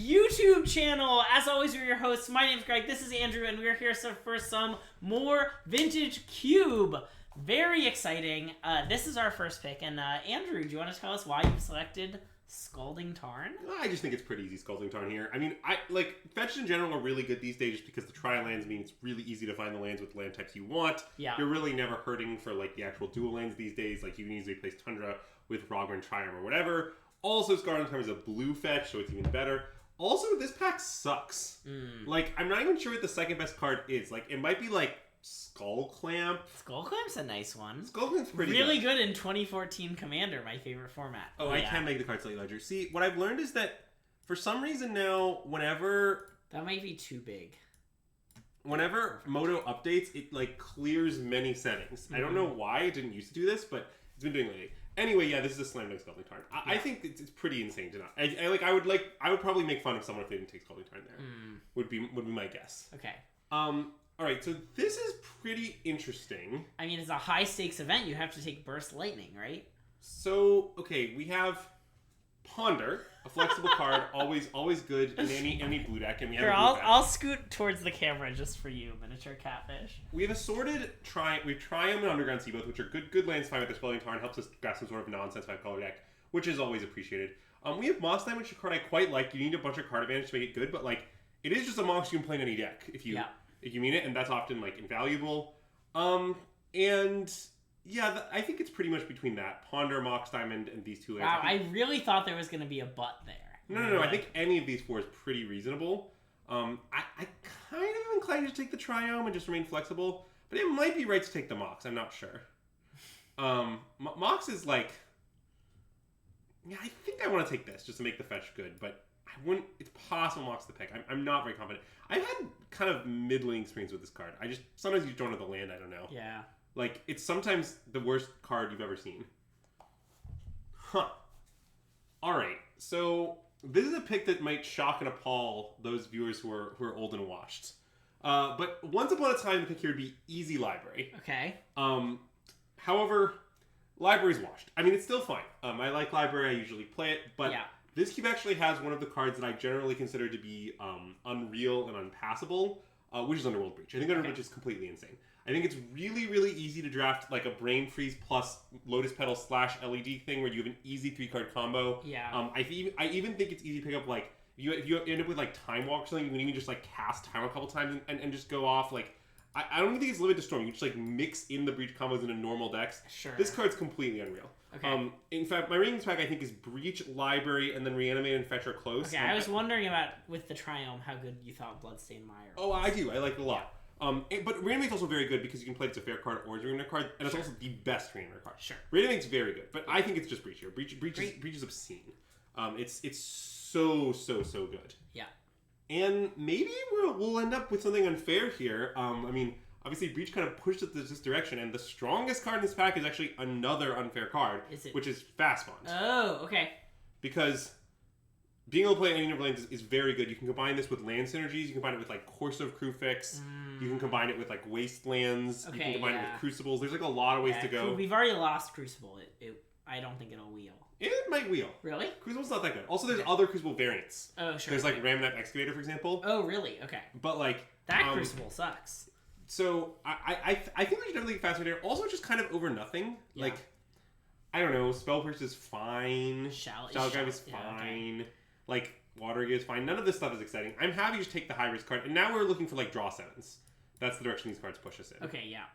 YouTube channel. As always, we're your hosts. My name's Greg. This is Andrew, and we're here for some more Vintage Cube. Very exciting. This is our first pick, and Andrew, do you want to tell us why you've selected Scalding Tarn? I just think it's pretty easy Scalding Tarn here. I mean, fetches in general are really good these days just because the tri-lands mean it's really easy to find the lands with land types you want. Yeah. You're really never hurting for the actual dual lands these days. You can easily place Tundra with Rogran Triarm or whatever. Also, Scalding Tarn is a blue fetch, so it's even better. Also, this pack sucks. I'm not even sure what the second best card is. It might be Skull Clamp. Skull Clamp's a nice one. Skull Clamp's pretty really good in 2014 Commander, my favorite format. Oh, I can make the card slightly larger. See, what I've learned is that for some reason now, whenever... That might be too big. Whenever Moto updates, it clears many settings. I don't know why it didn't used to do this, but it's been doing it lately. Anyway, yeah, this is a slam dunk Scalding Tarn. I think it's pretty insane to not. I would probably make fun of someone if they didn't take Scalding Tarn there. Would be my guess. Okay. All right, so this is pretty interesting. I mean, it's a high stakes event. You have to take Burst Lightning, right? So, okay, we have Ponder, a flexible card, always good in any blue deck, and we have Here, a blue I'll scoot towards the camera just for you, miniature catfish. We have assorted we have Triumph and Underground Sea, both which are good lands fine with the Scalding Tarn, helps us grab some sort of nonsense 5-color deck, which is always appreciated. We have Moss Knight, which is a card I quite like. You need a bunch of card advantage to make it good, but it is just a monster you can play in any deck if you mean it, and that's often invaluable. And yeah, I think it's pretty much between that Ponder, Mox Diamond, and these two lands. Wow, I really thought there was going to be a butt there. No. I think any of these four is pretty reasonable. I kind of am inclined to take the Triome and just remain flexible, but it might be right to take the Mox. I'm not sure. Mox is yeah, I think I want to take this just to make the fetch good, but I wouldn't. It's possible Mox the pick. I'm not very confident. I've had kind of middling experience with this card. Sometimes you don't know the land. I don't know. Yeah. It's sometimes the worst card you've ever seen. Huh. All right. So this is a pick that might shock and appall those viewers who are old and washed. But once upon a time, the pick here would be Easy Library. Okay. However, Library's washed. I mean, it's still fine. I like Library. I usually play it, but. Yeah. This cube actually has one of the cards that I generally consider to be unreal and unpassable, which is Underworld Breach. I think Underworld Breach is completely insane. I think it's really, really easy to draft a Brain Freeze plus Lotus Petal / LED thing where you have an easy 3-card combo. Yeah. I even think it's easy to pick up if you end up with Time Walk or something, you can even just cast Time a couple times and just go off I don't even think it's limited to Storm. You just mix in the Breach combos into normal decks. Sure. This card's completely unreal. Okay. In fact, my rankings pack I think is Breach, Library, and then Reanimate and Fetch are close. Okay, I was wondering about with the Triome how good you thought Bloodstained Mire was. Oh, I do. I like it a lot. Yeah. But Reanimate's also very good because you can play it's a fair card or it's a Reanimator card, and it's also the best Reanimator card. Sure. Reanimate's very good, but I think it's just Breach here. Breach is obscene. It's so good. Yeah. And maybe we'll end up with something unfair here. I mean, obviously, Breach kind of pushed it this direction, and the strongest card in this pack is actually another unfair card, which is Fast Bond. Oh, okay. Because being able to play any number of lands is very good. You can combine this with land synergies. You can combine it with Corsive Crewfix. You can combine it with Wastelands. You can combine it with Crucibles. There's a lot of ways to go. We've already lost Crucible. I don't think it'll wheel. It might wheel. Really? Crucible's not that good. Also, there's other Crucible variants. Oh, sure. There's Ramnap Excavator, for example. Oh, really? Okay. But that Crucible sucks. So I think we should definitely get Fast Bond. Also, just kind of over nothing. Yeah. I don't know. Spell Burst is fine. Shallow Drive is fine. Okay. Water Gate is fine. None of this stuff is exciting. I'm happy to just take the high risk card. And now we're looking for draw 7s. That's the direction these cards push us in. Okay, yeah.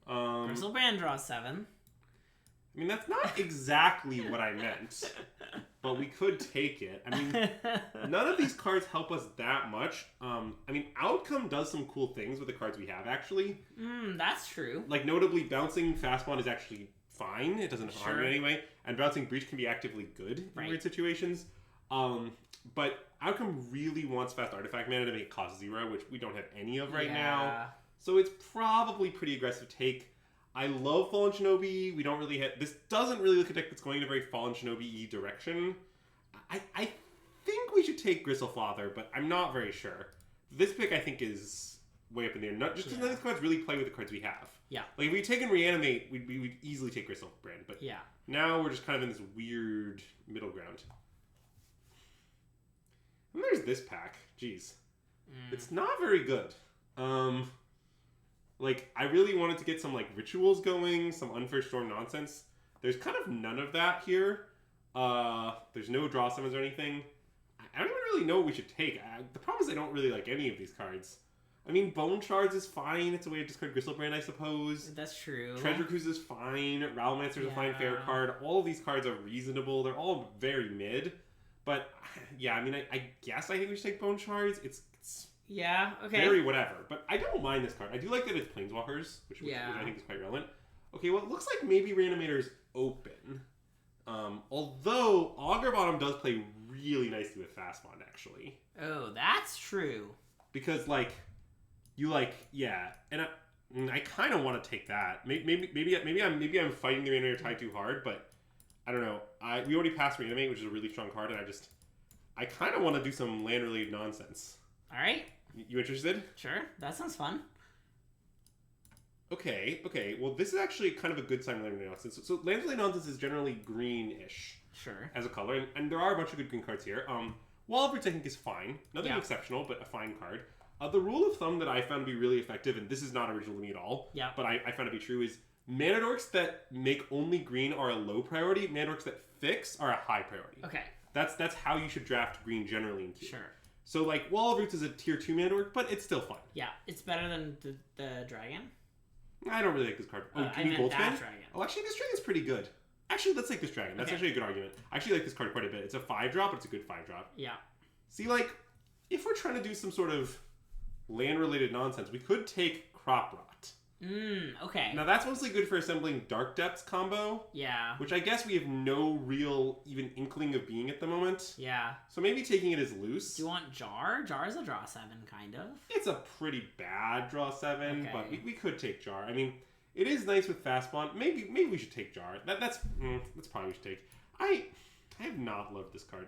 Bristlebrand draws 7. I mean, that's not exactly what I meant. But we could take it. I mean, none of these cards help us that much. I mean, Outcome does some cool things with the cards we have, actually. That's true. Notably, bouncing Fast Bond is actually fine. It doesn't harm it anyway. And bouncing Breach can be actively good in weird situations. But Outcome really wants fast Artifact mana to make it cost 0, which we don't have any of right now. So it's probably pretty aggressive take. I love Fallen Shinobi. We don't really hit. This doesn't really look like a deck that's going in a very Fallen Shinobi-y direction. I think we should take Gristlefather, but I'm not very sure. This pick, I think, is way up in the air. Not just because none of these cards really play with the cards we have. Yeah. If we'd taken Reanimate, we'd easily take Gristlebrand. But now we're just kind of in this weird middle ground. And there's this pack. Jeez. It's not very good. Like, I really wanted to get some, like, rituals going, some Unfair Storm nonsense. There's kind of none of that here. There's no draw summons or anything. I don't even really know what we should take. The problem is I don't really like any of these cards. I mean, Bone Shards is fine. It's a way to discard Gristlebrand, I suppose. That's true. Treasure Cruise is fine. Rowelmancer is a fine fair card. All of these cards are reasonable. They're all very mid. But, yeah, I mean, I guess I think we should take Bone Shards. It's yeah, okay. very whatever. But I don't mind this card. I do like that it's Planeswalkers, which I think is quite relevant. Okay, well, it looks like maybe Reanimator's open. Although, Augur Bottom does play really nicely with Fastbond, actually. Oh, that's true. Because, like, and I kind of want to take that. Maybe I'm fighting the Reanimator tie too hard, but I don't know. We already passed Reanimate, which is a really strong card, and I kind of want to do some land-related nonsense. All right. You interested? Sure. That sounds fun. Okay. Well, this is actually kind of a good sign of land-related nonsense. So land-related nonsense is generally greenish. Sure. As a color, and there are a bunch of good green cards here. Wall of Roots, I think, is fine. Nothing exceptional, but a fine card. The rule of thumb that I found to be really effective, and this is not original to me at all, but I found it to be true, is mana dorks that make only green are a low priority. Mana dorks that fix are a high priority. Okay. That's how you should draft green generally in Q. Sure. So, like, Wall of Roots is a tier 2 mana dork, but it's still fine. Yeah, it's better than the dragon. I don't really like this card. I meant that dragon. Oh, actually, this dragon's pretty good. Actually, let's take this dragon. That's actually a good argument. I actually like this card quite a bit. It's a 5-drop, but it's a good 5-drop. Yeah. See, like, if we're trying to do some sort of land-related nonsense, we could take Crop Rot. Okay. Now, that's mostly good for assembling Dark Depths combo. Yeah. Which I guess we have no real even inkling of being at the moment. Yeah. So maybe taking it as loose. Do you want Jar? Jar's a draw 7, kind of. It's a pretty bad draw 7, but we could take Jar. I mean, it is nice with Fastbond. Maybe we should take Jar. That's probably we should take. I have not loved this card.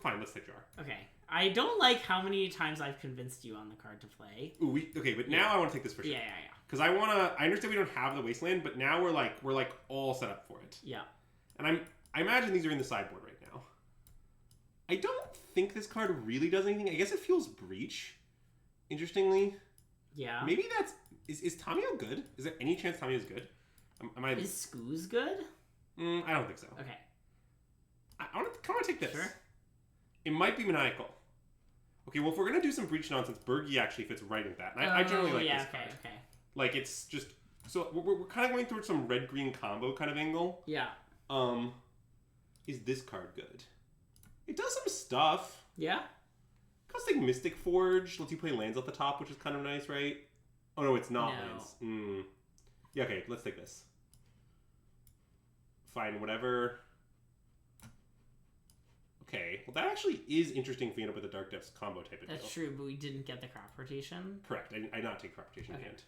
Fine, let's take Jar. Okay. I don't like how many times I've convinced you on the card to play. Ooh, but now I want to take this for sure. Yeah. Because I understand we don't have the Wasteland, but now we're like all set up for it. Yeah. And I imagine these are in the sideboard right now. I don't think this card really does anything. I guess it fuels Breach. Interestingly. Yeah. Maybe that's is Tamiyo good? Is there any chance Tamiyo is good? Is Scooz good? I don't think so. Okay. I want to take this. Sure. It might be Maniacal. Okay, well, if we're gonna do some Breach nonsense, Bergie actually fits right into that. And I generally like this card. Okay. Like, it's just so we're kind of going through some red-green combo kind of angle. Yeah. Is this card good? It does some stuff. Yeah. Costs like Mystic Forge, lets you play lands at the top, which is kind of nice, right? Oh no, it's not lands. Yeah, okay, let's take this. Fine, whatever. Okay, well that actually is interesting if we end up with a Dark Depths combo type of deal. That's true, but we didn't get the crop rotation. Correct, I did not take crop rotation in hand.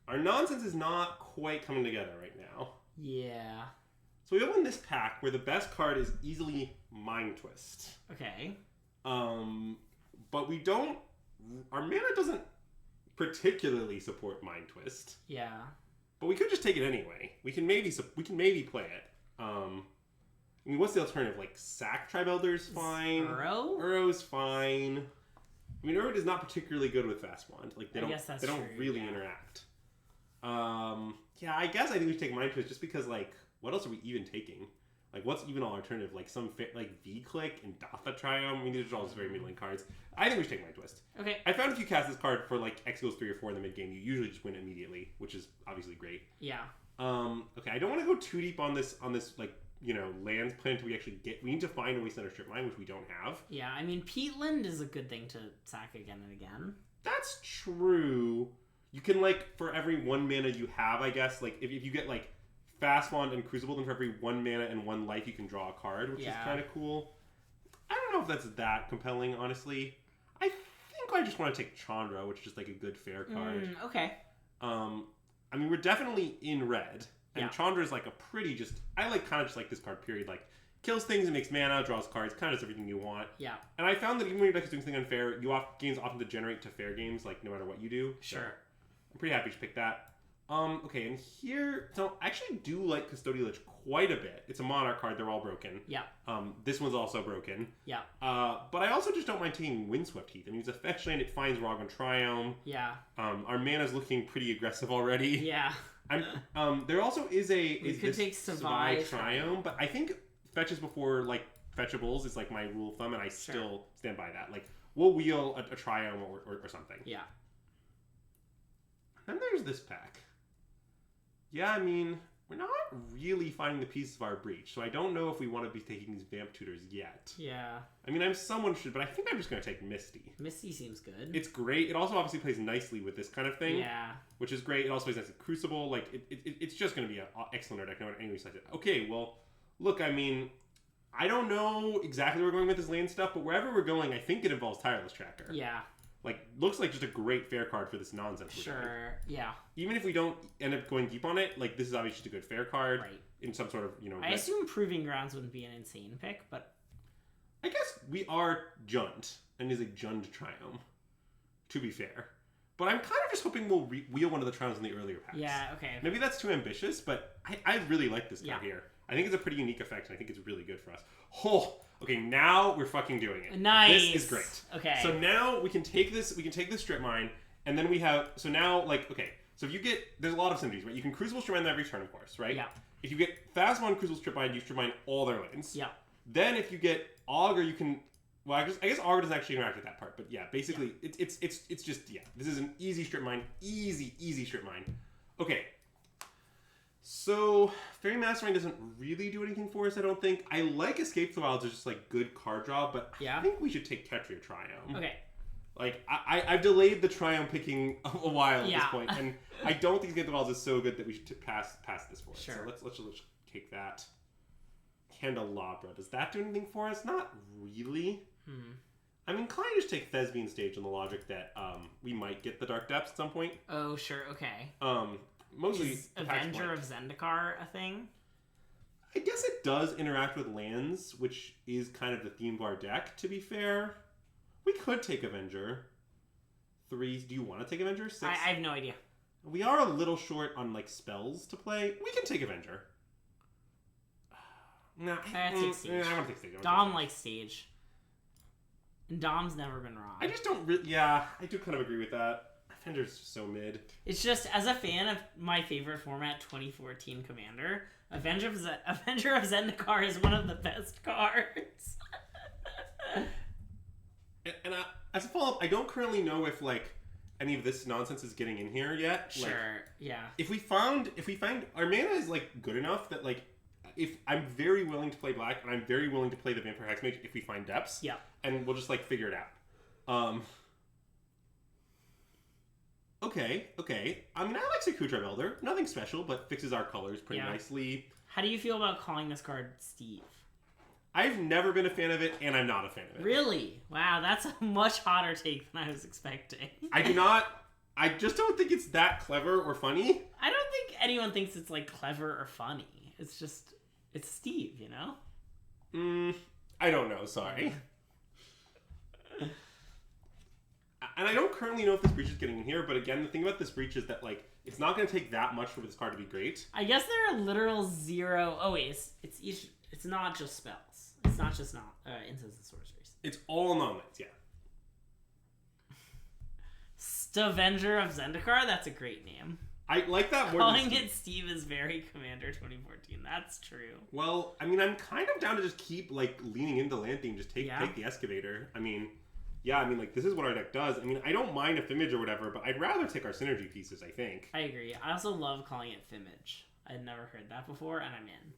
Our nonsense is not quite coming together right now. Yeah. So we open this pack where the best card is easily Mind Twist. Okay. But we don't. Our mana doesn't particularly support Mind Twist. Yeah. But we could just take it anyway. We can maybe play it. I mean, what's the alternative? Like, Sack Tribe Elder's fine. Uro's fine. I mean, Uro is not particularly good with Fastbond. Like, they don't really interact. Yeah, I guess I think we should take Mind Twist just because, like, what else are we even taking? Like, what's even all alternative? Like, V-Click and Datha Triumph? I mean, these are all just very middling cards. I think we should take Mind Twist. Okay. I found if you cast this card for, like, X equals 3 or 4 in the mid-game, you usually just win immediately, which is obviously great. Yeah. Okay, I don't want to go too deep on this, like, you know, lands plan until we actually get... We need to find a Wasteland or Strip Mine, which we don't have. Yeah, I mean, Peatland is a good thing to sack again and again. That's true. You can, like, for every 1 mana you have, I guess, like, if you get, like, Fastbond and Crucible, then for every 1 mana and 1 life, you can draw a card, which is kind of cool. I don't know if that's that compelling, honestly. I think I just want to take Chandra, which is just, like, a good fair card. Okay. I mean, we're definitely in red. And Chandra is like a pretty just... I like kind of just like this card, period. Like, kills things and makes mana, draws cards, kind of does everything you want. Yeah. And I found that even when your deck is doing something unfair, games often degenerate to fair games, like, no matter what you do. Sure. So I'm pretty happy to pick that. Okay, and here, so I actually do like Custodial Lich quite a bit. It's a Monarch card, they're all broken. Yeah. This one's also broken. Yeah. But I also just don't mind taking Windswept Heath. I mean, it's a fetch land, it finds Rog and Triome. Yeah. Our mana's looking pretty aggressive already. Yeah. There also is we could take Savai Triome, but I think fetches before, like, fetchables is, like, my rule of thumb, and I still stand by that. Like, we'll wheel a Triome or something. Yeah. Then there's this pack. Yeah, I mean, we're not really finding the pieces of our breach, so I don't know if we want to be taking these Vamp Tutors yet. Yeah. I mean, someone should, but I think I'm just going to take Misty. Misty seems good. It's great. It also obviously plays nicely with this kind of thing. Yeah. Which is great. It also plays nice with Crucible. Like, it's just going to be an excellent deck. No one anyway says it. Okay, well, look, I mean, I don't know exactly where we're going with this land stuff, but wherever we're going, I think it involves Tireless Tracker. Yeah. Like, looks like just a great fair card for this nonsense. Sure, yeah. Even if we don't end up going deep on it, like, this is obviously just a good fair card. Right. In some sort of, I assume Proving Grounds wouldn't be an insane pick, but... I guess we are Jund, and is a Jund Triome, to be fair. But I'm kind of just hoping we'll wheel one of the Triomes in the earlier packs. Yeah, okay. Maybe that's too ambitious, but I really like this card here. I think it's a pretty unique effect, and I think it's really good for us. Oh, okay, now we're fucking doing it. Nice. This is great. Okay. So now we can take this Strip Mine, and then we have, so now, like, okay, so if you get, there's a lot of synergies, right? You can Crucible Strip Mine every turn, of course, right? Yeah. If you get Fast One Crucible Strip Mine, you Strip Mine all their lands. Yeah. Then if you get Augur, you can, well, I guess Augur doesn't actually interact with that part, but yeah, basically, it's just, yeah, this is an easy Strip Mine, easy Strip Mine. Okay. So, Fairy Mastermind doesn't really do anything for us, I don't think. I like Escape the Wilds as just, like, good card draw, but I think we should take Tetria Triome. Okay. Like, I've delayed the Triome picking a while at this point, and I don't think Escape the Wilds is so good that we should pass this for it. Sure. So let's take that. Candelabra. Does that do anything for us? Not really. I'm inclined to just take Thespian Stage on the logic that we might get the Dark Depths at some point. Oh, sure, okay. Mostly is Avenger of Zendikar a thing? I guess it does interact with lands, which is kind of the theme of our deck, to be fair. We could take Avenger. 3. Do you want to take Avenger? 6? I have no idea. We are a little short on, like, spells to play. We can take Avenger. Nah, I want to take Stage. I want to take Stage. Dom likes Stage. And Dom's never been wrong. I just don't really... Yeah, I do kind of agree with that. Avenger's just so mid. It's just, as a fan of my favorite format, 2014 Commander, Avenger of Zendikar is one of the best cards. and as a follow-up, I don't currently know if, like, any of this nonsense is getting in here yet. Sure, like, yeah. If we find our mana is, like, good enough that, like, if I'm very willing to play black, and I'm very willing to play the Vampire Hexmage if we find depths. Yeah. And we'll just, like, figure it out. Okay. I mean, I like Sakutra Elder. Nothing special, but fixes our colors pretty nicely. How do you feel about calling this card Steve? I've never been a fan of it, and I'm not a fan of it. Really? Wow, that's a much hotter take than I was expecting. I just don't think it's that clever or funny. I don't think anyone thinks it's, like, clever or funny. It's just, it's Steve, you know? I don't know, sorry. And I don't currently know if this breach is getting in here, but again, the thing about this breach is that, like, it's not going to take that much for this card to be great. I guess there are literal 0... Oh, wait, it's not just spells. It's not just instants and sorceries. It's all non-lands, yeah. Avenger of Zendikar? That's a great name. I like that more. Calling it Steve is very Commander 2014. That's true. Well, I mean, I'm kind of down to just keep, like, leaning into land theme. Just take the Excavator. I mean... Yeah, I mean, like, this is what our deck does. I mean, I don't mind a Fimage or whatever, but I'd rather take our synergy pieces, I think. I agree. I also love calling it Fimage. I'd never heard that before, and I'm in.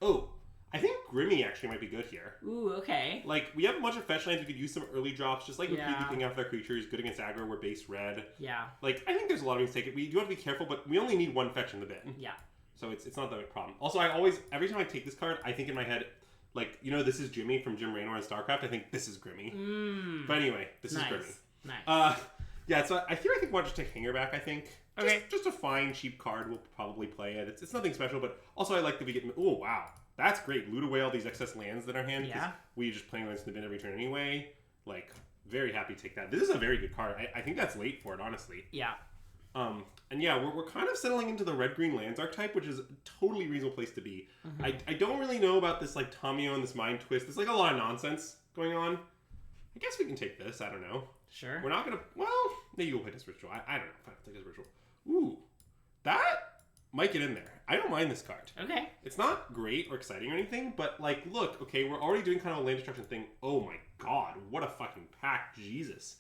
Oh, I think Grimmy actually might be good here. Ooh, okay. Like, we have a bunch of fetch lands. We could use some early drops, just like repeat picking off their creatures. Good against aggro. We're base red. Yeah. Like, I think there's a lot of ways to take it. We do have to be careful, but we only need one fetch in the bin. Yeah. So it's not that big a problem. Also, every time I take this card, I think in my head... Like, you know, this is Jimmy from Jim Raynor in StarCraft. I think this is Grimmy. But anyway, this is Grimmy. Nice. Yeah, so I think we'll just take Hangerback, I think. Okay. Just a fine, cheap card. We'll probably play it. It's nothing special, but also I like that we get... Oh, wow. That's great. Loot away all these excess lands in our hand. Yeah. We just playing lands in the bin every turn anyway. Like, very happy to take that. This is a very good card. I think that's late for it, honestly. Yeah. And yeah, we're kind of settling into the red-green lands archetype, which is a totally reasonable place to be. Mm-hmm. I don't really know about this like Tamio and this Mind Twist. There's like a lot of nonsense going on. I guess we can take this. I don't know. Sure. We're not gonna. Well, maybe we'll play this ritual. I don't know if I have to take this ritual. Ooh, that might get in there. I don't mind this card. Okay. It's not great or exciting or anything, but like, look, okay, we're already doing kind of a land destruction thing. Oh my god, what a fucking pack, Jesus.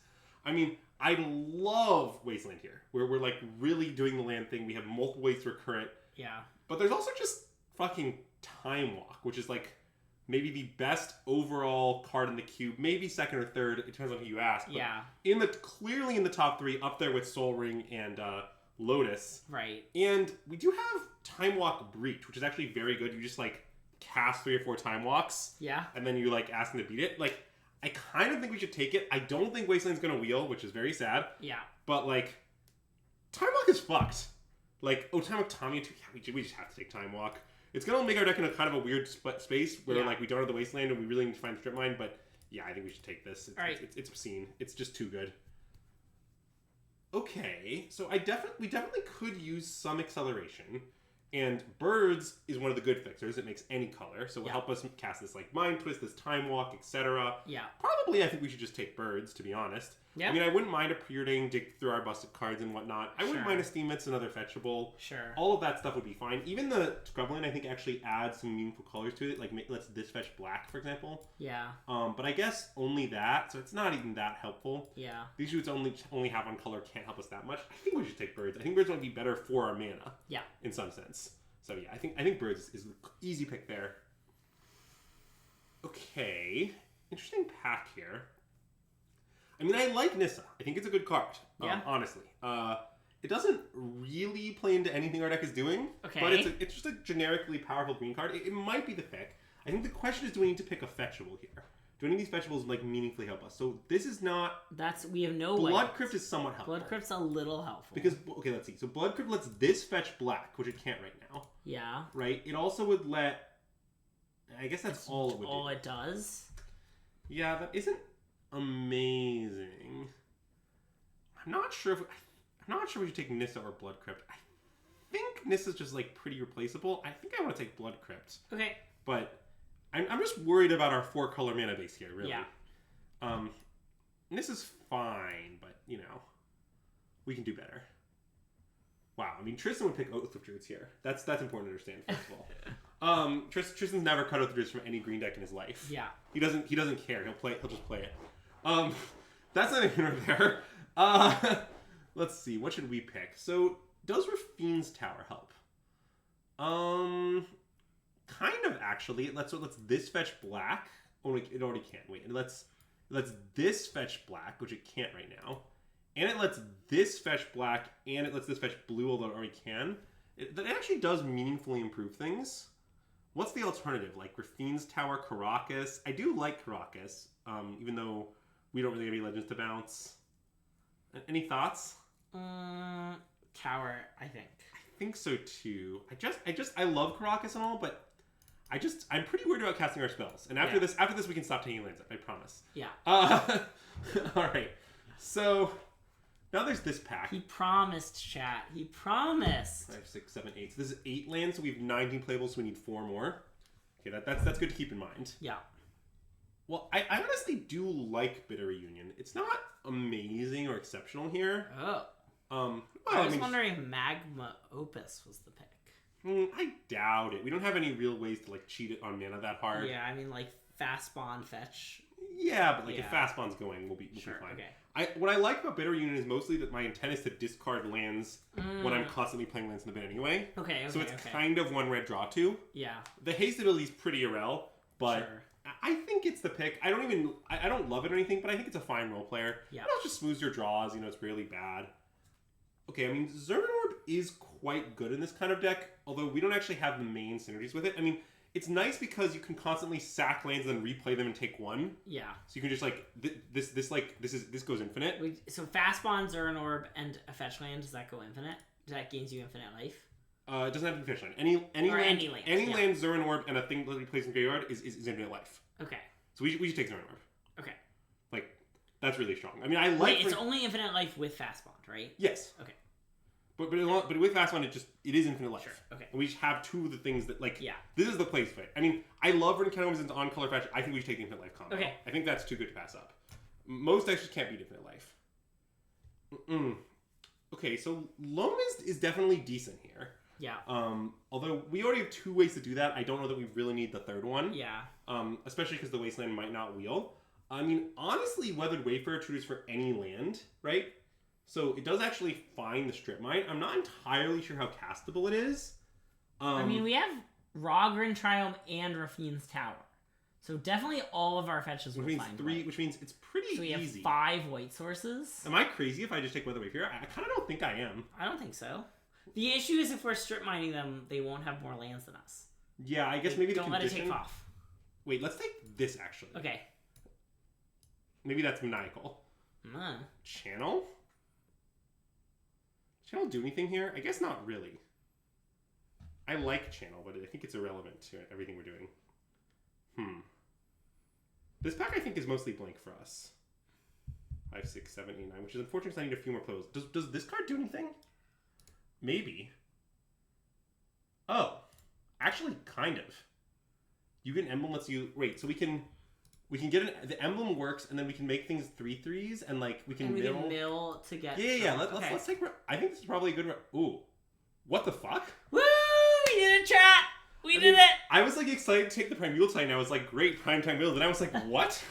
I mean, I love Wasteland here, where we're like really doing the land thing. We have multiple ways to recur it. Yeah. But there's also just fucking Time Walk, which is like maybe the best overall card in the cube, maybe second or third. It depends on who you ask. Yeah. Clearly in the top 3, up there with Soul Ring and Lotus. Right. And we do have Time Walk Breach, which is actually very good. You just like cast 3 or 4 Time Walks. Yeah. And then you like ask them to beat it. Like, I kind of think we should take it. I don't think Wasteland's gonna wheel, which is very sad. Yeah. But like, Time Walk is fucked. Like, Time Walk Tommy too. Yeah, we just have to take Time Walk. It's gonna make our deck in a kind of a weird space where like we don't have the Wasteland and we really need to find Strip Mine. But yeah, I think we should take this. It's obscene. It's just too good. Okay, so we definitely could use some acceleration. And Birds is one of the good fixers. It makes any color, so it will help us cast this like Mind Twist, this Time Walk, etc. Yeah. Probably, I think we should just take Birds, to be honest. Yeah. I mean, I wouldn't mind a Preordain, dig through our busted cards and whatnot. I wouldn't mind a Steam Mit's another fetchable. Sure. All of that stuff would be fine. Even the Scrubland, I think, actually adds some meaningful colors to it. Like, let's this fetch black, for example. Yeah. But I guess only that, so it's not even that helpful. Yeah. These shoots only have one color, can't help us that much. I think we should take Birds. I think Birds might be better for our mana. Yeah. In some sense. So yeah, I think Birds is an easy pick there. Okay, interesting pack here. I mean, I like Nissa. I think it's a good card. Yeah. Honestly, it doesn't really play into anything our deck is doing. Okay. But it's just a generically powerful green card. It might be the pick. I think the question is, do we need to pick a fetchable here? Do any of these fetchables like meaningfully help us? So this is not. We have no. Blood Crypt is somewhat helpful. Blood Crypt's a little helpful because okay, let's see. So Blood Crypt lets this fetch black, which it can't right now. Yeah. Right. It also would let. I guess that's all it would do. All it does. Yeah, that isn't amazing. I'm not sure we should take Nissa or Blood Crypt. I think Nissa's just like pretty replaceable. I think I want to take Blood Crypt. Okay. But. I'm just worried about our 4-color mana base here, really. Yeah. This is fine, but, you know, we can do better. Wow, I mean, Tristan would pick Oath of Druids here. That's important to understand, first of all. Tristan's never cut Oath of Druids from any green deck in his life. Yeah. He doesn't care. He'll just play it. That's not even there. Let's see, what should we pick? So, does Rafine's Tower help? Kind of, actually. Let's this fetch black. Oh, it already can't. Wait, it lets this fetch black, which it can't right now. And it lets this fetch black, and it lets this fetch blue, although it already can. That actually does meaningfully improve things. What's the alternative? Like Rafine's Tower, Caracas. I do like Caracas, even though we don't really have any legends to bounce. Any thoughts? Tower, I think. I think so too. I love Caracas and all, but I'm pretty worried about casting our spells. And after this, we can stop taking lands. I promise. Yeah. All right. So now there's this pack. He promised, chat. He promised. 5, 6, 7, 8. So this is 8 lands. So we have 19 playables. So we need 4 more. Okay, that's good to keep in mind. Yeah. Well, I honestly do like Bitter Reunion. It's not amazing or exceptional here. Oh. Well, I was wondering if Magma Opus was the pick. I doubt it. We don't have any real ways to like cheat it on mana that hard. Yeah, I mean like fast spawn fetch. Yeah, but like if fast spawn's going, we'll be fine. Okay. What I like about Bitter Union is mostly that my intent is to discard lands when I'm constantly playing lands in the bin anyway. Okay. So it's kind of 1 red draw 2. Yeah. The haste ability is pretty irrel, but I think it's the pick. I don't love it or anything, but I think it's a fine role player. Yeah. It also just smooths your draws. You know, it's really bad. Okay, I mean, Zerman Orb is quite good in this kind of deck, although we don't actually have the main synergies with it. I mean, it's nice because you can constantly sack lands and then replay them and take 1. Yeah. So you can just like this goes infinite. So fast spawn, Zerman Orb, and a fetch land, does that go infinite? Does that gains you infinite life? It doesn't have to be fetch land. Any land, Zerman Orb, and a thing that we place in graveyard is infinite life. Okay. So we should take Zerman Orb. Okay. Like, that's really strong. I mean, I like. Wait, it's only infinite life with fast spawn, right? Yes. Okay. But with fast one, it is infinite life. Sure. Okay. And we just have two of the things that Yeah. This is the place fit. I mean, I love running counter into on color fetch. I think we should take the infinite life combo. Okay. I think that's too good to pass up. Most decks just can't beat infinite life. Okay, so Loam is definitely decent here. Yeah. Although we already have two ways to do that, I don't know that we really need the third one. Yeah. Especially because the Wasteland might not wheel. I mean, honestly, Weathered Wayfarer tutors for any land, right? So it does actually find the Strip Mine. I'm not entirely sure how castable it is. I mean, we have Rogren Triumph and Rafine's Tower. So definitely all of our fetches will find white. Which means it's pretty easy. So we have 5 white sources. Am I crazy if I just take Weathered Wayfarer? I kind of don't think I am. I don't think so. The issue is if we're strip mining them, they won't have more lands than us. Yeah, I guess maybe the don't condition... let it take off. Wait, let's take this, actually. Okay. Maybe that's maniacal. Channel? Channel do anything here? I guess not really. I like Channel, but I think it's irrelevant to everything we're doing. This pack, I think, is mostly blank for us. 5, 6, 7, 8, 9, which is unfortunate because I need a few more plays. Does this card do anything? Maybe. Oh. Actually, kind of. You get an emblem lets you... Wait, so we can get the emblem works, and then we can make things 3/3s, and like we can mill to get... Yeah. Let's take... I think this is probably a good... Ooh. What the fuck? Woo! We did it, chat! We did it! I was like excited to take the Primeval Tide, and I was like, great, Primetime Wheel. Then I was like, what?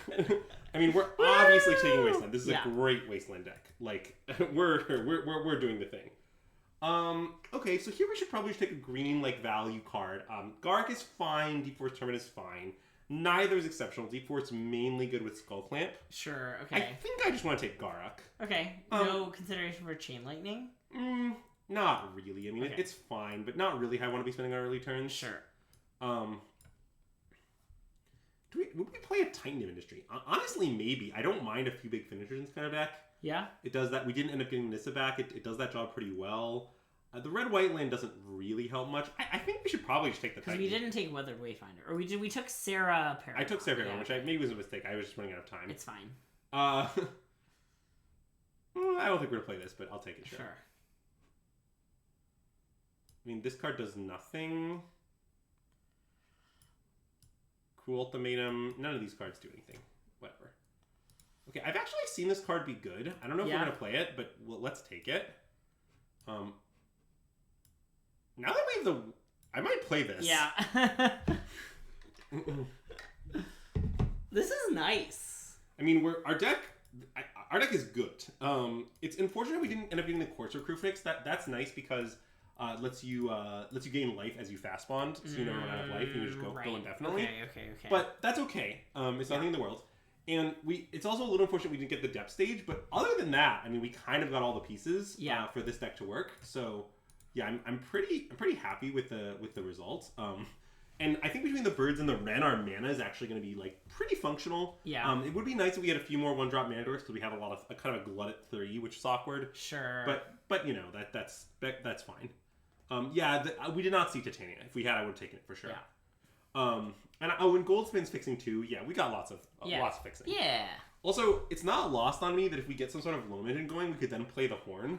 I mean, we're obviously taking Wasteland. This is a great Wasteland deck. Like, we're doing the thing. Okay, so here we should probably just take a green, like, value card. Garrick is fine. Deep Force Tournament is fine. Neither is exceptional. Deep Force mainly good with Skull Clamp. Sure, okay. I think I just want to take Garrick. Okay. No consideration for Chain Lightning? Not really. I mean, it's fine, but not really how I want to be spending our early turns. Sure. Would we play a Titan of Industry? Honestly, maybe. I don't mind a few big finishers in this kind of deck. Yeah? It does that. We didn't end up getting Nissa back. It does that job pretty well. The red-white land doesn't really help much. I think we should probably just take the Titan. Because we didn't take Weathered Wayfinder. Or we took Sarah Paragon. I took Sarah Paragon, which maybe was a mistake. I was just running out of time. It's fine. I don't think we're going to play this, but I'll take it, sure. I mean, this card does nothing. Cruel Ultimatum. None of these cards do anything. Whatever. Okay, I've actually seen this card be good. I don't know if we're going to play it, but let's take it. Now that we have the... I might play this. Yeah. This is nice. I mean, our deck is good. It's unfortunate we didn't end up getting the Courser Crew fix. That's nice because... lets you gain life as you fast bond, so you never run out of life and you just go indefinitely. Okay. But that's okay. It's nothing in the world. And it's also a little unfortunate we didn't get the depth stage, but other than that, I mean, we kind of got all the pieces for this deck to work. So yeah, I'm pretty happy with the results. And I think between the birds and the Ren, our mana is actually going to be like pretty functional. Yeah. It would be nice if we had a few more 1-drop mana doors because we have a lot of kind of a glut at 3, which is awkward. Sure. But you know that's fine. We did not see Titania. If we had, I would have taken it for sure. Yeah. And when Goldspin's fixing too, we got lots of fixing. Yeah. Also, it's not lost on me that if we get some sort of loam engine going, we could then play the horn.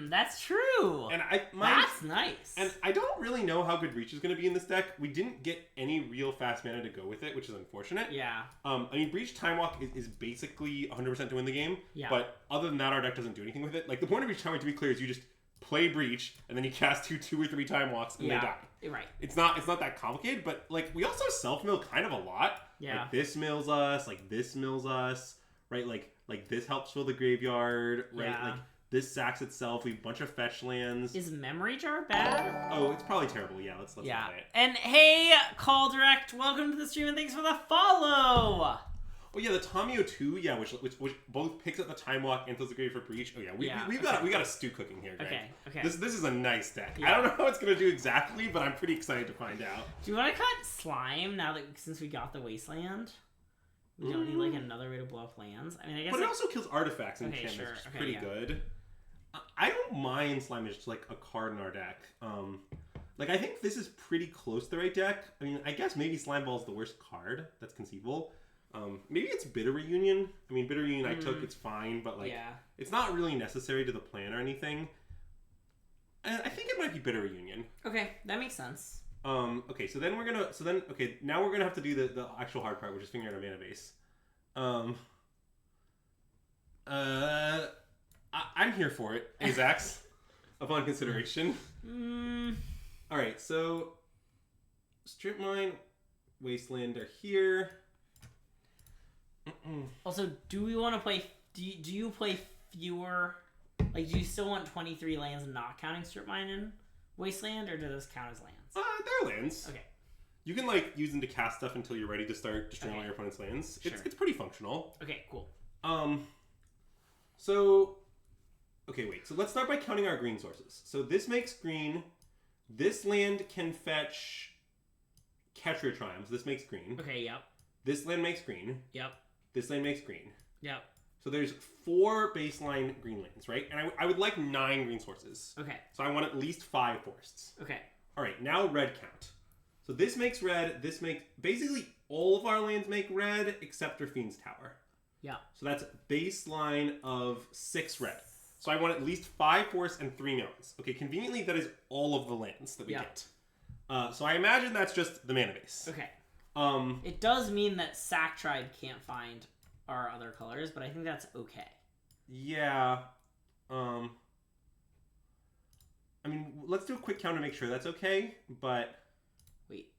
That's true. And that's nice. And I don't really know how good Reach is going to be in this deck. We didn't get any real fast mana to go with it, which is unfortunate. Yeah. I mean, Breach Time Walk is basically 100% to win the game. Yeah. But other than that, our deck doesn't do anything with it. Like, the point of Breach Time Walk, to be clear, is you just play Breach, and then you cast 2 or 3 Time Walks, and they die. Right. It's not that complicated, but, like, we also self-mill kind of a lot. Yeah. Like, this mills us, right? Like this helps fill the graveyard, right? Yeah. Like, this sacks itself. We have a bunch of fetch lands. Is Memory Jar bad? Oh, it's probably terrible. Yeah, let's play it. And hey, Call Direct, welcome to the stream and thanks for the follow. Oh yeah, the Tomio 2, which both picks up the Time Walk and fills the grave for Breach. Oh yeah, we got a stew cooking here, Greg. Okay. This is a nice deck. Yeah. I don't know how it's gonna do exactly, but I'm pretty excited to find out. Do you want to cut Slime now that since we got the Wasteland? We don't need like another way to blow up lands. I mean, I guess. But it also kills artifacts and enchantments, which is pretty good. I don't mind Slime as just like a card in our deck. Like I think this is pretty close to the right deck. I mean, I guess maybe Slime Ball is the worst card. That's conceivable. Maybe it's Bitter Reunion. I mean, Bitter Reunion I took, it's fine, but like, it's not really necessary to the plan or anything. And I think it might be Bitter Reunion. Okay, that makes sense. Okay, so then now we're gonna have to do the actual hard part, which is figuring out a mana base. I'm here for it, Azax, upon consideration. Alright, so Strip Mine, Wasteland are here. Also, do we want to play... Do you play fewer... Like, do you still want 23 lands not counting Strip Mine and Wasteland, or do those count as lands? They're lands. Okay. You can, like, use them to cast stuff until you're ready to start destroying all your opponent's lands. Sure. It's pretty functional. Okay, cool. So... Okay, wait. So let's start by counting our green sources. So this makes green. This land can fetch Catcher Triumphs. This makes green. Okay, yep. This land makes green. Yep. This land makes green. Yep. So there's 4 baseline green lands, right? And I would like 9 green sources. Okay. So I want at least 5 forests. Okay. All right, now red count. So this makes red. This makes... Basically, all of our lands make red except for Fiend's Tower. Yeah. So that's baseline of 6 red. So I want at least 5 forests and 3 melons. Okay, conveniently, that is all of the lands that we get. So I imagine that's just the mana base. Okay. It does mean that Sack Tribe can't find our other colors, but I think that's okay. Yeah. I mean, let's do a quick count to make sure that's okay, but... Wait.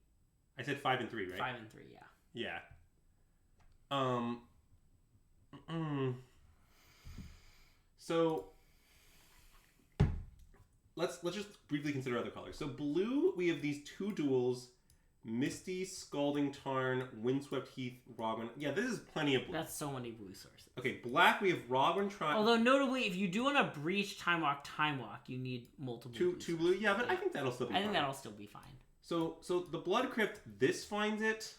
I said 5 and 3, right? 5 and 3, yeah. Yeah. So... Let's just briefly consider other colors. So blue, we have these 2 duels, Misty, Scalding Tarn, Windswept Heath, Rogwan. Yeah, this is plenty of blue. That's so many blue sources. Okay, black, we have Rogwan Triumph. Although notably, if you do want to breach Time Walk, you need multiple two blue. Yeah, but I think that'll still be fine. I think that'll still be fine. So the Blood Crypt, this finds it.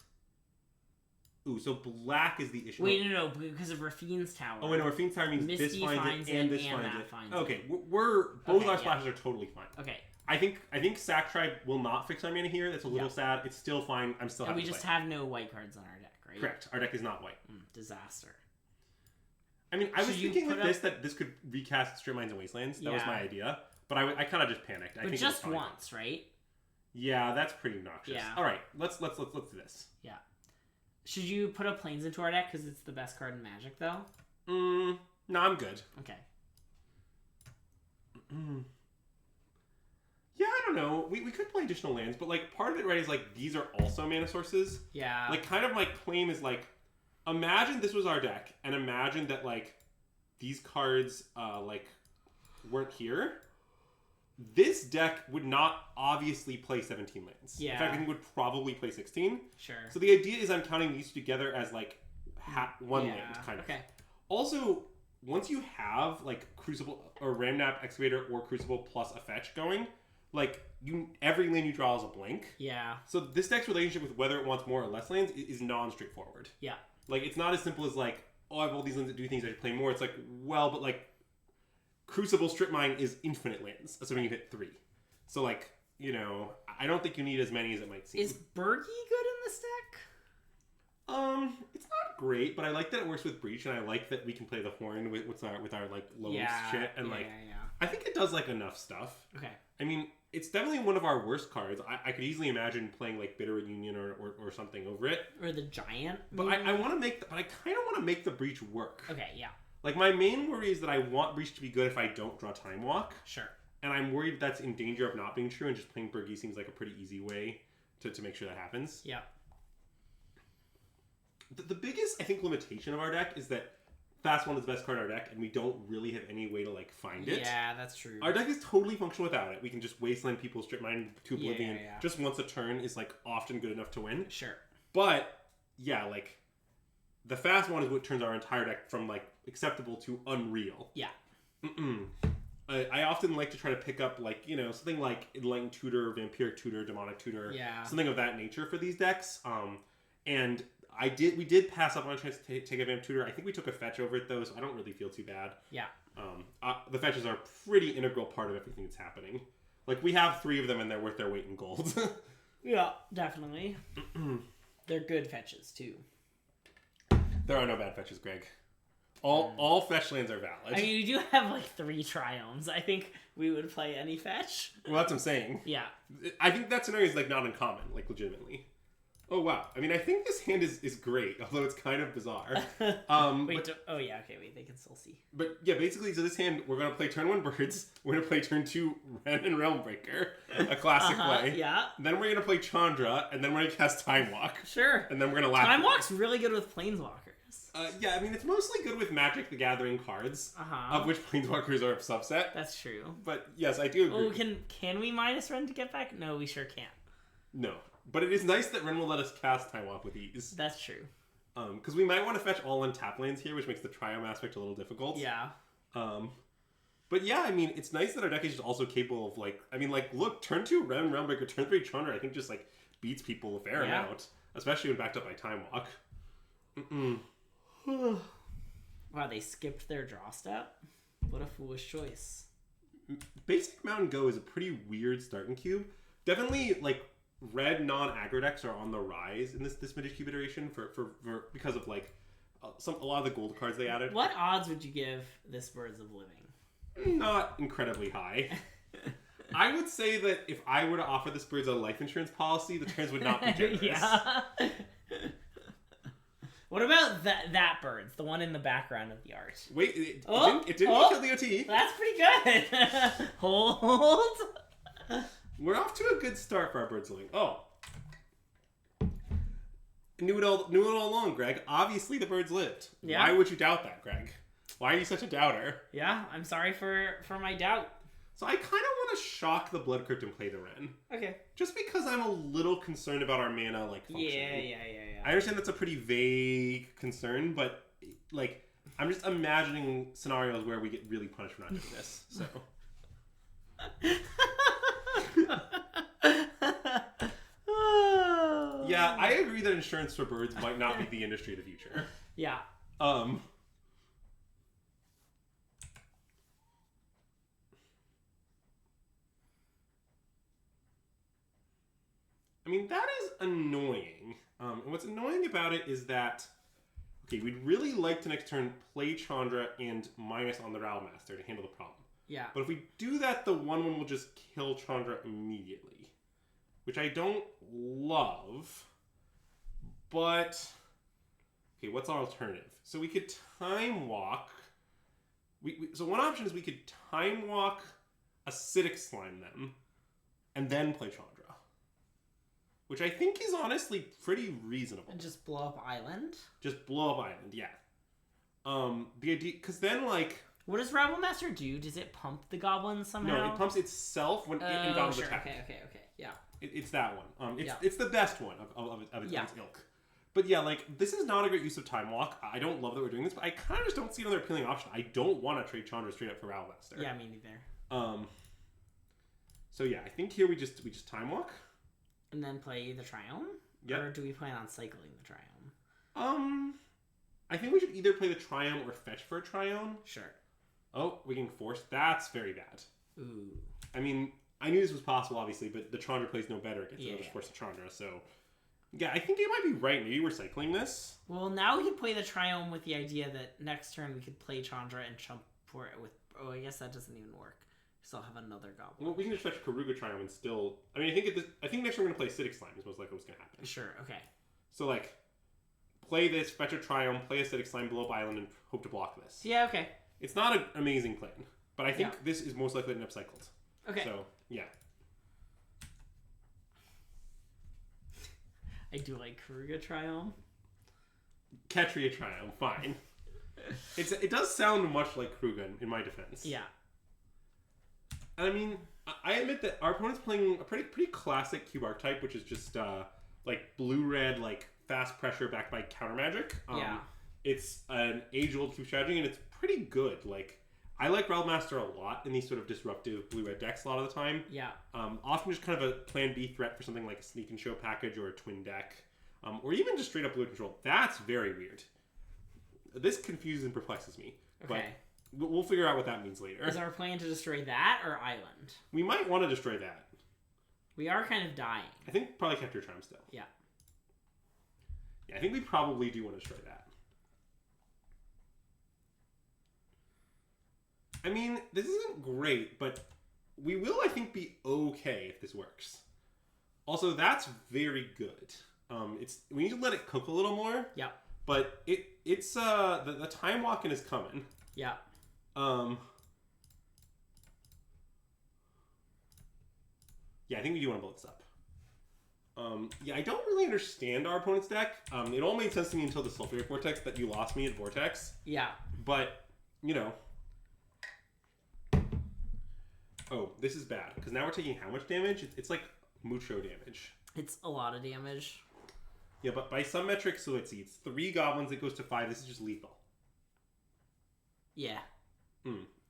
Ooh, so black is the issue. Wait, no, because of Rafine's Tower. Oh, wait, no, Rafine's Tower means Misty this finds it and this finds it. Okay, both our splashes are totally fine. Okay. I think Sack Tribe will not fix our mana here. That's a little sad. It's still fine. I'm still happy. And we just have no white cards on our deck, right? Correct. Our deck is not white. Disaster. I mean, I was thinking with this that this could recast Strip Mines and Wastelands. That was my idea. But I kind of just panicked. But just once, right? Yeah, that's pretty obnoxious. Yeah. All right, let's do this. Yeah. Should you put up Plains into our deck because it's the best card in Magic, though? No, I'm good. Okay. Yeah, I don't know. We could play additional lands, but like part of it, right, is like these are also mana sources. Yeah. Like kind of my claim is like, imagine this was our deck, and imagine that like these cards like weren't here. This deck would not obviously play 17 lands. Yeah. In fact, I think it would probably play 16. Sure. So the idea is I'm counting these together as like one land, kind of. Okay. Also, once you have like Crucible or Ramnap Excavator or Crucible plus a fetch going, like every land you draw is a blank. Yeah. So this deck's relationship with whether it wants more or less lands is non-straightforward. Yeah. Like it's not as simple as like, oh, I have all these lands that do things, I should play more. It's like, well, but like Crucible Strip Mine is infinite lands, assuming you hit 3. So like, you know, I don't think you need as many as it might seem. Is Bergie good in this deck? It's not great, but I like that it works with Breach, and I like that we can play the Horn with our like lowest shit, and I think it does like enough stuff. Okay. I mean, it's definitely one of our worst cards. I could easily imagine playing like Bitter Reunion or something over it. Or the Giant. But I want to make, but I kind of want to make the Breach work. Okay, yeah. Like my main worry is that I want Breach to be good if I don't draw Time Walk. Sure. And I'm worried that's in danger of not being true, and just playing Bergie seems like a pretty easy way to make sure that happens. Yeah. The biggest, I think, limitation of our deck is that Fast One is the best card in our deck, and we don't really have any way to like find it. Yeah, that's true. Our deck is totally functional without it. We can just Wasteland people, Strip Mine to Oblivion. Yeah. Just once a turn is like often good enough to win. Sure. But yeah, like the Fast One is what turns our entire deck from like acceptable to unreal. Yeah. I often like to try to pick up like, you know, something like Enlightened Tutor, Vampiric Tutor, Demonic Tutor, something of that nature for these decks. And we did pass up on a chance to take a Vamp Tutor. I think we took a fetch over it though, so I don't really feel too bad. Yeah. The fetches are a pretty integral part of everything that's happening. Like we have 3 of them and they're worth their weight in gold. Yeah, definitely. They're good fetches too. There are no bad fetches, Greg. All fetch lands are valid. I mean, you do have like 3 triomes. I think we would play any fetch. Well, that's what I'm saying. Yeah. I think that scenario is like not uncommon, like legitimately. Oh wow. I mean, I think this hand is great, although it's kind of bizarre. Wait. Oh yeah. Okay. Wait. They can still see. But yeah, basically, so this hand we're gonna play turn 1 birds. We're gonna play turn 2 Ren and Realmbreaker, a classic play. Yeah. Then we're gonna play Chandra, and then we're gonna cast Time Walk. Sure. And then we're gonna laugh. Time Walk's really good with Planeswalkers. Yeah, I mean, it's mostly good with Magic the Gathering cards, of which Planeswalkers are a subset. That's true. But yes, I do agree. Oh, can we minus Ren to get back? No, we sure can't. No. But it is nice that Ren will let us cast Time Walk with ease. That's true. Because we might want to fetch all untap lands here, which makes the Triome aspect a little difficult. Yeah. But yeah, I mean, it's nice that our deck is just also capable of, like... I mean, like, look, turn 2 Ren, Realmbreaker, turn 3 Chandra, I think just, like, beats people a fair amount. Especially when backed up by Time Walk. Wow, they skipped their draw step? What a foolish choice. Basic Mountain Go is a pretty weird start in Cube. Definitely, like... Red non-aggro decks are on the rise in this Magic Cube iteration for because of like a lot of the gold cards they added. What odds would you give this Birds of Living? Not incredibly high. I would say that if I were to offer this Birds a life insurance policy, the terms would not be generous. Yeah. What about that Birds, the one in the background of the art? Wait, it didn't kill the OT. That's pretty good. Hold. We're off to a good start for our Birds of Living. Oh. Knew it all along, Greg. Obviously the birds lived. Yeah. Why would you doubt that, Greg? Why are you such a doubter? Yeah, I'm sorry for my doubt. So I kind of want to shock the Blood Crypt and play the Ren. Okay. Just because I'm a little concerned about our mana, like, functioning. Yeah. I understand that's a pretty vague concern, but, like, I'm just imagining scenarios where we get really punished for not doing this, so... Yeah, I agree that insurance for birds might not be the industry of the future. Yeah. I mean, that is annoying. And what's annoying about it is that, okay, we'd really like to next turn play Chandra and minus on the Rattlemaster to handle the problem. Yeah. But if we do that, the 1/1 will just kill Chandra immediately. Which I don't love. But, okay, what's our alternative? So we could Time Walk. So one option is we could Time Walk, Acidic Slime them, and then play Chandra. Which I think is honestly pretty reasonable. And just blow up Island? Just blow up Island, yeah. The idea, because then, like... What does Rattlemaster do? Does it pump the goblins somehow? No, it pumps itself when in goblins attack. Okay, yeah. It's that one. It's the best one of its ilk. But yeah, like, this is not a great use of Time Walk. I don't love that we're doing this, but I kind of just don't see another appealing option. I don't want to trade Chandra straight up for Rattlemaster. Yeah, me neither. So yeah, I think here we just Time Walk. And then play the Triome? Yep. Or do we plan on cycling the Triome? I think we should either play the Triome or fetch for a Triome. Sure. Oh, we can force. That's very bad. Ooh. I mean, I knew this was possible, obviously, but the Chandra plays no better against it. Just force the Chandra, so... Yeah, I think you might be right. Maybe we're cycling this. Well, now we can play the Triome with the idea that next turn we could play Chandra and jump for it with... Oh, I guess that doesn't even work. We still have another goblin. Well, we can just fetch Karuga Triome and still... I mean, I think next turn we're going to play Acidic Slime is most likely what's going to happen. Sure, okay. So, like, play this, fetch a Triome, play Acidic Slime, blow up Island, and hope to block this. Yeah, okay. It's not an amazing plan, but I think this is most likely to end up cycled. Okay. So, yeah. I do like Karuga Triome. Ketria Triome, fine. It does sound much like Krugen, in my defense. Yeah. And I mean, I admit that our opponent's playing a pretty classic cube archetype, which is just like blue-red, like fast pressure backed by counter magic. Yeah. It's an age-old cube strategy, and it's pretty good. Like, I like Rattlemaster a lot in these sort of disruptive blue-red decks a lot of the time. Yeah. Often just kind of a plan B threat for something like a Sneak and Show package or a twin deck. Or even just straight up blue control. That's very weird. This confuses and perplexes me. Okay. But we'll figure out what that means later. Is our plan to destroy that or Island? We might want to destroy that. We are kind of dying. I think probably Capture Charm still. Yeah. Yeah, I think we probably do want to destroy that. I mean, this isn't great, but we will, I think, be okay if this works. Also, that's very good. We need to let it cook a little more. Yeah. But it's the time walking is coming. Yeah. Yeah, I think we do want to blow this up. Yeah, I don't really understand our opponent's deck. It all made sense to me until the Sulfuric Vortex that you lost me at Vortex. Yeah. But, you know. Oh, this is bad. Because now we're taking how much damage? It's like mucho damage. It's a lot of damage. Yeah, but by some metrics, so let's see. It's 3 goblins, it goes to 5. This is just lethal. Yeah.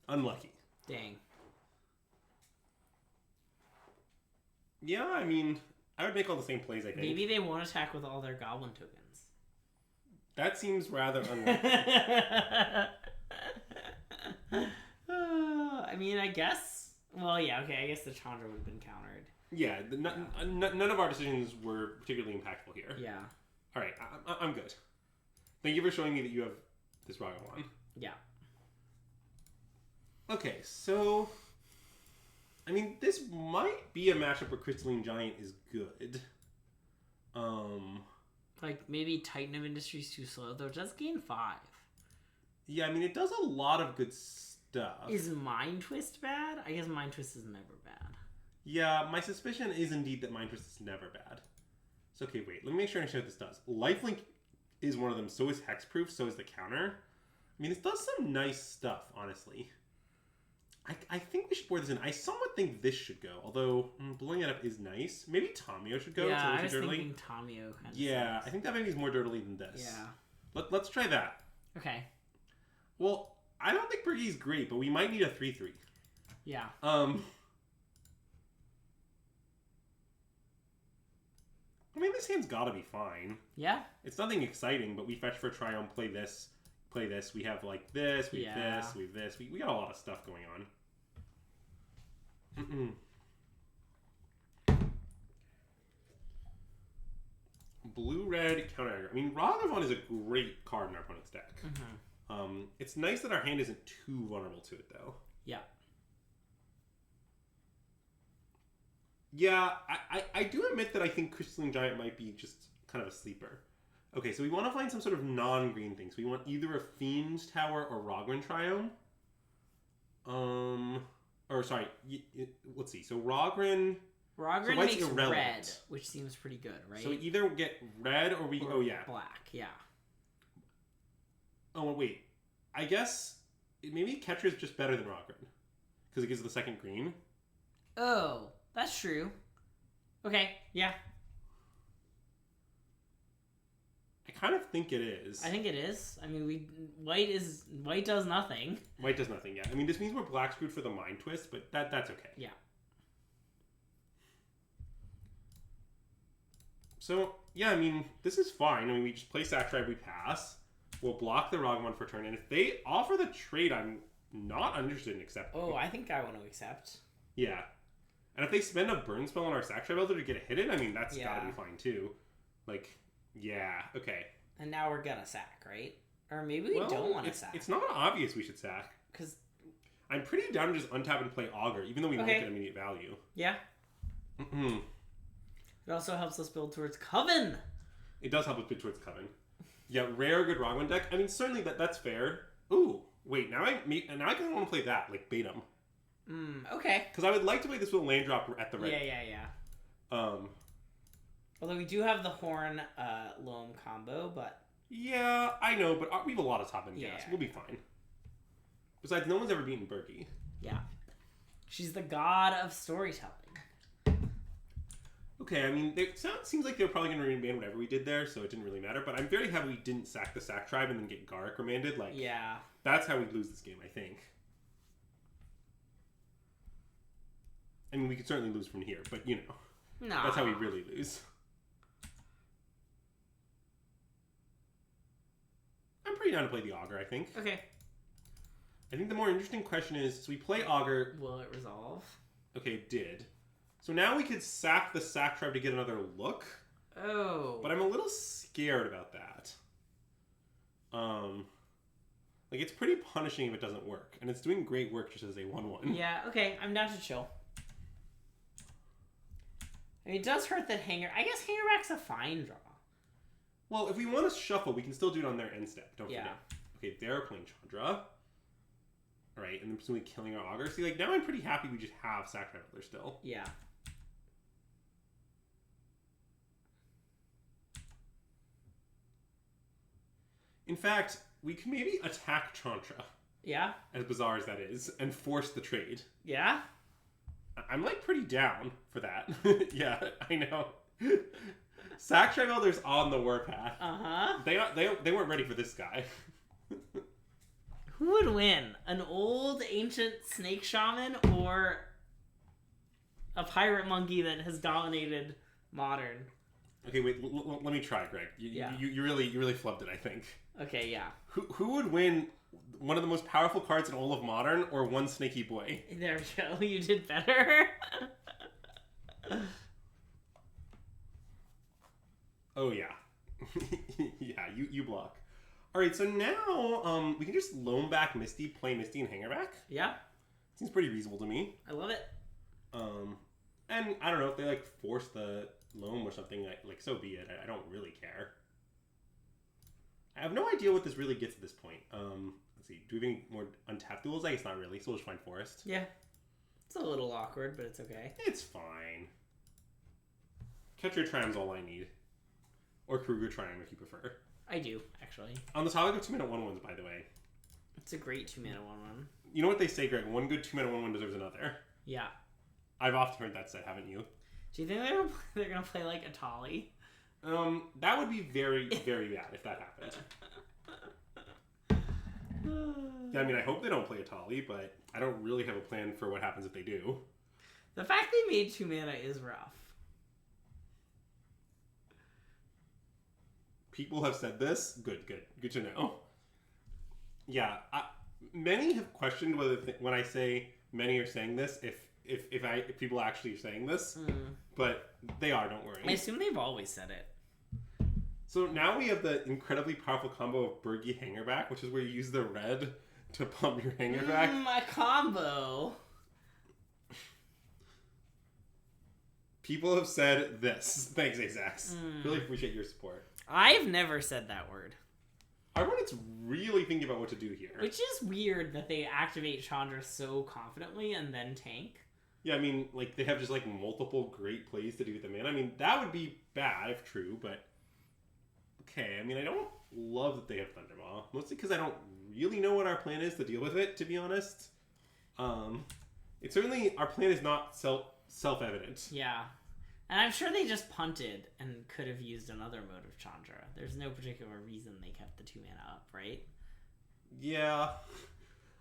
Unlucky. Dang. Yeah, I mean, I would make all the same plays, I think. Maybe they won't attack with all their goblin tokens. That seems rather unlikely. I mean, I guess. Well, yeah, okay, I guess the Chandra would have been countered. Yeah, none of our decisions were particularly impactful here. Yeah. All right, I'm good. Thank you for showing me that you have this Ragavan. Yeah. Okay, so... I mean, this might be a matchup where Crystalline Giant is good. Like, maybe Titan of Industry's too slow, though it does gain 5. Yeah, I mean, it does a lot of good stuff. Is Mind Twist bad? I guess Mind Twist is never bad. Yeah, my suspicion is indeed that Mind Twist is never bad. So, okay, wait. Let me make sure I understand what this does. Lifelink is one of them. So is Hexproof. So is the counter. I mean, this does some nice stuff, honestly. I think we should board this in. I somewhat think this should go. Although, blowing it up is nice. Maybe Tamio should go. Yeah, I was thinking Tamio kind of Yeah, sucks. I think that maybe is more dirtily than this. Yeah. Let's try that. Okay. Well, I don't think Briggy's great, but we might need a 3-3. Yeah. I mean, this hand's gotta be fine. Yeah? It's nothing exciting, but we fetch for Triumph, play this. We have like this, we have this, we have this. We got a lot of stuff going on. Blue-red counter aggro. I mean, Ragavan is a great card in our opponent's deck. It's nice that our hand isn't too vulnerable to it, though. Yeah. Yeah, I do admit that I think Crystalline Giant might be just kind of a sleeper. Okay, so we want to find some sort of non-green thing. So we want either a Fiend Tower or Rogran Triome. Or sorry, let's see. So Rogran Makes irrelevant. red, which seems pretty good, right? So we either get red or we... oh, yeah. Black, yeah. Oh, wait. I guess maybe Ketcher is just better than Rogran. Because it gives the second green. Oh, that's true. Okay, yeah. I kind of think it is. I think it is. I mean, white does nothing. White does nothing, yeah. I mean, this means we're black screwed for the Mind Twist, but that's okay. Yeah. So, yeah, I mean, this is fine. I mean, we just play Sack Tribe, we pass. We'll block the Ragavan for turn, and if they offer the trade, I'm not interested in accepting. Oh, I think I want to accept. Yeah. And if they spend a burn spell on our Sack Tribe Elder to get a hit in, I mean, that's gotta be fine, too. Like, yeah, okay. And now we're gonna sack, right? Or maybe we don't want to sack. It's not obvious we should sack. Because I'm pretty down to just untap and play Augur, even though we won't get immediate value. Yeah. It also helps us build towards Coven. It does help us build towards Coven. Yeah, rare good Ragavan deck. I mean, certainly that's fair. Ooh, wait, now I kind of want to play that, like bait 'em. Okay. Because I would like to play this with a land drop at the ready. Yeah. Although we do have the Horn Loam combo, but... Yeah, I know, but we have a lot of top end gas. We'll be fine. Besides, no one's ever beaten Berkey. Yeah. She's the god of storytelling. Okay, I mean, it seems like they're probably going to remand whatever we did there, so it didn't really matter. But I'm very happy we didn't sack the Sack Tribe and then get Garrick remanded. Like, yeah. That's how we'd lose this game, I think. I mean, we could certainly lose from here, but, you know. No. That's how we really lose. I'm pretty down to play the Augur, I think. Okay. I think the more interesting question is, so we play Augur. Will it resolve? Okay, it did. So now we could sack the Sack Tribe to get another look. Oh. But I'm a little scared about that. Like, it's pretty punishing if it doesn't work. And it's doing great work just as a 1/1. Yeah, okay, I'm down to chill. I mean, it does hurt that Hanger... I guess Hangerback's a fine draw. Well, if we want to shuffle, we can still do it on their end step. Don't forget. Okay, they're playing Chandra. Alright, and then presumably killing our Augur. See, like, now I'm pretty happy we just have Sack Traveler still. Yeah. In fact, we can maybe attack Chandra. Yeah? As bizarre as that is, and force the trade. Yeah? I'm, like, pretty down for that. Yeah, I know. Sack Traveler's on the warpath. Uh-huh. They weren't ready for this guy. Who would win? An old ancient snake shaman or a pirate monkey that has dominated modern? Okay, wait. Let me try, Greg. You really flubbed it, I think. Okay, yeah. Who would win? One of the most powerful cards in all of Modern, or one Snaky Boy? There we go. You did better. Oh yeah, yeah. You block. All right, so now we can just loan back Misty, play Misty, and Hanger back. Yeah. Seems pretty reasonable to me. I love it. And I don't know if they like force the loam or something. Like so be it. I don't really care. I have no idea what this really gets at this point. Let's see. Do we have any more untapped duels? I guess not really. So we'll just find Forest. Yeah. It's a little awkward, but it's okay. It's fine. Catcher Tram's all I need. Or Kruger Tram if you prefer. I do, actually. On the topic of 2-minute 1/1s, by the way. It's a great 2-mana 1/1. You know what they say, Greg? One good 2-minute 1/1 deserves another. Yeah. I've often heard that said, haven't you? Do you think they're gonna play like Atali? That would be very, very bad if that happened. Yeah, I mean, I hope they don't play Atali, but I don't really have a plan for what happens if they do. The fact they made 2 mana is rough. People have said this. Good to know. Yeah, many have questioned whether when I say many are saying this, if people actually are saying this, but they are. Don't worry. I assume they've always said it. So now we have the incredibly powerful combo of Bergie Hangerback, which is where you use the red to pump your Hangerback. A combo. People have said this. Thanks, Azax. Really appreciate your support. I've never said that word. Everyone's really thinking about what to do here. Which is weird that they activate Chandra so confidently and then tank. Yeah, I mean, like, they have just, like, multiple great plays to do with the mana. I mean, that would be bad if true, but... Okay, I mean, I don't love that they have Thundermaw. Mostly because I don't really know what our plan is to deal with it, to be honest. It's certainly... Our plan is not self-evident. Yeah. And I'm sure they just punted and could have used another mode of Chandra. There's no particular reason they kept the 2 mana up, right? Yeah.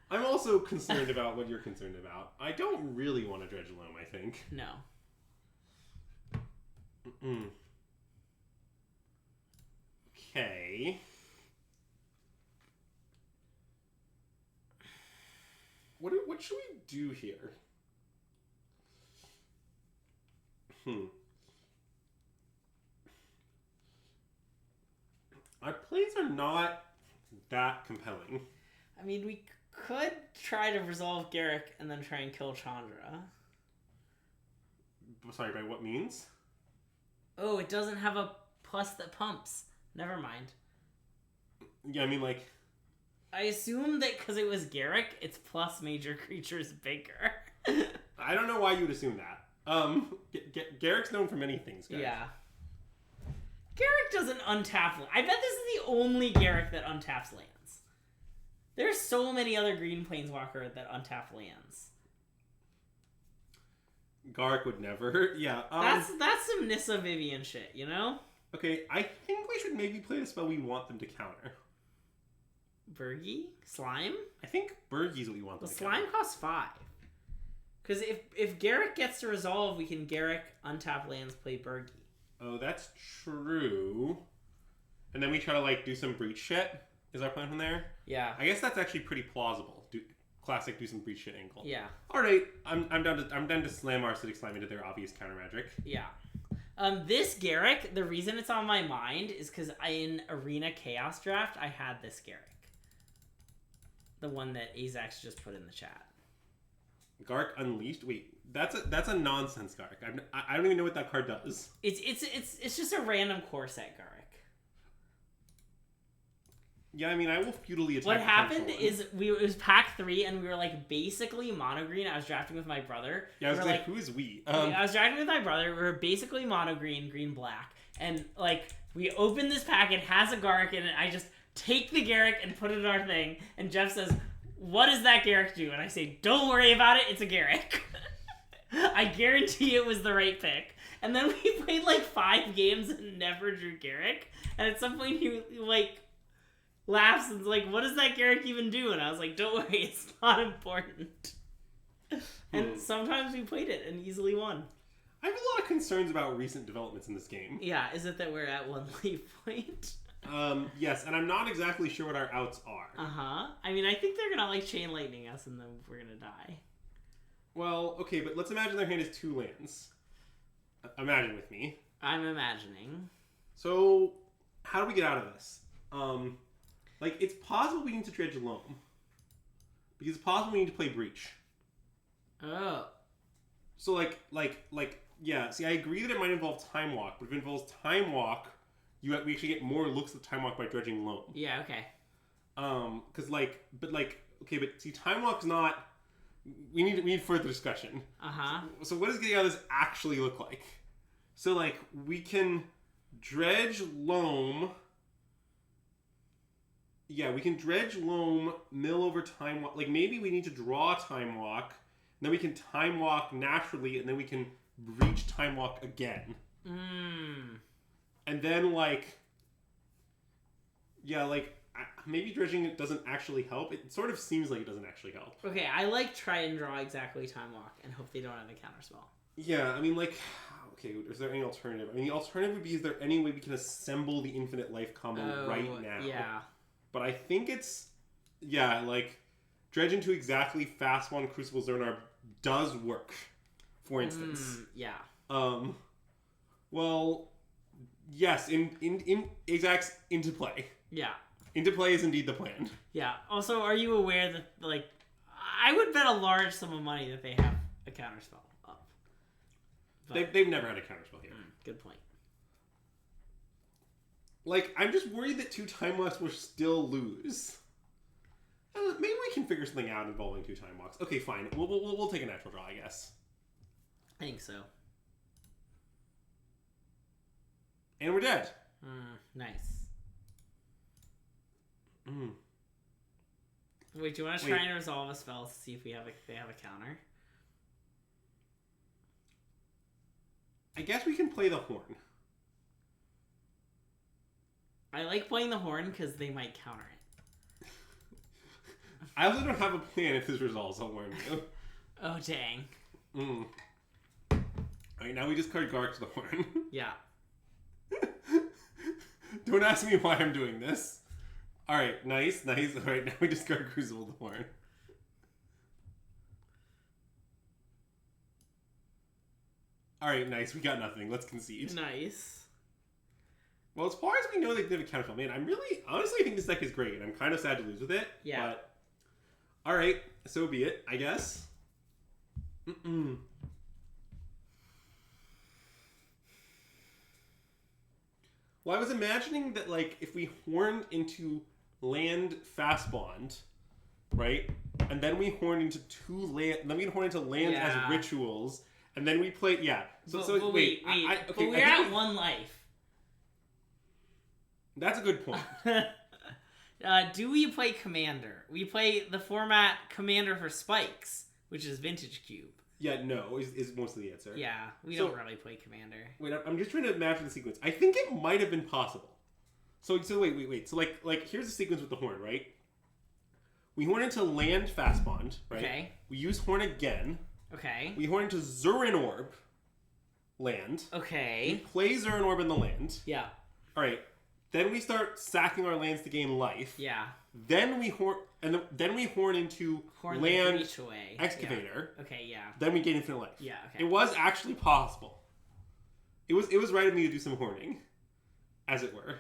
I'm also concerned about what you're concerned about. I don't really want to dredge loam, I think. No. Okay. What should we do here? Our plays are not that compelling. I mean, we could try to resolve Garrick and then try and kill Chandra. Sorry, by what means? Oh, it doesn't have a plus that pumps. Never mind. Yeah, I mean, like... I assume that because it was Garrick, it's plus major creatures bigger. I don't know why you would assume that. Garrick's known for many things, guys. Yeah. Garrick doesn't untap... I bet this is the only Garrick that untaps lands. There's so many other green planeswalker that untap lands. Garrick would never. Yeah. That's some Nissa Vivian shit, you know? Okay, I think we should maybe play the spell we want them to counter. Bergie? Slime? I think Bergie's what we want them to counter. Slime costs 5. Because if Garrick gets to resolve, we can Garrick, untap lands, play Bergie. Oh, that's true. And then we try to, like, do some breach shit? Is our plan from there? Yeah. I guess that's actually pretty plausible. Classic do some breach shit angle. Yeah. Alright, I'm down to slam our Acidic Slime into their obvious counter magic. Yeah. This Garrick, the reason it's on my mind is because in Arena Chaos Draft, I had this Garrick. the one that Azax just put in the chat. Gark Unleashed? Wait, that's a nonsense Gark. I don't even know what that card does. It's just a random core set Gark. Yeah, I mean, I will feudally attack. What happened is it was pack 3, and we were like basically mono green. I was drafting with my brother. Yeah, I was like, who is we? I was drafting with my brother. We were basically mono green, green black, and like we opened this pack. It has a Garrick in it. I just take the Garrick and put it in our thing. And Jeff says, "What does that Garrick do?" And I say, "Don't worry about it. It's a Garrick." I guarantee it was the right pick. And then we played like 5 games and never drew Garrick. And at some point he like laughs and's like, "What does that Garrick even do?" And I was like, "Don't worry, it's not important." And sometimes we played it and easily won. I have a lot of concerns about recent developments in this game. Yeah, is it that we're at 1 leaf point? Yes, and I'm not exactly sure what our outs are. Uh-huh. I mean, I think they're gonna like chain lightning us and then we're gonna die. Well, okay, but let's imagine their hand is 2 lands. Imagine with me. I'm imagining. So, how do we get out of this? Like, it's possible we need to dredge Loam. Because it's possible we need to play Breach. Oh. So, yeah, see, I agree that it might involve Time Walk, but if it involves Time Walk, we actually get more looks at Time Walk by dredging Loam. Yeah, okay. Okay, but see, Time Walk's not... We need further discussion. Uh-huh. So what does getting out of this actually look like? So, like, we can dredge Loam... Yeah, we can dredge Loam, mill over Time Walk. Like, maybe we need to draw Time Walk, then we can Time Walk naturally, and then we can reach Time Walk again. And then, like... Yeah, like, maybe dredging it doesn't actually help. It sort of seems like it doesn't actually help. Okay, I like try and draw exactly Time Walk and hope they don't have a counterspell. Yeah, I mean, like... Okay, is there any alternative? I mean, the alternative would be, is there any way we can assemble the Infinite Life combo right now? Yeah. But I think it's... Yeah, like... Dredge into exactly Fast One Crucible Zernar does work, for instance. Yeah. Well... Yes, in Ajax, into play. Yeah. Into play is indeed the plan. Yeah. Also, are you aware that, like... I would bet a large sum of money that they have a counterspell up. But... They've never had a counterspell here. Good point. Like, I'm just worried that 2 Time Walks will still lose. Maybe we can figure something out involving 2 Time Walks. Okay, fine. We'll take a natural draw, I guess. I think so. And we're dead. Nice. Wait, do you want to try and resolve a spell to see if they have a counter? I guess we can play the Horn. I like playing the Horn because they might counter it. I also don't have a plan if this resolves, I'll warn you. Oh, dang. Alright, now we discard Gark to the Horn. Yeah. Don't ask me why I'm doing this. Alright, nice. Alright, now we discard Crucible to the Horn. Alright, nice. We got nothing. Let's concede. Nice. Well, as far as we know, they did a counterspell. Man, honestly, I think this deck is great. I'm kind of sad to lose with it. Yeah. But, alright, so be it, I guess. Well, I was imagining that, like, if we horned into land Fast Bond, right? And then we horned into 2 land, then we horn into land as rituals, and then we play, So wait. But we're at 1 life. That's a good point. Do we play Commander? We play the format Commander for Spikes, which is Vintage Cube. Yeah, no, is mostly the answer. Yeah, we don't really play Commander. Wait, I'm just trying to imagine the sequence. I think it might have been possible. So wait. So like here's the sequence with the Horn, right? We horn into land Fast Bond, right? Okay. We use Horn again. Okay. We horn into Zurin Orb land. Okay. We play Zurin Orb in the land. Yeah. Alright. Then we start sacking our lands to gain life. Yeah. Then we horn into land Excavator. Yeah. Okay, yeah. Then we gain infinite life. Yeah, okay. It was actually possible. It was right of me to do some horning, as it were.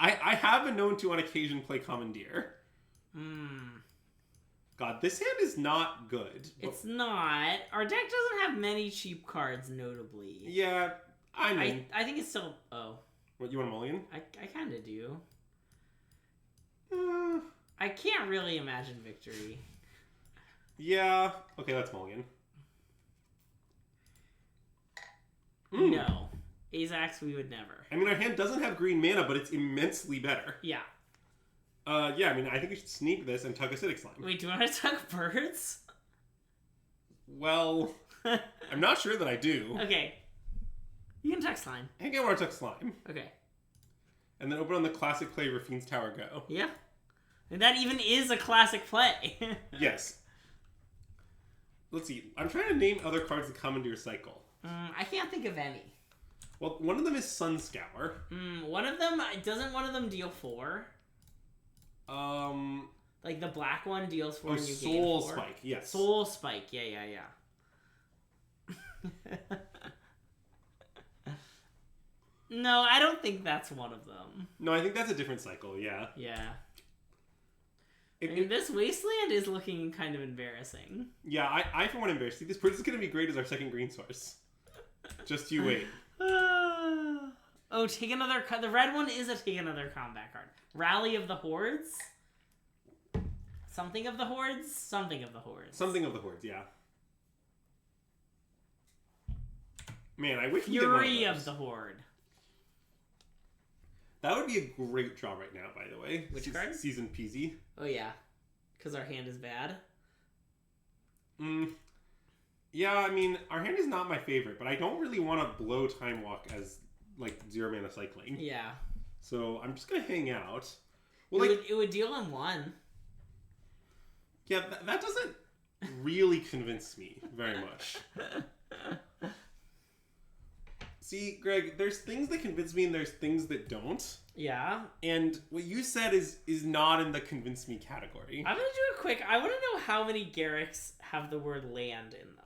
I have been known to on occasion play Commandeer. God, this hand is not good. It's not. Our deck doesn't have many cheap cards, notably. Yeah, I mean... I think it's still... Oh. What, you want a mulligan? I kind of do. I can't really imagine victory. Yeah. Okay, that's mulligan. No. Azax, we would never. I mean, our hand doesn't have green mana, but it's immensely better. Yeah. Yeah, I mean, I think we should sneak this and tug Acidic Slime. Wait, do you want to tug birds? Well, I'm not sure that I do. Okay. You can tug Slime. I think I want to tug Slime. Okay. And then open on the classic play Rafine's Tower Go. Yeah. And that even is a classic play. Yes. Let's see. I'm trying to name other cards that come into your cycle. I can't think of any. Well, one of them is Sun Scour. One of them... Doesn't one of them deal 4? Like the black one deals 4 and you gain 4? Soul Spike, yes. Soul Spike, yeah. No, I don't think that's one of them. No, I think that's a different cycle, yeah. Yeah. This Wasteland is looking kind of embarrassing. Yeah, I for one embarrassed. See, this is going to be great as our second green source. Just you wait. Oh, take another... The red one is a take another combat card. Rally of the Hordes? Something of the Hordes? Something of the Hordes. Something of the Hordes, yeah. Man, I wish we did one of those. Fury of the Horde. That would be a great draw right now, by the way. Which card? Season Peasy. Oh, yeah. Because our hand is bad? Yeah, I mean, our hand is not my favorite, but I don't really want to blow Time Walk as, like, 0 mana cycling. Yeah. So I'm just going to hang out. Well, it would deal him 1. Yeah, that doesn't really convince me very much. See, Greg, there's things that convince me and there's things that don't. Yeah. And what you said is not in the convince me category. I'm going to do a quick... I want to know how many Garriks have the word land in them.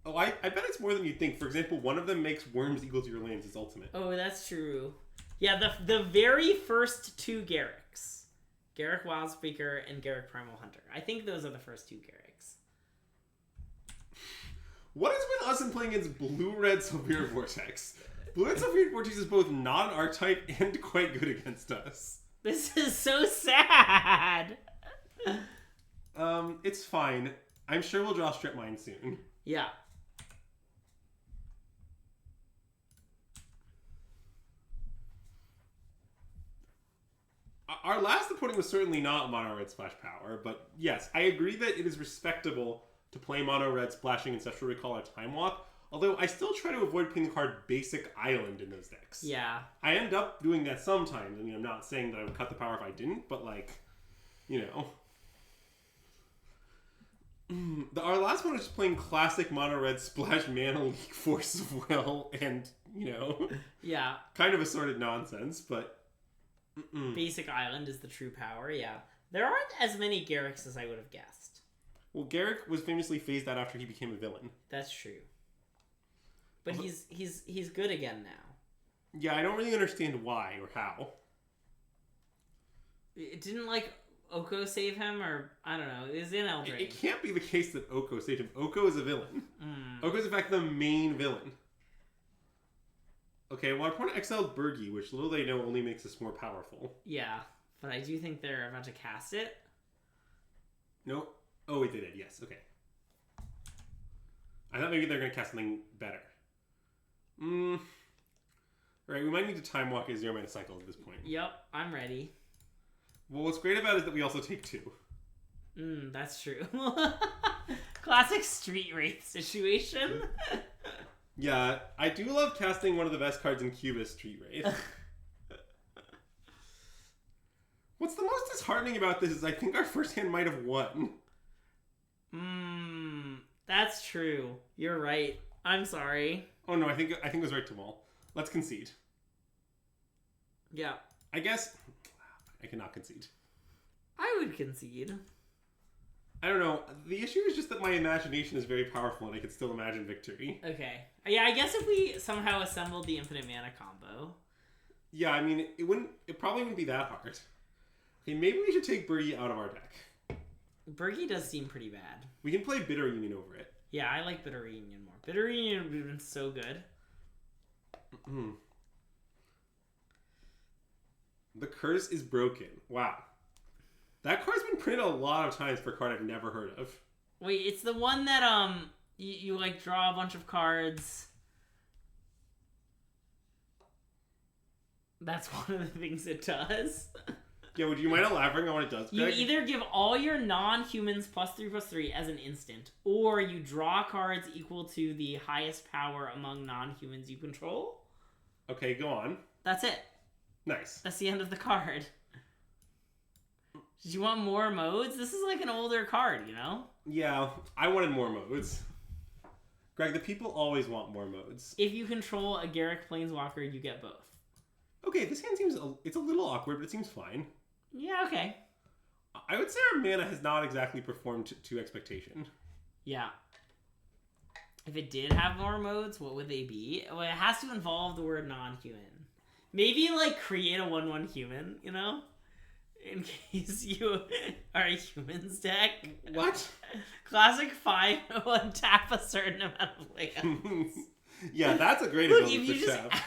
Oh, I bet it's more than you think. For example, one of them makes worms equal to your lands as ultimate. Oh, that's true. Yeah, the very first 2 Garriks. Garrick Wildspeaker and Garrick Primal Hunter. I think those are the first 2 Garriks. What is with us in playing against Blue-Red Sulfuric Vortex? Blue-Red Sulfuric Vortex is both not an archetype and quite good against us. This is so sad! It's fine. I'm sure we'll draw Strip Mine soon. Yeah. Our last opponent was certainly not Mono Red Splash Power, but yes, I agree that it is respectable to play Mono Red Splashing Ancestral Recall or Time Walk, although I still try to avoid playing the card Basic Island in those decks. Yeah. I end up doing that sometimes. I mean, I'm not saying that I would cut the power if I didn't, but like, you know. Our last one was just playing classic Mono Red Splash Mana Leak Force of Will and, you know. Yeah. Kind of assorted nonsense, but... Basic Island is the true power, yeah. There aren't as many Garricks as I would have guessed. Well, Garrick was famously phased out after he became a villain. That's true. But he's good again now. Yeah, I don't really understand why or how. It didn't, like, Oko save him, or, I don't know, it was in Eldraine. It can't be the case that Oko saved him. Oko is a villain. Oko is, in fact, the main villain. Okay, well, our opponent exiled Bergie, which little they know only makes us more powerful. Yeah, but I do think they're about to cast it. No. Oh, wait, they did. Yes, okay. I thought maybe they're going to cast something better. Alright, we might need to Time Walk a 0 mana cycle at this point. Yep, I'm ready. Well, what's great about it is that we also take 2. That's true. Classic Street Wraith situation. Yeah, I do love casting one of the best cards in Cubist, Street Wraith. What's the most disheartening about this is I think our first hand might have won. That's true. You're right. I'm sorry. Oh no, I think it was right to Wall. Let's concede. Yeah. I guess I cannot concede. I would concede. I don't know. The issue is just that my imagination is very powerful and I can still imagine victory. Okay. Yeah, I guess if we somehow assembled the infinite mana combo. Yeah, I mean, it probably wouldn't be that hard. Okay, maybe we should take Birdie out of our deck. Birdie does seem pretty bad. We can play Bitter Union over it. Yeah, I like Bitter Reunion more. Bitter Reunion would have been so good. The curse is broken. Wow. That card's been printed a lot of times for a card I've never heard of. Wait, it's the one that you like draw a bunch of cards. That's one of the things it does. Yeah, would you mind elaborating on what it does, Greg? You either give all your non-humans +3/+3 as an instant, or you draw cards equal to the highest power among non-humans you control. Okay, go on. That's it. Nice. That's the end of the card. Did you want more modes? This is like an older card, you know? Yeah, I wanted more modes. Greg, the people always want more modes. If you control a Garruk Planeswalker, you get both. Okay, this hand seems... It's a little awkward, but it seems fine. Yeah, okay. I would say our mana has not exactly performed to expectation. Yeah. If it did have more modes, what would they be? Well, it has to involve the word non-human. Maybe, like, create a 1/1 human, you know? In case you are a humans deck. What? Classic 5 untap a certain amount of lands. Yeah, that's a great Look, ability if you for just Chef.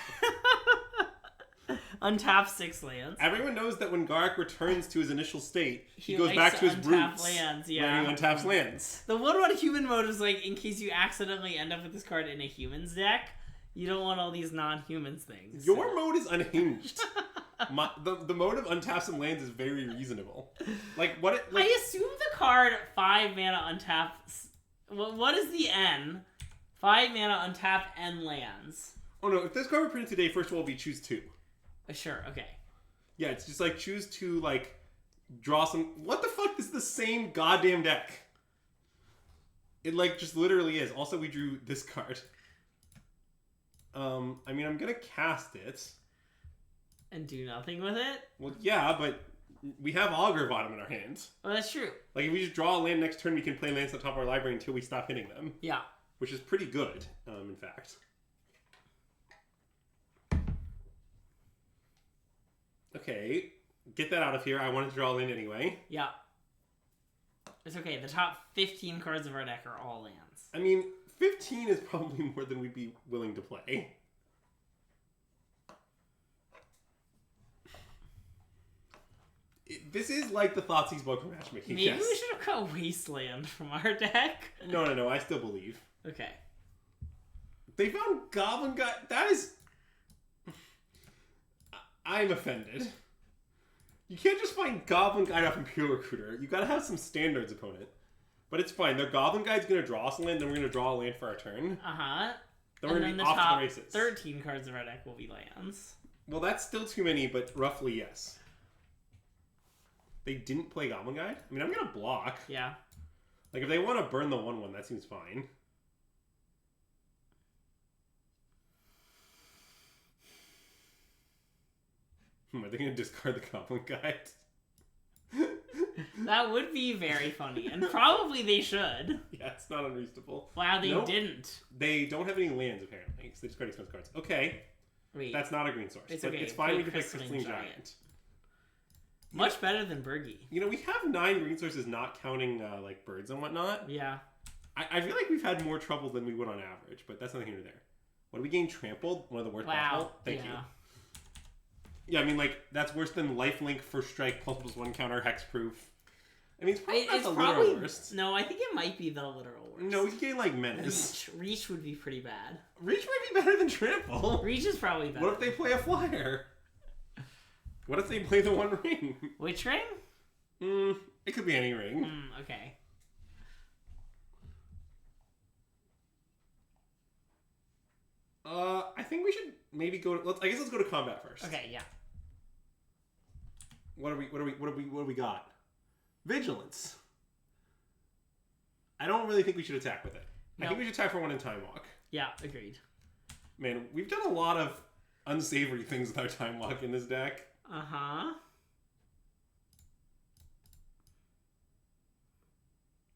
untap 6 lands. Everyone knows that when Garruk returns to his initial state, he goes likes back to his untap roots. lands, yeah. When he untaps lands. The 1/1 human mode is like, in case you accidentally end up with this card in a humans deck, you don't want all these non-humans things. Your mode is unhinged. The mode of untap some lands is very reasonable. Like, what it... Like, I assume the card 5 mana untaps... What is the N? 5 mana untap N lands. Oh no, if this card were printed today, first of all, we choose 2. Sure, okay. Yeah, it's just like, choose 2, like, draw some... What the fuck? This is the same goddamn deck. It, like, just literally is. Also, we drew this card. I mean, I'm gonna cast it. And do nothing with it? Well, yeah, but we have Augur Bottom in our hands. Oh, that's true. Like, if we just draw a land next turn, we can play lands on top of our library until we stop hitting them. Yeah. Which is pretty good, in fact. Okay, get that out of here. I wanted to draw a land anyway. Yeah. It's okay. The top 15 cards of our deck are all lands. I mean, 15 is probably more than we'd be willing to play. This is like the Thoughtseize book from matchmaking. Maybe we should have got Wasteland from our deck. No, I still believe. Okay. They found Goblin Guide. That is... I'm offended. You can't just find Goblin Guide off Imperial Recruiter. You gotta have some standards opponent. But it's fine. Their Goblin Guide's gonna draw us a land, then we're gonna draw a land for our turn. Uh-huh. Then we're gonna be off to the races. 13 cards of our deck will be lands. Well, that's still too many, but roughly yes. They didn't play Goblin Guide? I mean, I'm gonna block. Yeah. Like, if they want to burn the 1/1, that seems fine. Are they gonna discard the Goblin Guide? That would be very funny, and probably they should. Yeah, it's not unreasonable. Wow, they didn't. They don't have any lands, apparently, so they discard expensive cards. Okay. Wait. That's not a green source. It's but okay. It's fine, we can pick Crystalline Crystalline Giant. Giant. Much better than Bergie. You know, we have 9 green sources, not counting, like, birds and whatnot. Yeah. I feel like we've had more trouble than we would on average, but that's nothing here or there. What do we gain? Trampled? One of the worst possible? Thank you. Yeah, I mean, like, that's worse than lifelink, first strike, ++1 counter, hexproof. I mean, it's probably not the literal worst. No, I think it might be the literal worst. No, we gain, like, menace. Reach would be pretty bad. Reach might be better than trample. Reach is probably better. What if they play a flyer? What if they play the 1 ring? Which ring? It could be any ring. Okay. I think we should maybe go to... I guess let's go to combat first. Okay, yeah. What do we got? Vigilance. I don't really think we should attack with it. No. I think we should attack for 1 in Time Walk. Yeah, agreed. Man, we've done a lot of unsavory things with our Time Walk in this deck. Uh-huh.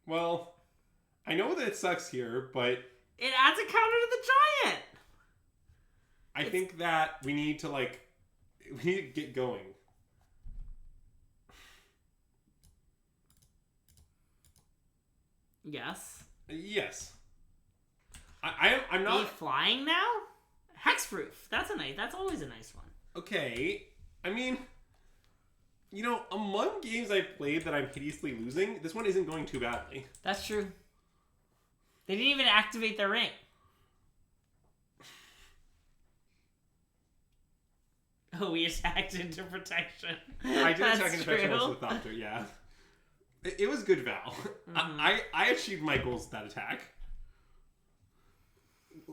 Well, I know that it sucks here, but... It adds a counter to the giant! I think that we need to, like, We need to get going. Yes. Yes. I'm not... Are you flying now? Hexproof. That's always a nice one. Okay. I mean... You know, among games I've played that I'm hideously losing, this one isn't going too badly. That's true. They didn't even activate their ring. Oh, we attacked into protection. I did attack into protection once with Doctor, yeah. It was good Val. Mm-hmm. I achieved my goals with that attack.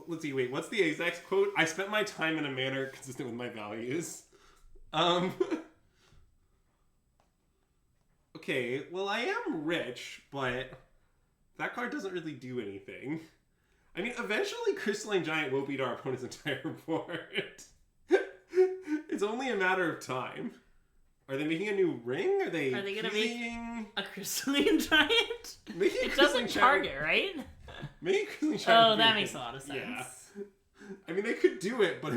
Let's see, wait, what's the exact quote? I spent my time in a manner consistent with my values. Okay, well, I am rich, but that card doesn't really do anything. I mean, eventually Crystalline Giant will beat our opponent's entire board. It's only a matter of time. Are they making a new ring? Are they gonna make a Crystalline Giant? It doesn't target, right? Maybe Crystalline Giant. Oh, that makes a lot of sense. Yeah. I mean, they could do it, but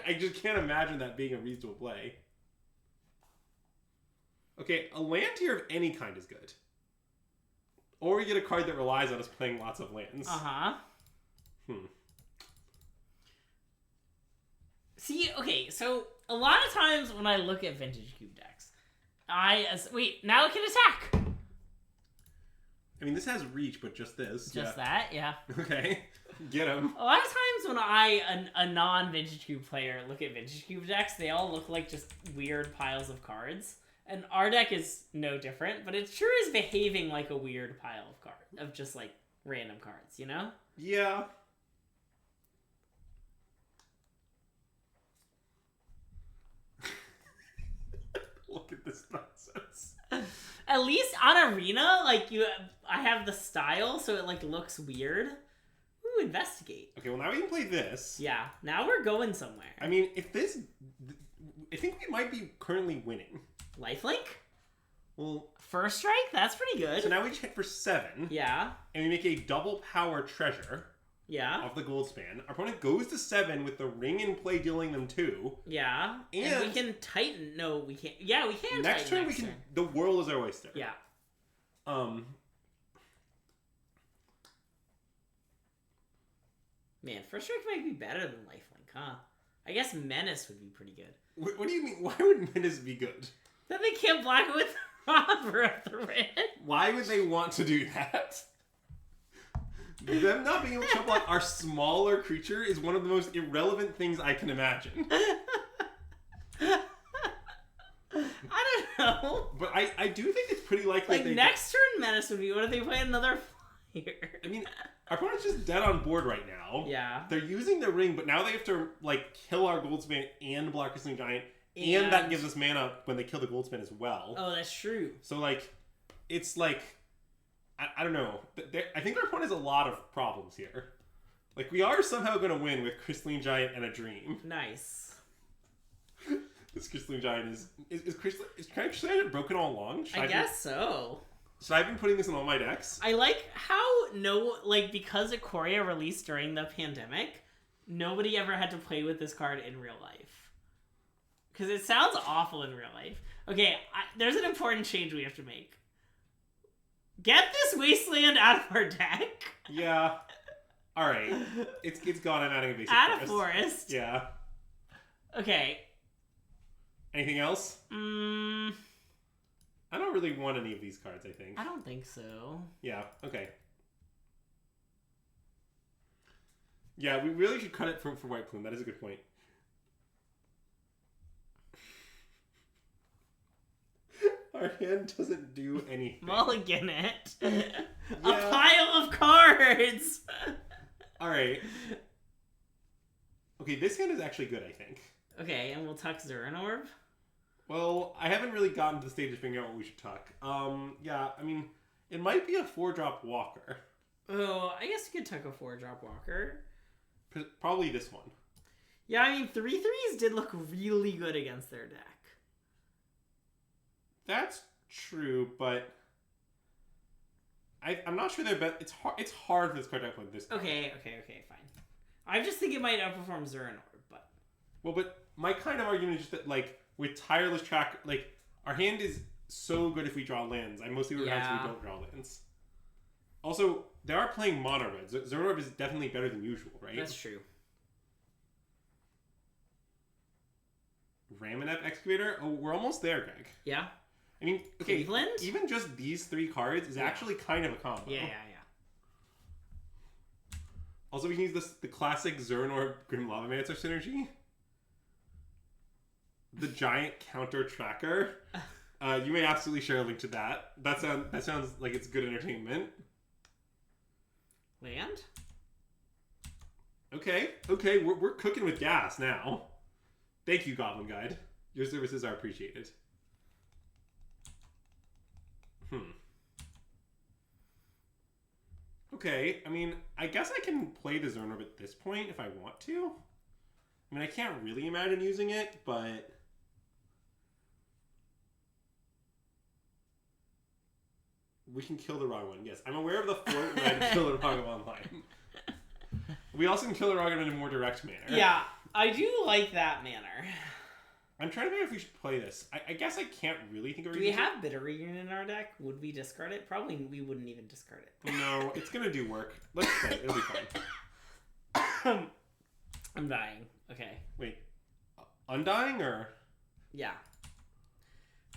I just can't imagine that being a reasonable play. Okay, a land tier of any kind is good. Or we get a card that relies on us playing lots of lands. Uh-huh. See, okay, so a lot of times when I look at Vintage Cube decks, wait, now it can attack! I mean, this has reach, but just this. Just that, yeah. Okay, get him. A lot of times when a non-Vintage Cube player look at Vintage Cube decks, they all look like just weird piles of cards. And our deck is no different, but it sure is behaving like a weird pile of cards, of just like random cards, you know? Yeah. Look at this nonsense. At least on Arena, like I have the style, so it like looks weird. Ooh, investigate. Okay, well now we can play this. Yeah, now we're going somewhere. I mean, I think we might be currently winning. Lifelink? Well, first strike? That's pretty good. So now we check for 7. Yeah. And we make a double power treasure. Yeah. Off the gold span. Our opponent goes to 7 with the ring in play, dealing them 2. Yeah. And we can tighten. No, we can't. Yeah, we can. Next turn, the world is our oyster. Yeah. Man, first strike might be better than lifelink, huh? I guess menace would be pretty good. What do you mean? Why would menace be good? Then they can't block it with Robber of the Red. Why would they want to do that? Them not being able to block our smaller creature is one of the most irrelevant things I can imagine. I don't know. But I do think it's pretty likely like next turn menace would be, what if they play another flyer? I mean, our opponent's just dead on board right now. Yeah. They're using the ring, but now they have to like kill our Goldspan and block Crystalline Giant. And that gives us mana when they kill the Goldspan as well. Oh, that's true. So, like, it's like, I don't know. I think our opponent has a lot of problems here. Like, we are somehow going to win with Crystalline Giant and a Dream. Nice. This Crystalline Giant is Crystalline Giant broken all along? I guess so. So I've been putting this in all my decks. I like how because Ikoria released during the pandemic, nobody ever had to play with this card in real life. Because it sounds awful in real life. Okay, there's an important change we have to make. Get this wasteland out of our deck. Yeah. All right. It's gone. I'm adding a basic forest. Add a forest. Yeah. Okay. Anything else? I don't really want any of these cards, I think. I don't think so. Yeah, okay. Yeah, we really should cut it for White Plume. That is a good point. Our hand doesn't do anything. Mulligan it. Yeah. A pile of cards! Alright. Okay, this hand is actually good, I think. Okay, and we'll tuck Zurin Orb? Well, I haven't really gotten to the stage of figuring out what we should tuck. Yeah, I mean, it might be a 4-drop Walker. Oh, I guess you could tuck a 4-drop Walker. Probably this one. Yeah, I mean, 3/3s did look really good against their deck. That's true, but I'm not sure they're It's hard for this card to play this card. Okay, fine. I just think it might outperform Zurin Orb, but... Well, but my kind of argument is just that, like, with Tireless Track, like, our hand is so good if we draw lands. I mostly regret if we don't draw lands. Also, they are playing mono red. Zernorb is definitely better than usual, right? That's true. Raminep Excavator? Oh, we're almost there, Greg. Yeah? I mean, okay, Cleveland? even just these 3 cards is actually kind of a combo. Yeah. Also, we can use the classic Zernorb Grim Lavamancer synergy. The giant counter tracker. You may absolutely share a link to that. That sounds like it's good entertainment. Land? Okay, we're cooking with gas now. Thank you, Goblin Guide. Your services are appreciated. Okay, I mean, I guess I can play the Zernorb at this point if I want to. I mean, I can't really imagine using it, but... we can kill the wrong one. Yes, I'm aware of the float where I can kill the wrong one online. We also can kill the wrong one in a more direct manner. Yeah, I do like that manner. I'm trying to figure out if we should play this. I guess I can't really think of Do we have Bitter Reunion in our deck? Would we discard it? Probably we wouldn't even discard it. No, it's going to do work. Let's play it. It'll be fine. I'm dying. Okay. Wait. Undying or? Yeah.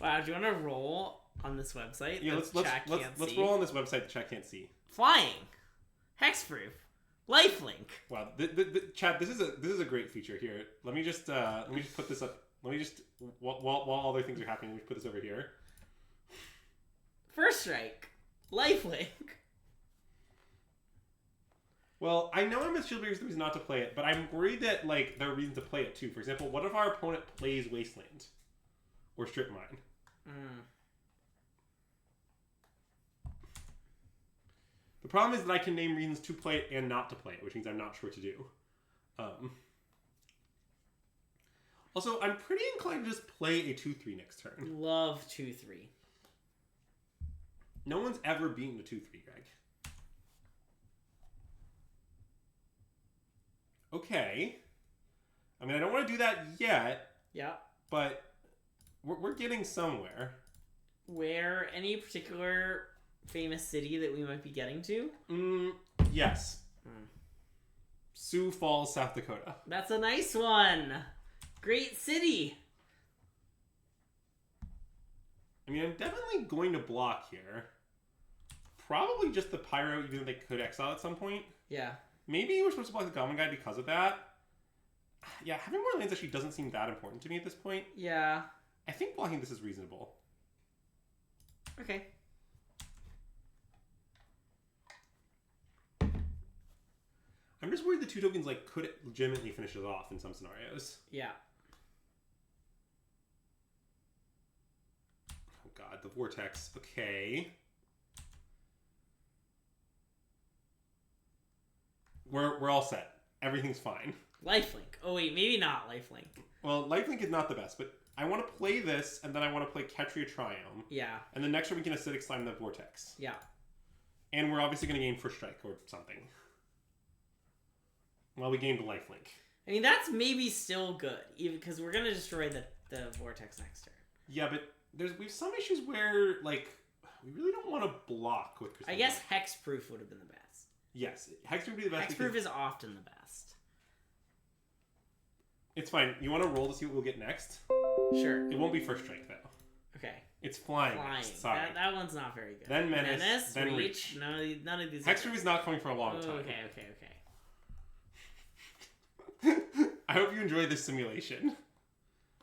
Wow, do you want to roll on this website? Yeah, let's roll on this website the chat can't see. Flying. Hexproof. Lifelink. Wow, the chat. This is a great feature here. Let me just put this up. Let me just while other things are happening, let me put this over here. First strike. Lifelink. Well, I know I'm a Shield Breaker's reason not to play it, but I'm worried that like there are reasons to play it too. For example, what if our opponent plays Wasteland or Strip Mine? The problem is that I can name reasons to play it and not to play it, which means I'm not sure what to do. Also, I'm pretty inclined to just play a 2-3 next turn. Love 2-3. No one's ever beaten a 2-3, Greg. Okay. I mean, I don't want to do that yet. Yeah. But we're getting somewhere. Where? Any particular famous city that we might be getting to? Yes. Sioux Falls, South Dakota. That's a nice one. Great city. I mean, I'm definitely going to block here. Probably just the Pyro, even though they could exile at some point. Yeah. Maybe we're supposed to block the Goblin Guy because of that. Yeah, having more lands actually doesn't seem that important to me at this point. Yeah. I think blocking this is reasonable. Okay. I'm just worried the 2 tokens like could legitimately finish it off in some scenarios. Yeah. Oh god, the Vortex. Okay. We're all set. Everything's fine. Lifelink. Oh wait, maybe not lifelink. Well, lifelink is not the best, but I want to play this, and then I want to play Ketria Triome. Yeah. And then next turn we can Acidic Slime the Vortex. Yeah. And we're obviously going to gain First Strike or something. Well, we gained a lifelink. I mean, that's maybe still good, even because we're going to destroy the Vortex next turn. Yeah, but we have some issues where, like, we really don't want to block with Crystal. I guess Hexproof would have been the best. Yes, Hexproof would be the best. Hexproof is often the best. It's fine. You want to roll to see what we'll get next? Sure. It won't be First Strike, though. Okay. It's flying. Sorry. That one's not very good. Then Menace, then Reach. None of these. Hexproof is not coming for a long time. Okay. I hope you enjoy this simulation.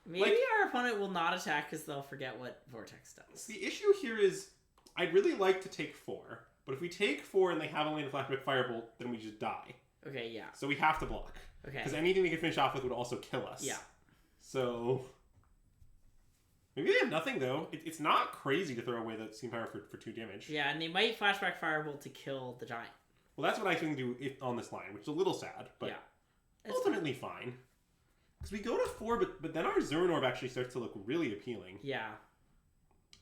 Maybe our opponent will not attack because they'll forget what Vortex does. The issue here is, I'd really like to take 4, but if we take 4 and they have only a Flashback Firebolt, then we just die. Okay, yeah. So we have to block. Okay. Because anything they can finish off with would also kill us. Yeah. So maybe they have nothing though. It's not crazy to throw away the Steam Power for 2 damage. Yeah, and they might Flashback Firebolt to kill the giant. Well, that's what I think do on this line, which is a little sad, but ultimately fine. Because we go to 4, but then our Zernorb actually starts to look really appealing. Yeah.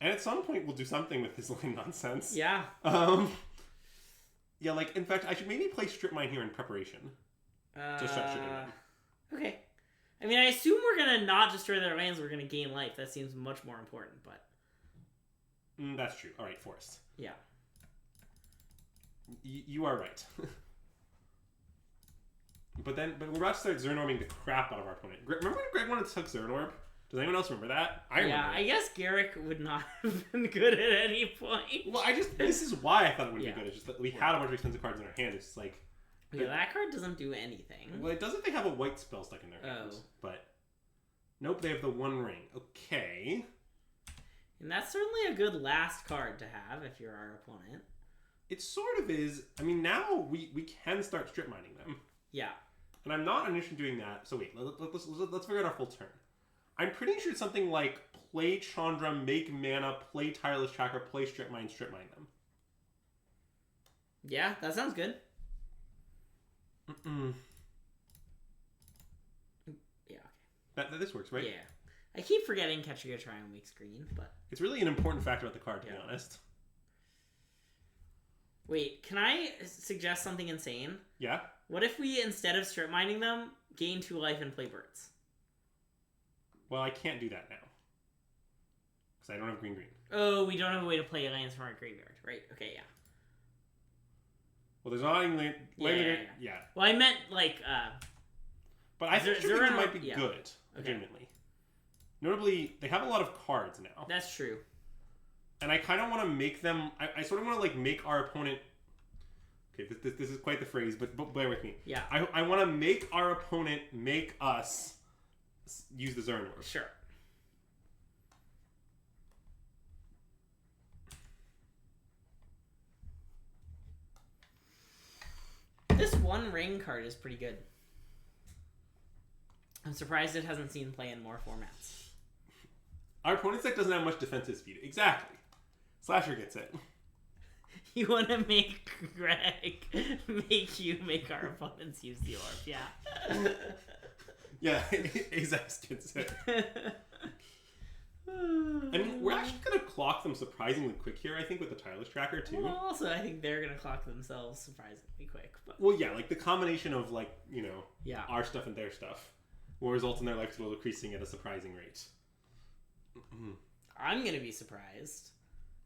And at some point we'll do something with this line nonsense. Yeah. Yeah, like, in fact, I should maybe play Strip Mine here in preparation. To shut shit down. Okay. I mean, I assume we're gonna not destroy their lands. We're gonna gain life. That seems much more important, but that's true. All right, forest. Yeah. You are right. But we're about to start Zernorming the crap out of our opponent. Remember when Greg wanted to tuck Zernorb? Does anyone else remember that? I remember. I guess Garrick would not have been good at any point. Well, this is why I thought it would be good. It's just that we had a bunch of expensive cards in our hand. It's just like... Yeah, that card doesn't do anything. Well, it doesn't. They have a white spell stuck in their hand. But... Nope, they have the One Ring. Okay. And that's certainly a good last card to have if you're our opponent. It sort of is. I mean, now we can start strip mining them. Yeah. And I'm not interested in doing that. So wait, let's figure out our full turn. I'm pretty sure it's something like play Chandra, make mana, play Tireless Tracker, play strip mine them. Yeah, that sounds good. Yeah, okay. This works, right? Yeah. I keep forgetting Catcher Your Try on weak screen, but... It's really an important factor about the card, to be honest. Wait, can I suggest something insane? Yeah? What if we, instead of strip mining them, gain 2 life and play birds? Well, I can't do that now. Because I don't have green. Oh, we don't have a way to play lands from our graveyard. Right, okay, yeah. Well, there's not any land... Yeah. Well, I meant, like, But I think Zernorb might be good, legitimately. Notably, they have a lot of cards now. That's true. And I kind of want to make them... I sort of want to, like, make our opponent... Okay, this is quite the phrase, but bear with me. Yeah. I want to make our opponent make us use the Zernorb. Sure. This One Ring card is pretty good. I'm surprised it hasn't seen play in more formats. Our opponent's deck doesn't have much defensive speed. Exactly. Slasher gets it. You want to make Greg make you make our opponents use the orb, yeah. Yeah, Azax gets it. I mean, we're actually going to clock them surprisingly quick here, I think, with the Tireless Tracker, too. Well, also, I think they're going to clock themselves surprisingly quick. But... Well, yeah, like the combination of, like, you know, our stuff and their stuff will result in their life total decreasing at a surprising rate. I'm going to be surprised.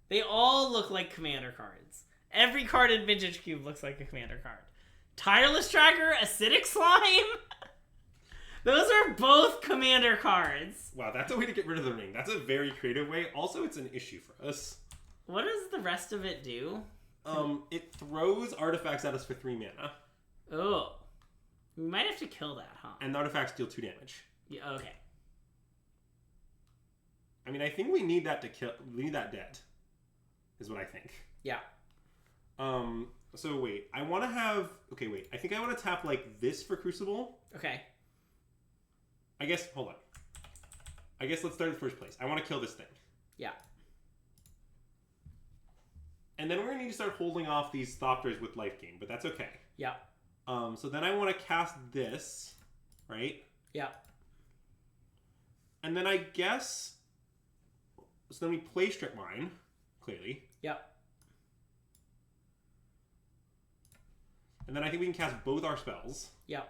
They all look like commander cards. Every card in Vintage Cube looks like a commander card. Tireless Tracker, Acidic Slime. Those are both commander cards. Wow, that's a way to get rid of the ring. That's a very creative way. Also, it's an issue for us. What does the rest of it do? It throws artifacts at us for 3 mana. Oh. We might have to kill that, huh? And the artifacts deal 2 damage. Yeah, okay. I mean, I think we need that to kill. We need that dead. Is what I think. Yeah. So wait, I want to have... Okay, wait. I think I want to tap, like, this for Crucible. Okay. I guess... Hold on. I guess let's start in first place. I want to kill this thing. Yeah. And then we're going to need to start holding off these Thopters with life gain, but that's okay. Yeah. So then I want to cast this, right? Yeah. And then I guess... So then we play Strip Mine, clearly. Yep. And then I think we can cast both our spells. Yep.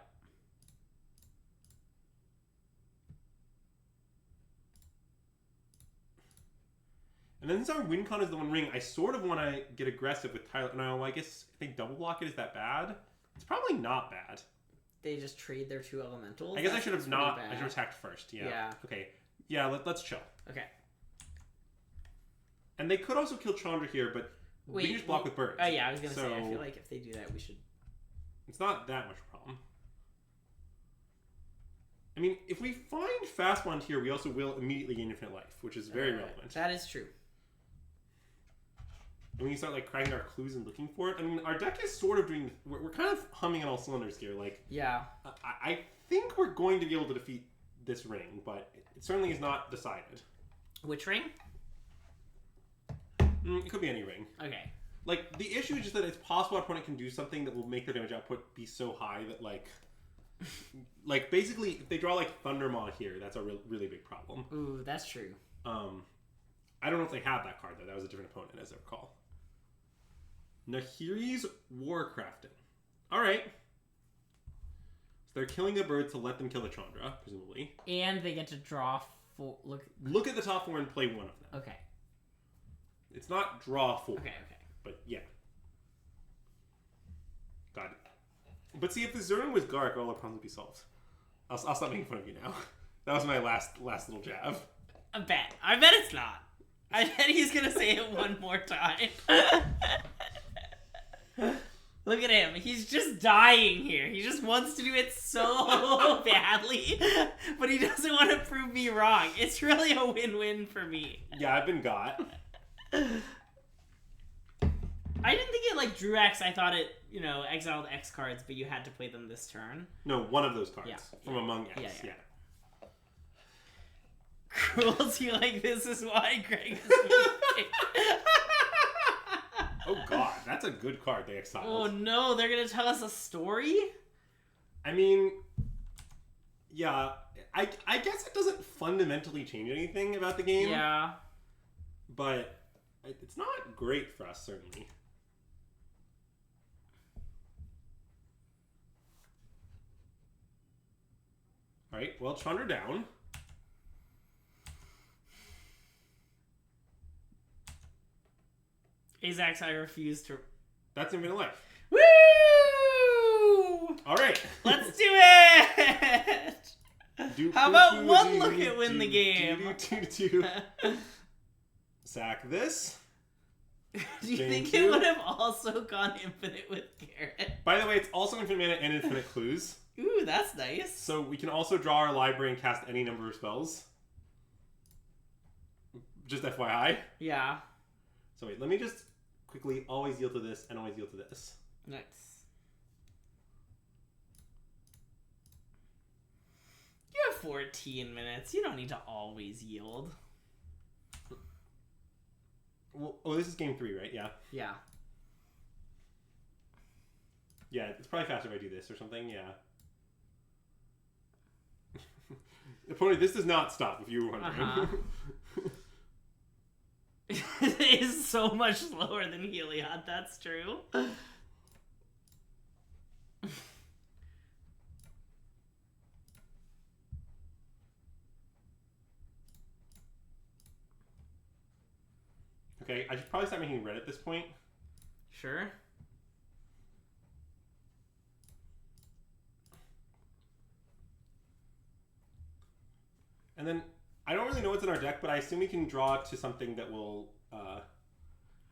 And then since our win con is the One Ring, I sort of want to get aggressive with Tyler. No, I guess I think double block it is that bad. It's probably not bad. They just trade their 2 elementals. I guess I should have not. I should have attacked first. Yeah. Okay. Yeah. Let's chill. Okay. And they could also kill Chandra here, but we can just block with birds. Oh yeah, I was gonna say. I feel like if they do that, we should. It's not that much of a problem. I mean, if we find Fast Bond here, we also will immediately gain infinite life, which is very relevant. That is true. And when you start like cracking our clues and looking for it, I mean, our deck is sort of doing. We're kind of humming on all cylinders here. Like, yeah, I think we're going to be able to defeat this ring, but it certainly is not decided. Which ring? It could be any ring. Okay. Like, the issue is just that it's possible our opponent can do something that will make their damage output be so high that, like... like, basically, if they draw, like, Thundermaw here, that's a really big problem. Ooh, that's true. I don't know if they have that card, though. That was a different opponent, as I recall. Nahiri's Warcrafting. Alright. they're killing a bird to let them kill the Chandra, presumably. And they get to draw 4. Look at the top 4 and play one of them. Okay. It's not draw 4. Okay. But yeah. Got it. But see, if the Zerun was Gark, all the problems would be solved. I'll stop making fun of you now. That was my last little jab. I bet it's not. I bet he's gonna say it one more time. Look at him. He's just dying here. He just wants to do it so badly, but he doesn't want to prove me wrong. It's really a win-win for me. Yeah, I've been got. I didn't think it drew X. I thought it, exiled X cards, but you had to play them this turn. No, one of those cards from among X. Yeah. Cruelty like this is why Greg is moving. Oh god, that's a good card they exiled. Oh no, they're gonna tell us a story? I mean, yeah, I guess it doesn't fundamentally change anything about the game. Yeah. But it's not great for us, certainly. Alright, well, Chandra down. Azax, I refuse to... That's Infinite Life. Woo! Alright. Let's do it! How about one look at win the game? Sack this. Do you think it would have also gone infinite with Garrett? By the way, it's also infinite mana and infinite clues. Ooh, that's nice. So we can also draw our library and cast any number of spells. Just FYI. Yeah. So wait, let me just quickly always yield to this and always yield to this. Nice. You have 14 minutes. You don't need to always yield. Well, oh, this is game 3, right? Yeah. Yeah. Yeah, it's probably faster if I do this or something, yeah. Opponent, this does not stop, if you were wondering. Uh-huh. It is so much slower than Heliod, that's true. Okay, I should probably start making red at this point. Sure. And then, I don't really know what's in our deck, but I assume we can draw to something that will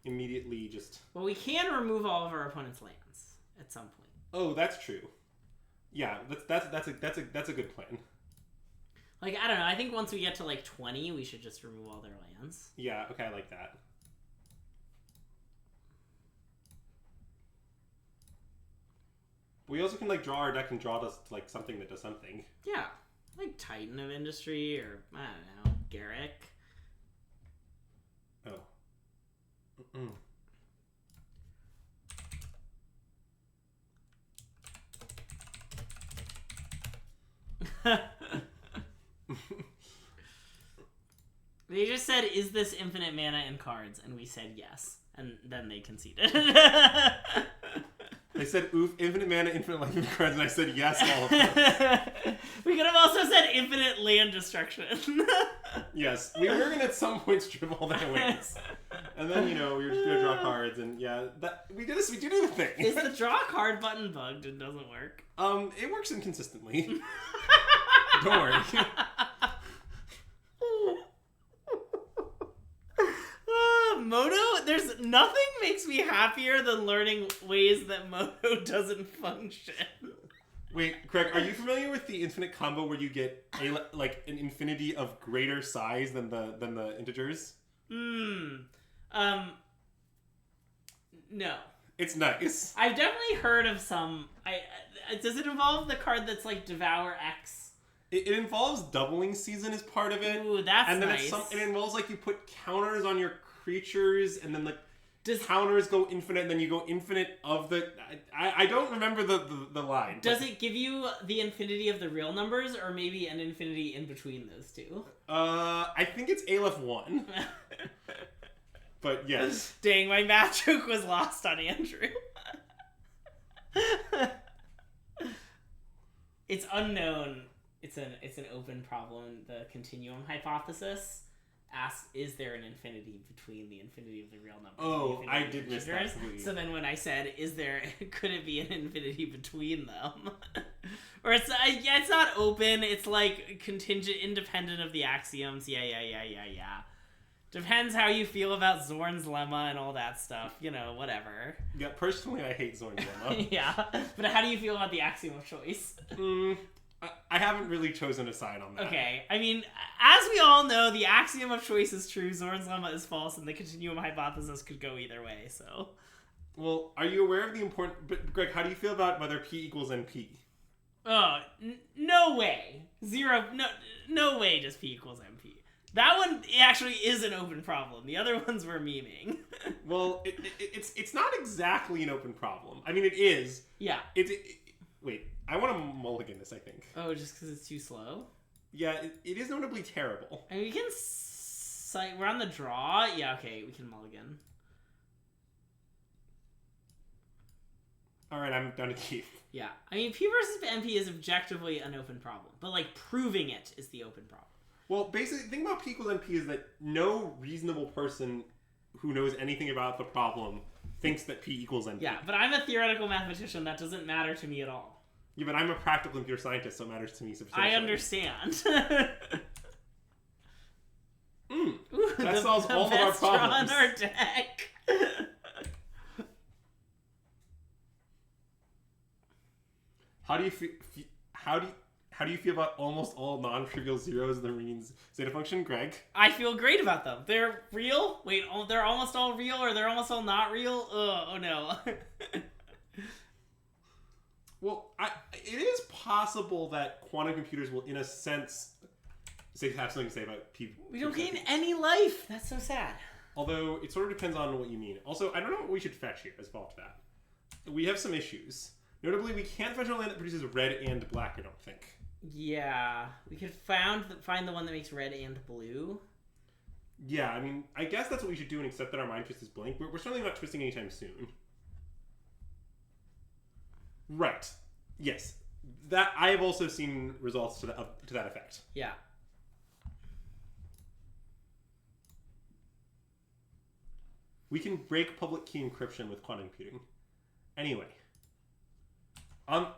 immediately just... Well, we can remove all of our opponent's lands at some point. Oh, that's true. Yeah, that's a good plan. I don't know, I think once we get to 20, we should just remove all their lands. Yeah, okay, I like that. We also can draw our deck and draw to something that does something. Yeah. Titan of Industry, or, I don't know, Garrick. Oh. They just said, is this infinite mana in cards? And we said yes. And then they conceded. They said, oof, infinite mana, infinite life in cards, and I said yes, all of them. We could have also said infinite land destruction. Yes, we were going to at some point strip all that away. And then, we were just going to draw cards, and yeah, we do the thing. Is the draw card button bugged and doesn't work? It works inconsistently. Don't worry. Moto, there's nothing makes me happier than learning ways that Moto doesn't function. Wait, Craig, are you familiar with the infinite combo where you get an infinity of greater size than the integers? No. It's nice. I've definitely heard of some. Does it involve the card that's Devour X? It involves doubling season as part of it. Ooh, that's and then nice. It involves you put counters on your creatures, and then counters go infinite, and then you go infinite of the... I don't remember the line. Does it give you the infinity of the real numbers, or maybe an infinity in between those two? I think it's Aleph 1. But yes. Dang, my math joke was lost on Andrew. it's unknown. It's an open problem. The continuum hypothesis asks, is there an infinity between the infinity of the real number? Oh, I did miss that. So then when I said, could it be an infinity between them? Or it's not open. It's like contingent, independent of the axioms. Yeah. Depends how you feel about Zorn's lemma and all that stuff. Whatever. Yeah, personally, I hate Zorn's lemma. Yeah, but how do you feel about the axiom of choice? I haven't really chosen a side on that. Okay, I mean, as we all know, the axiom of choice is true, Zorn's lemma is false, and the continuum hypothesis could go either way, so... Well, are you aware of the important... But, Greg, how do you feel about whether P equals NP? Oh, no way. No way does P equals NP. That one actually is an open problem. The other ones were memeing. Well, it's not exactly an open problem. I mean, it is. Yeah. Wait, I want to mulligan this, I think. Oh, just because it's too slow? Yeah, it is notably terrible. I mean, we can we're on the draw. Yeah, okay, we can mulligan. Alright, I'm down to keep. Yeah. I mean, P versus NP is objectively an open problem, but, like, proving it is the open problem. Well, basically, the thing about P equals NP is that no reasonable person who knows anything about the problem thinks that P equals NP. Yeah, but I'm a theoretical mathematician. That doesn't matter to me at all. Yeah, but I'm a practical computer scientist, so it matters to me substantially. I understand. Ooh, that solves all of our problems. On our deck. How do you feel about almost all non-trivial zeros in the Riemann zeta function, Greg? I feel great about them. They're real. Wait, they're almost all real, or they're almost all not real? Oh no. Well, it is possible that quantum computers will, in a sense, have something to say about people. We don't gain any life. That's so sad. Although, it sort of depends on what you mean. Also, I don't know what we should fetch here as well to that. We have some issues. Notably, we can't fetch a land that produces red and black, I don't think. Yeah. We could find the one that makes red and blue. Yeah, I mean, I guess that's what we should do and accept that our mind twist is blank. We're certainly not twisting anytime soon. Right. Yes. That I have also seen results to that effect. Yeah. We can break public key encryption with quantum computing. Anyway.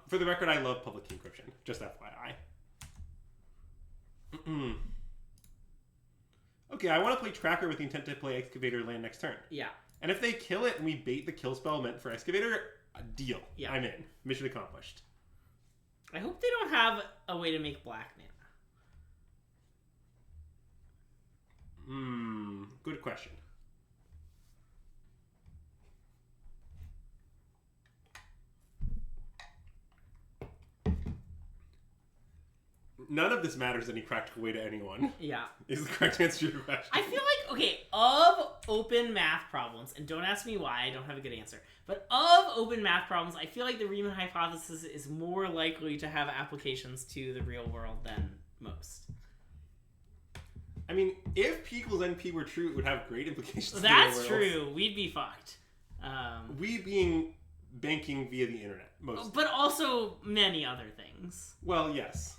For the record, I love public key encryption. Just FYI. Okay, I want to play Tracker with the intent to play Excavator land next turn. Yeah. And if they kill it and we bait the kill spell meant for Excavator, a deal. Yeah. I'm in. Mission accomplished. I hope they don't have a way to make black mana. Good question. None of this matters any practical way to anyone. Yeah. Is the correct answer to your question. I feel like, okay, of open math problems, and don't ask me why, I don't have a good answer, but of open math problems, I feel like the Riemann hypothesis is more likely to have applications to the real world than most. I mean, if P equals NP were true, it would have great implications to the That's real world. true. We'd be fucked. We being banking via the internet, mostly. But also many other things. Well, yes.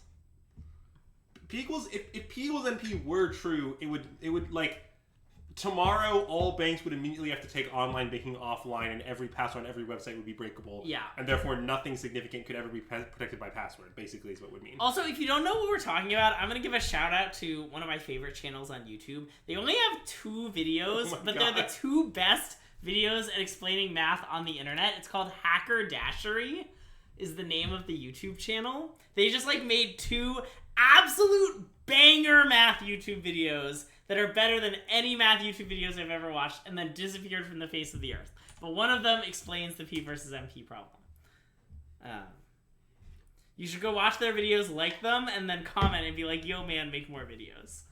If P equals NP were true, it would like tomorrow all banks would immediately have to take online banking offline, and every password on every website would be breakable. Yeah. And therefore nothing significant could ever be protected by password, basically is what it would mean. Also, if you don't know what we're talking about, I'm going to give a shout out to one of my favorite channels on YouTube. They only have 2 videos, but they're the 2 best videos at explaining math on the internet. It's called Hacker Dashery is the name of the YouTube channel. They just like made 2 absolute banger math YouTube videos that are better than any math YouTube videos I've ever watched, and then disappeared from the face of the earth. But one of them explains the P versus NP problem. You should go watch their videos, like them, and then comment and be like, yo man, make more videos.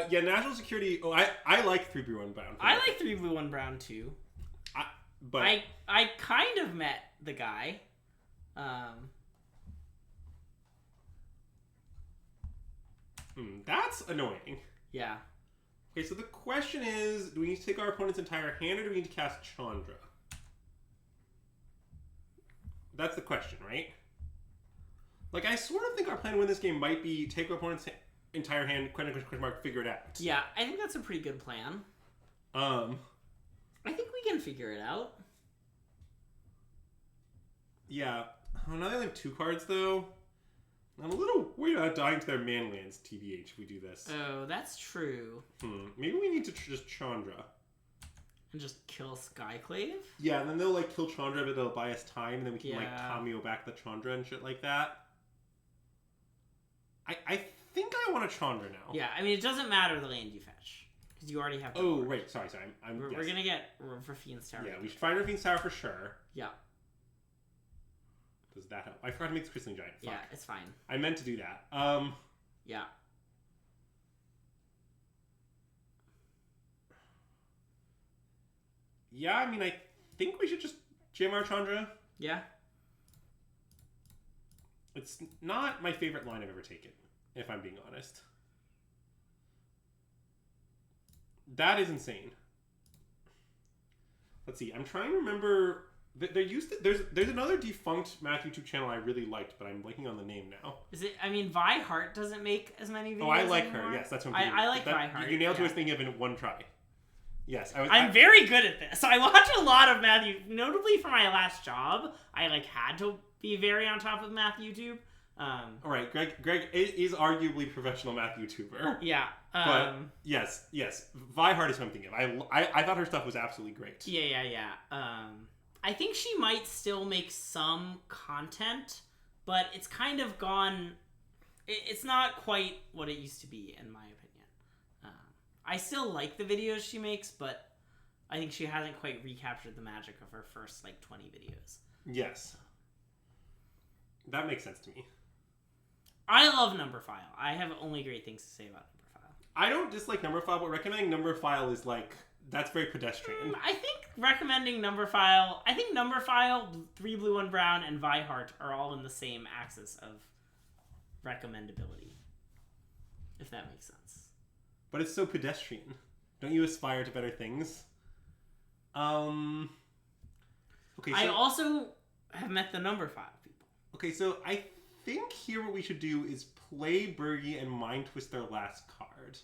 Yeah, national security. Oh, I like 3 Blue 1 Brown. I like 3 Blue 1 Brown too. But I kind of met the guy. That's annoying. Yeah. Okay, so the question is, do we need to take our opponent's entire hand, or do we need to cast Chandra? That's the question, right? Like, I sort of think our plan to win this game might be take our opponent's entire hand, question mark, figure it out. Yeah, I think that's a pretty good plan. I think we can figure it out. Yeah. Oh, now they only have 2 cards, though. I'm a little worried about dying to their man lands, TBH, if we do this. Oh, that's true. Maybe we need to just Chandra. And just kill Skyclave? Yeah, and then they'll, like, kill Chandra, but they'll buy us time, and then we can, like, Yeah. cameo back the Chandra and shit like that. I think I want a Chandra now. Yeah, I mean, it doesn't matter the land you fetch. Because you already have the Oh, board. right. Sorry. We're going to get Rafine's Tower. Yeah, we should find Rafine's Tower for sure. Yeah. Does that help? I forgot to make the Crystalline Giant. Fuck. Yeah, it's fine. I meant to do that. Yeah. Yeah, I mean, I think we should just jam our Chandra. Yeah. It's not my favorite line I've ever taken, if I'm being honest. That is insane. Let's see. I'm trying to remember. There's another defunct math YouTube channel I really liked, but I'm blanking on the name now. Is it? I mean, Vi Hart doesn't make as many videos. Oh, I like anymore. her. Yes, that's what I'm I like Vi Hart. You nailed yeah. to a thing of in one try. Yes, I'm very good at this. I watch a lot of math, notably for my last job. I like had to be very on top of math YouTube. All right, Greg is arguably professional math YouTuber. Yeah. But yes, Vi Hart is something of. I thought her stuff was absolutely great. Yeah. I think she might still make some content, but it's kind of gone. It's not quite what it used to be, in my opinion. I still like the videos she makes, but I think she hasn't quite recaptured the magic of her first, 20 videos. Yes. That makes sense to me. I love Numberphile. I have only great things to say about Numberphile. I don't dislike Numberphile, but recommending Numberphile is, that's very pedestrian. I think recommending Numberphile... I think Numberphile, 3 Blue, 1 Brown, and Vi Hart are all in the same axis of recommendability. If that makes sense. But it's so pedestrian. Don't you aspire to better things? Okay, so... I also have met the Numberphile people. Okay, so I think here what we should do is play Bergie and Mind Twist their last card.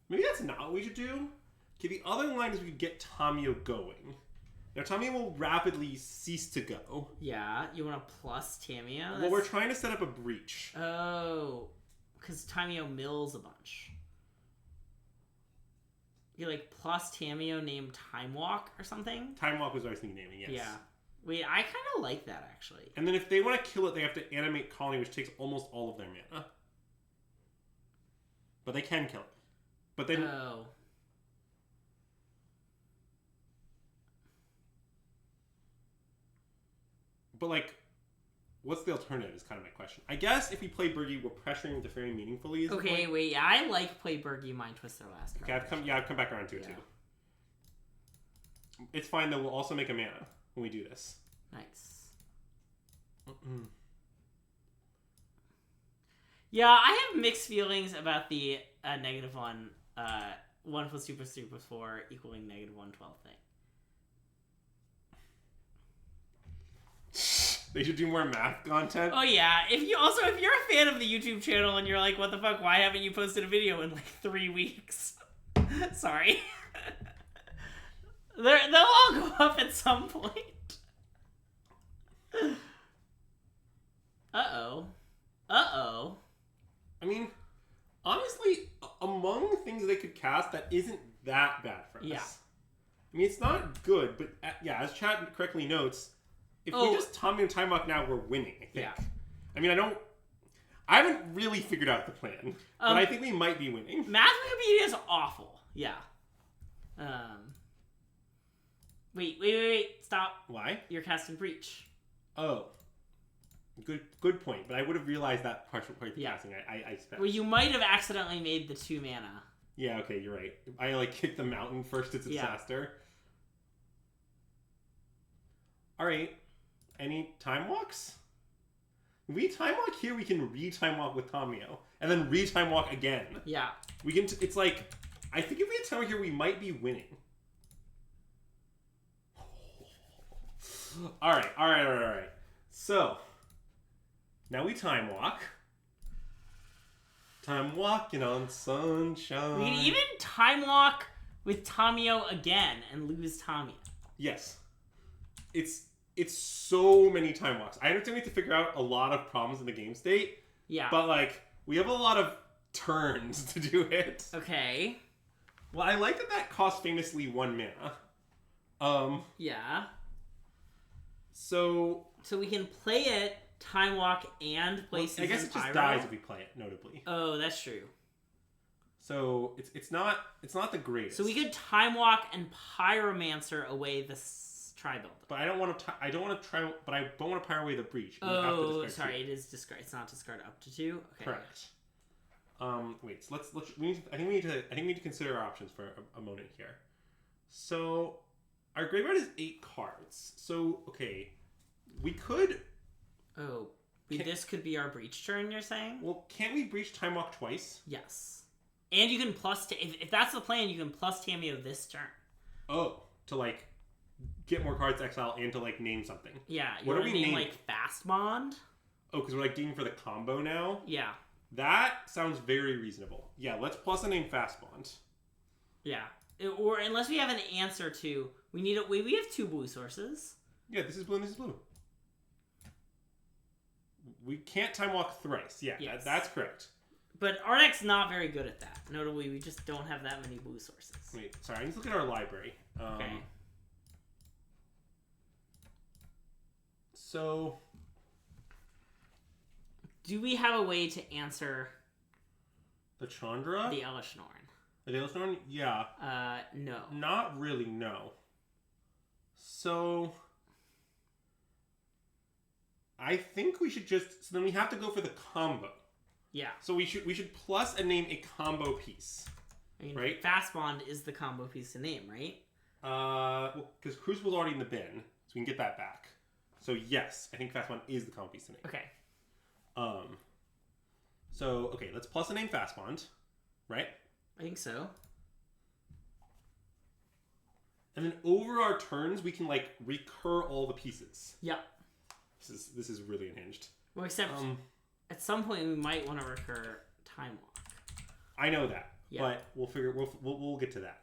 Maybe that's not what we should do. Okay, the other line is we could get Tamio going. Now, Tamio will rapidly cease to go. Yeah, you want to plus Tamio? Well, we're trying to set up a breach. Oh, because Tamio mills a bunch. You plus Tamio named Time Walk or something? Time Walk was what I was thinking naming, yes. Yeah. Wait, I kind of like that, actually. And then if they want to kill it, they have to animate Colony, which takes almost all of their mana. But they can kill it. But then... Oh. But, what's the alternative is kind of my question. I guess if we play Bergie, we're pressuring into very meaningfully. Okay, wait. Yeah, I like play Bergie Mind Twist their last card. Okay, I've come back around to it, too. It's fine, though. We'll also make a mana when we do this. Nice. Yeah, I have mixed feelings about the -1, 1 plus 2 plus 3 plus 4 equaling -112 thing. They should do more math content. Oh yeah, if you're a fan of the YouTube channel and you're like, what the fuck, why haven't you posted a video in 3 weeks? Sorry. They'll all go up at some point. Uh-oh. I mean, honestly, among things they could cast, that isn't that bad for us. Yeah. I mean, it's not good, but as chat correctly notes, if we just Tommy and Time Walk now, we're winning, I think. Yeah. I mean, I haven't really figured out the plan, but I think we might be winning. Math Wikipedia is awful. Yeah. Wait, stop. Why? You're casting Breach. Oh. Good point, but I would have realized that partial part of the casting. I spent. Well, you might have accidentally made the 2 mana. Yeah, okay, you're right. I kicked the mountain first, it's a disaster. Alright. Any Time Walks? If we Time Walk here, we can re-Time Walk with Tamio. And then re-Time Walk again. Yeah. We can, it's I think if we had Time Walk here, we might be winning. Alright. So, Now we time walk. Time walking on sunshine. We can even time walk with Tamio again and lose Tamio. Yes. It's so many time walks. I understand we have to figure out a lot of problems in the game state. Yeah. But, like, we have a lot of turns to do it. Okay. Well, I like that costs famously 1 mana. Yeah. So we can play it, time walk, and play Season I guess it just Pyro. dies if we play it, notably. Oh, that's true. So it's not the greatest. So we could time walk and Pyromancer away the tri-build. But I don't want to pyro away the breach. Oh, sorry, it is discard. It's not discard up to 2. Okay. Correct. Wait. So let's. I think we need to consider our options for a moment here. So, our graveyard is 8 cards. So, okay, we could. Oh, this could be our breach turn. You're saying? Well, can't we breach time walk twice? Yes. And you can plus if that's the plan, you can plus Tamio this turn. Oh, to like get more cards to exile and to like name something. Yeah. What are we naming? Like Fast Bond? Oh, because we're like deeming for the combo now. Yeah. That sounds very reasonable. Yeah, let's plus a name Fast Bond. Yeah. Or unless we have an answer to, we have 2 blue sources. Yeah, this is blue and this is blue. We can't time walk thrice. Yeah, yes. That's correct. But our deck's not very good at that. Notably, we just don't have that many blue sources. Wait, sorry, I need to look at our library. Okay. So, do we have a way to answer the Chandra? The Elishnorn? The Elishnorn? Yeah. No. Not really, no. So, I think we should just... So then we have to go for the combo. Yeah. So we should plus and name a combo piece. I mean, right? Fast Bond is the combo piece to name, right? Well, because Crucible's already in the bin, so we can get that back. So yes, I think Fast Bond is the combo piece to name. Okay. So, okay, let's plus a name Fast Bond, right? I think so. And then over our turns, we can, like, recur all the pieces. Yeah. This is really unhinged. Well, except at some point we might want to recur Time Walk. I know that, yeah. But we'll get to that.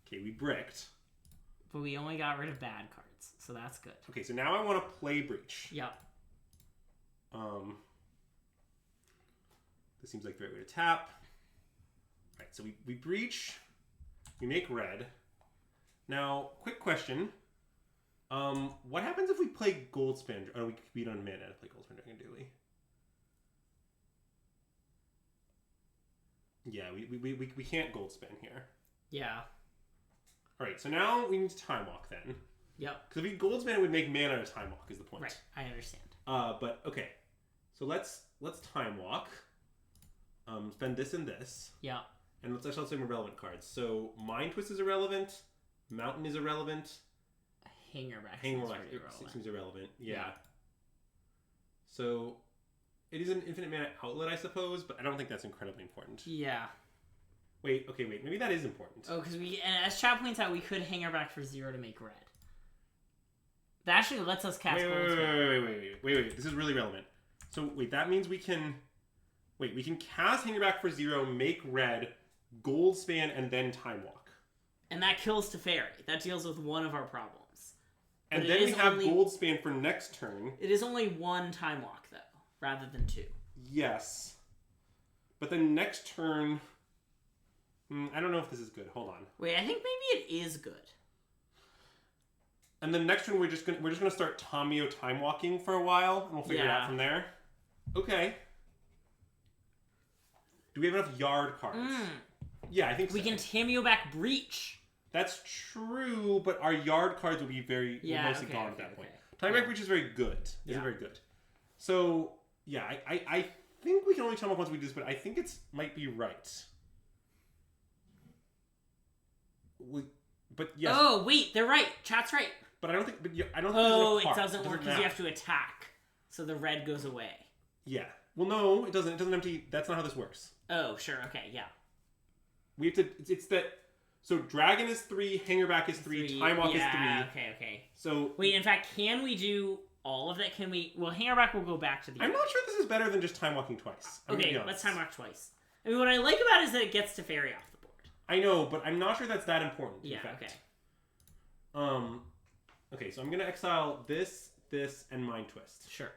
Okay, we bricked. But we only got rid of bad cards, so that's good. Okay, so now I want to play Breach. Yep. This seems like the right way to tap. Alright, so we Breach. We make red. Now, quick question. What happens if we play Goldspan? Oh, we don't have mana to play Goldspan Dragon, do we? Yeah, we can't Goldspan here. Yeah. Alright, so now we need to Time Walk then. Yep. Because if we Goldspan, it would make mana out of Time Walk is the point. Right, I understand. But okay. So let's Time Walk. Spend this and this. Yeah. And let's actually some irrelevant cards. So Mind Twist is irrelevant. Mountain is irrelevant. Hangerback seems irrelevant. Yeah. So it is an infinite mana outlet, I suppose, but I don't think that's incredibly important. Yeah. Wait. Maybe that is important. Oh, because and as Chad points out, we could Hangerback for 0 to make red. That actually lets us cast Wait. This is really relevant. So wait, that means we can. Wait, we can cast Hangerback for 0, make red, Goldspan, and then Time Walk. And that kills Teferi. That deals with one of our problems. And then we have Goldspan for next turn. It is only 1 Time Walk, though, rather than 2. Yes. But then next turn... I don't know if this is good. Hold on. Wait, I think maybe it is good. And then next turn we're just gonna start Tamio Time Walking for a while, and we'll figure it out from there. Okay. Do we have enough yard cards? Yeah, I think so. We can Tamio back Breach. That's true, but our yard cards will be mostly gone at that point. Time back Breach is very good. Is very good. So yeah, I think we can only Time Walk once we do this, but I think it might be right. But yes. Oh wait, they're right. Chat's right. But I don't think. Oh, it doesn't work because you have to attack, so the red goes away. Yeah. Well, no, it doesn't. It doesn't empty. That's not how this works. Oh, sure. Okay. Yeah. We have to. It's that. So dragon is 3, Hangerback is 3, Time Walk is 3. Okay. So wait. In fact, can we do all of that. Can we... Well, Hanger back will go back to the... I'm not sure this is better than just time walking twice. Okay, let's time walk twice. I mean, what I like about it is that it gets to fairy off the board. I know, but I'm not sure that's that important. Yeah, in fact. okay. Okay, so I'm going to exile this, and Mind Twist. Sure.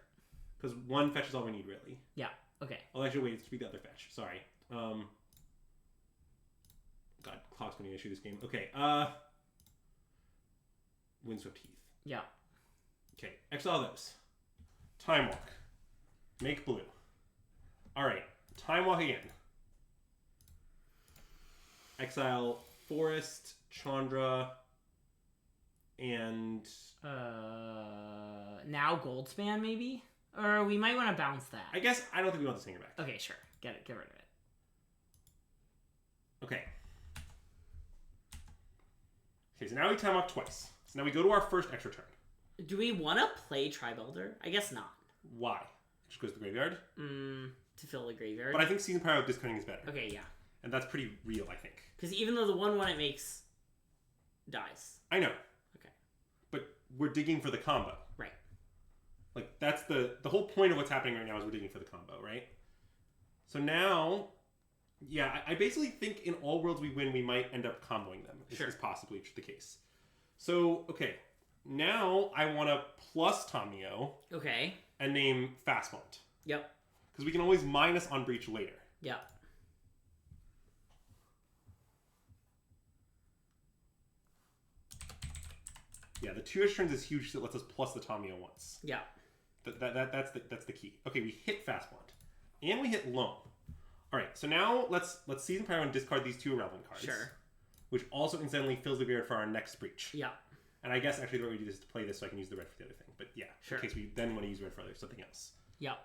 Because one fetch is all we need, really. Yeah, okay. I'll actually wait to be the other fetch. Sorry. God, clock's going to issue this game. Okay, Windswept Heath. Yeah. Okay, exile those. Time Walk. Make blue. Alright, Time Walk again. Exile Forest, Chandra, and... now Goldspan, maybe? Or we might want to bounce that. I guess I don't think we want the Singer back. Okay, sure. Get rid of it. Okay. Okay, so now we time walk twice. So now we go to our first extra turn. Do we want to play Tri-Builder? I guess not. Why? It just goes to the graveyard? To fill the graveyard. But I think Season Pyro discarding is better. Okay, yeah. And that's pretty real, I think. Because even though the 1/1 it makes dies. I know. Okay. But we're digging for the combo. Right. Like, that's the whole point of what's happening right now is we're digging for the combo, right? So now, yeah, I basically think in all worlds we win, we might end up comboing them. This is possibly the case. So, okay. Now I want to plus Tamio. Okay. And name Fastmont. Yep. Because we can always minus on breach later. Yep. Yeah, the 2 extra turns is huge. So it lets us plus the Tamio once. Yeah. That's the key. Okay, we hit Fastmont, and we hit Loam. All right, so now let's Season Pyro and discard these 2 Irrelevant cards. Sure. Which also incidentally fills the graveyard for our next breach. Yeah. And I guess actually the way we do this is to play this so I can use the red for the other thing. But yeah, sure. In case we then want to use red for something else. Yeah.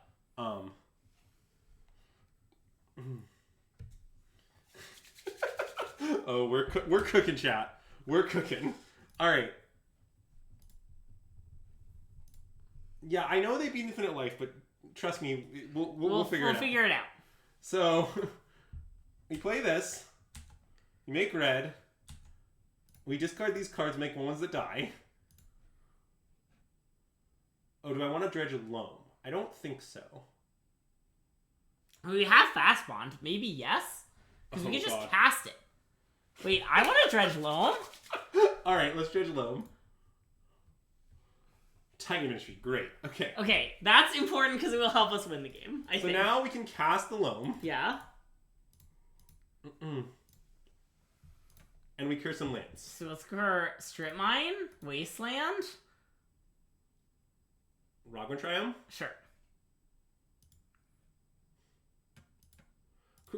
Oh, we're cooking, chat. We're cooking. All right. Yeah, I know they beat Infinite Life, but trust me, we'll figure it out. We'll figure it out. So, we play this. We make red. We discard these cards, make ones that die. Oh, do I want to dredge a Loam? I don't think so. We have Fast Bond. Maybe yes? Because we can just cast it. Wait, I want to dredge Loam. Alright, let's dredge Loam. Tiny Ministry, great. Okay. Okay, that's important because it will help us win the game, I think. So now we can cast the Loam. Yeah. And we cure some lands. So let's cure Strip Mine, Wasteland. Rogwan Triumph? Sure.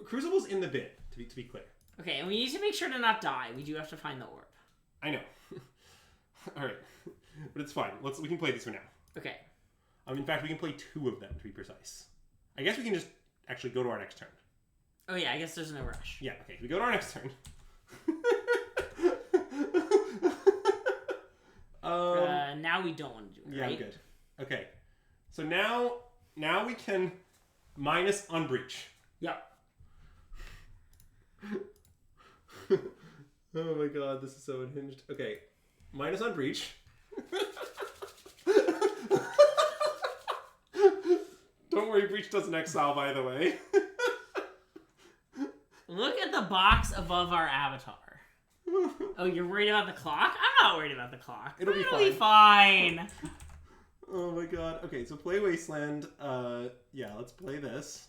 Crucible's in the bin, to be clear. Okay, and we need to make sure to not die. We do have to find the orb. I know. Alright. But it's fine. We can play these for now. Okay. In fact, we can play 2 of them, to be precise. I guess we can just actually go to our next turn. Oh yeah, I guess there's no rush. Yeah, okay. We go to our next turn. Now we don't want to do it, right? Yeah, I'm good. Okay. So now we can minus on breach. Yep. Oh my god, this is so unhinged. Okay. Minus on breach. Don't worry, breach doesn't exile, by the way. Look at the box above our avatar. Oh, you're worried about the clock? I'm not worried about the clock. It'll be fine. Oh my god. Okay, so play Wasteland. Yeah, let's play this.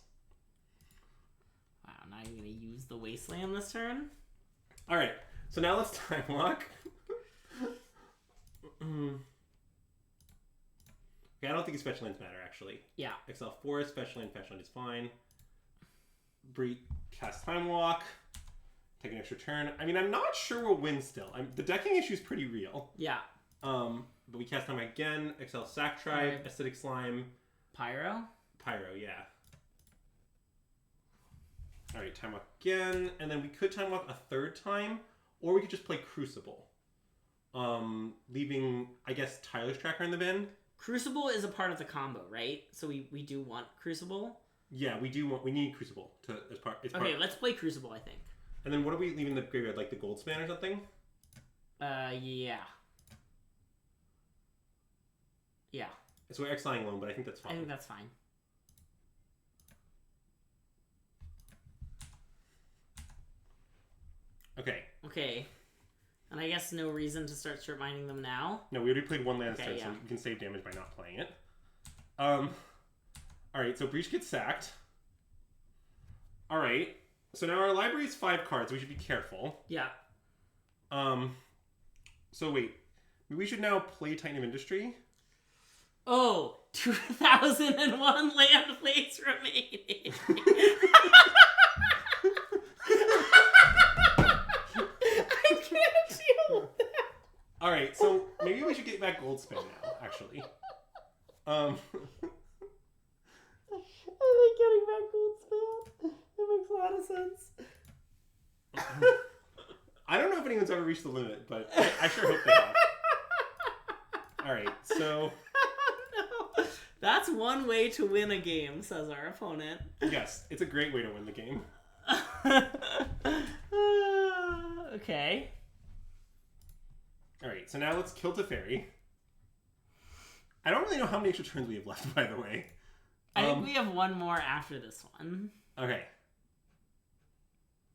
Wow, now you're gonna use the Wasteland this turn? Alright, so now let's time walk. Okay, I don't think special lands matter, actually. Yeah. Exile Forest, special land is fine. Cast Time Walk. Take an extra turn. I mean, I'm not sure we'll win still. The decking issue is pretty real. Yeah. But we cast Time again. Exile Sack Tribe, Acidic Slime. Pyro, yeah. Alright, Time Walk again. And then we could Time Walk a 3rd time. Or we could just play Crucible. Leaving, I guess, Tyler's Tracker in the bin. Crucible is a part of the combo, right? So we do want Crucible? Yeah, we need Crucible as part. Okay, let's play Crucible, I think. And then what are we leaving the graveyard? Like the Goldspan or something? Yeah. Yeah. So we're exiling Loam, but I think that's fine. I think that's fine. Okay. Okay. And I guess no reason to start strip mining them now. No, we already played one land turn, yeah. so we can save damage by not playing it. Alright, so Breach gets sacked. Alright. So now our library is 5 cards. We should be careful. Yeah. So wait. We should now play Titan of Industry. Oh, 2001 land plays remaining. I can't deal with that. Alright, so maybe we should get back Goldspan now, actually. I like getting back Goldspan. It makes a lot of sense. I don't know if anyone's ever reached the limit, but I sure hope they have. Alright, so... No. That's one way to win a game, says our opponent. Yes, it's a great way to win the game. Okay. Alright, so now let's kill Teferi. I don't really know how many extra turns we have left, by the way. I think we have one more after this one. Okay.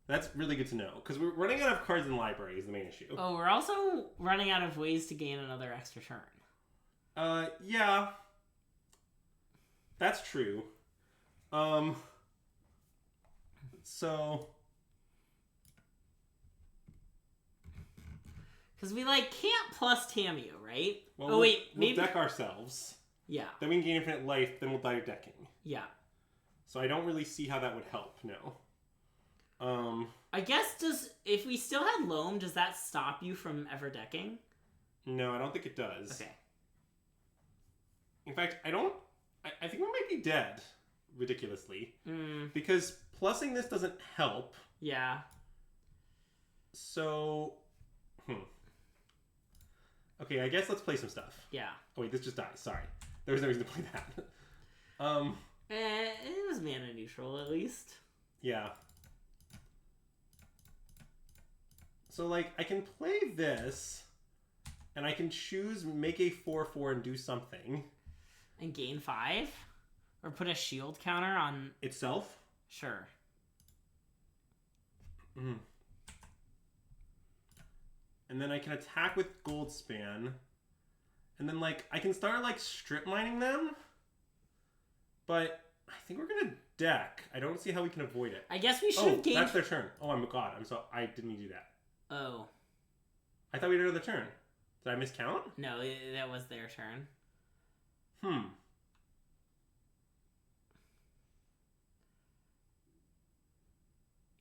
That's really good to know, because we're running out of cards in the library is the main issue. Oh, we're also running out of ways to gain another extra turn. Yeah. That's true. So... Because we, can't plus Tamio, right? Well, wait, we'll maybe... deck ourselves. Yeah. Then we can gain infinite life, then we'll die of decking. Yeah. So I don't really see how that would help, no. I guess if we still had Loam, does that stop you from ever decking? No, I don't think it does. Okay. In fact, I think we might be dead, ridiculously. Because plussing this doesn't help. Yeah. So... Okay, I guess let's play some stuff. Yeah. Oh wait, this just dies, sorry. There was no reason to play that. It was mana neutral, at least. Yeah. So, I can play this, and I can choose make a 4/4 and do something. And gain 5? Or put a shield counter on... Itself? Sure. And then I can attack with Goldspan. And then, I can start, strip mining them. But I think we're going to deck. I don't see how we can avoid it. I guess we should have gained... that's their turn. Oh, my God. I didn't mean to do that. Oh. I thought we had another turn. Did I miscount? No, that was their turn.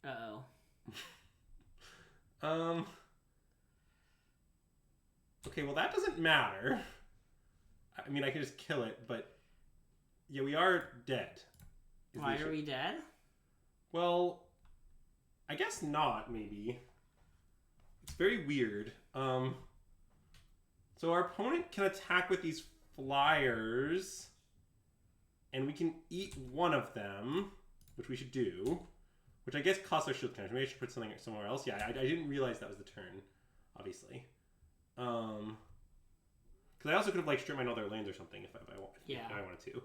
Uh-oh. Okay, well that doesn't matter. I mean, I can just kill it, but... Yeah, we are dead. Why are we dead? Well, I guess not, maybe. It's very weird. So our opponent can attack with these flyers, and we can eat one of them, which we should do, which I guess costs our shield counter. Maybe I should put something somewhere else. Yeah, I didn't realize that was the turn, obviously. Because I also could have stripped mine all their lands or something if I wanted to.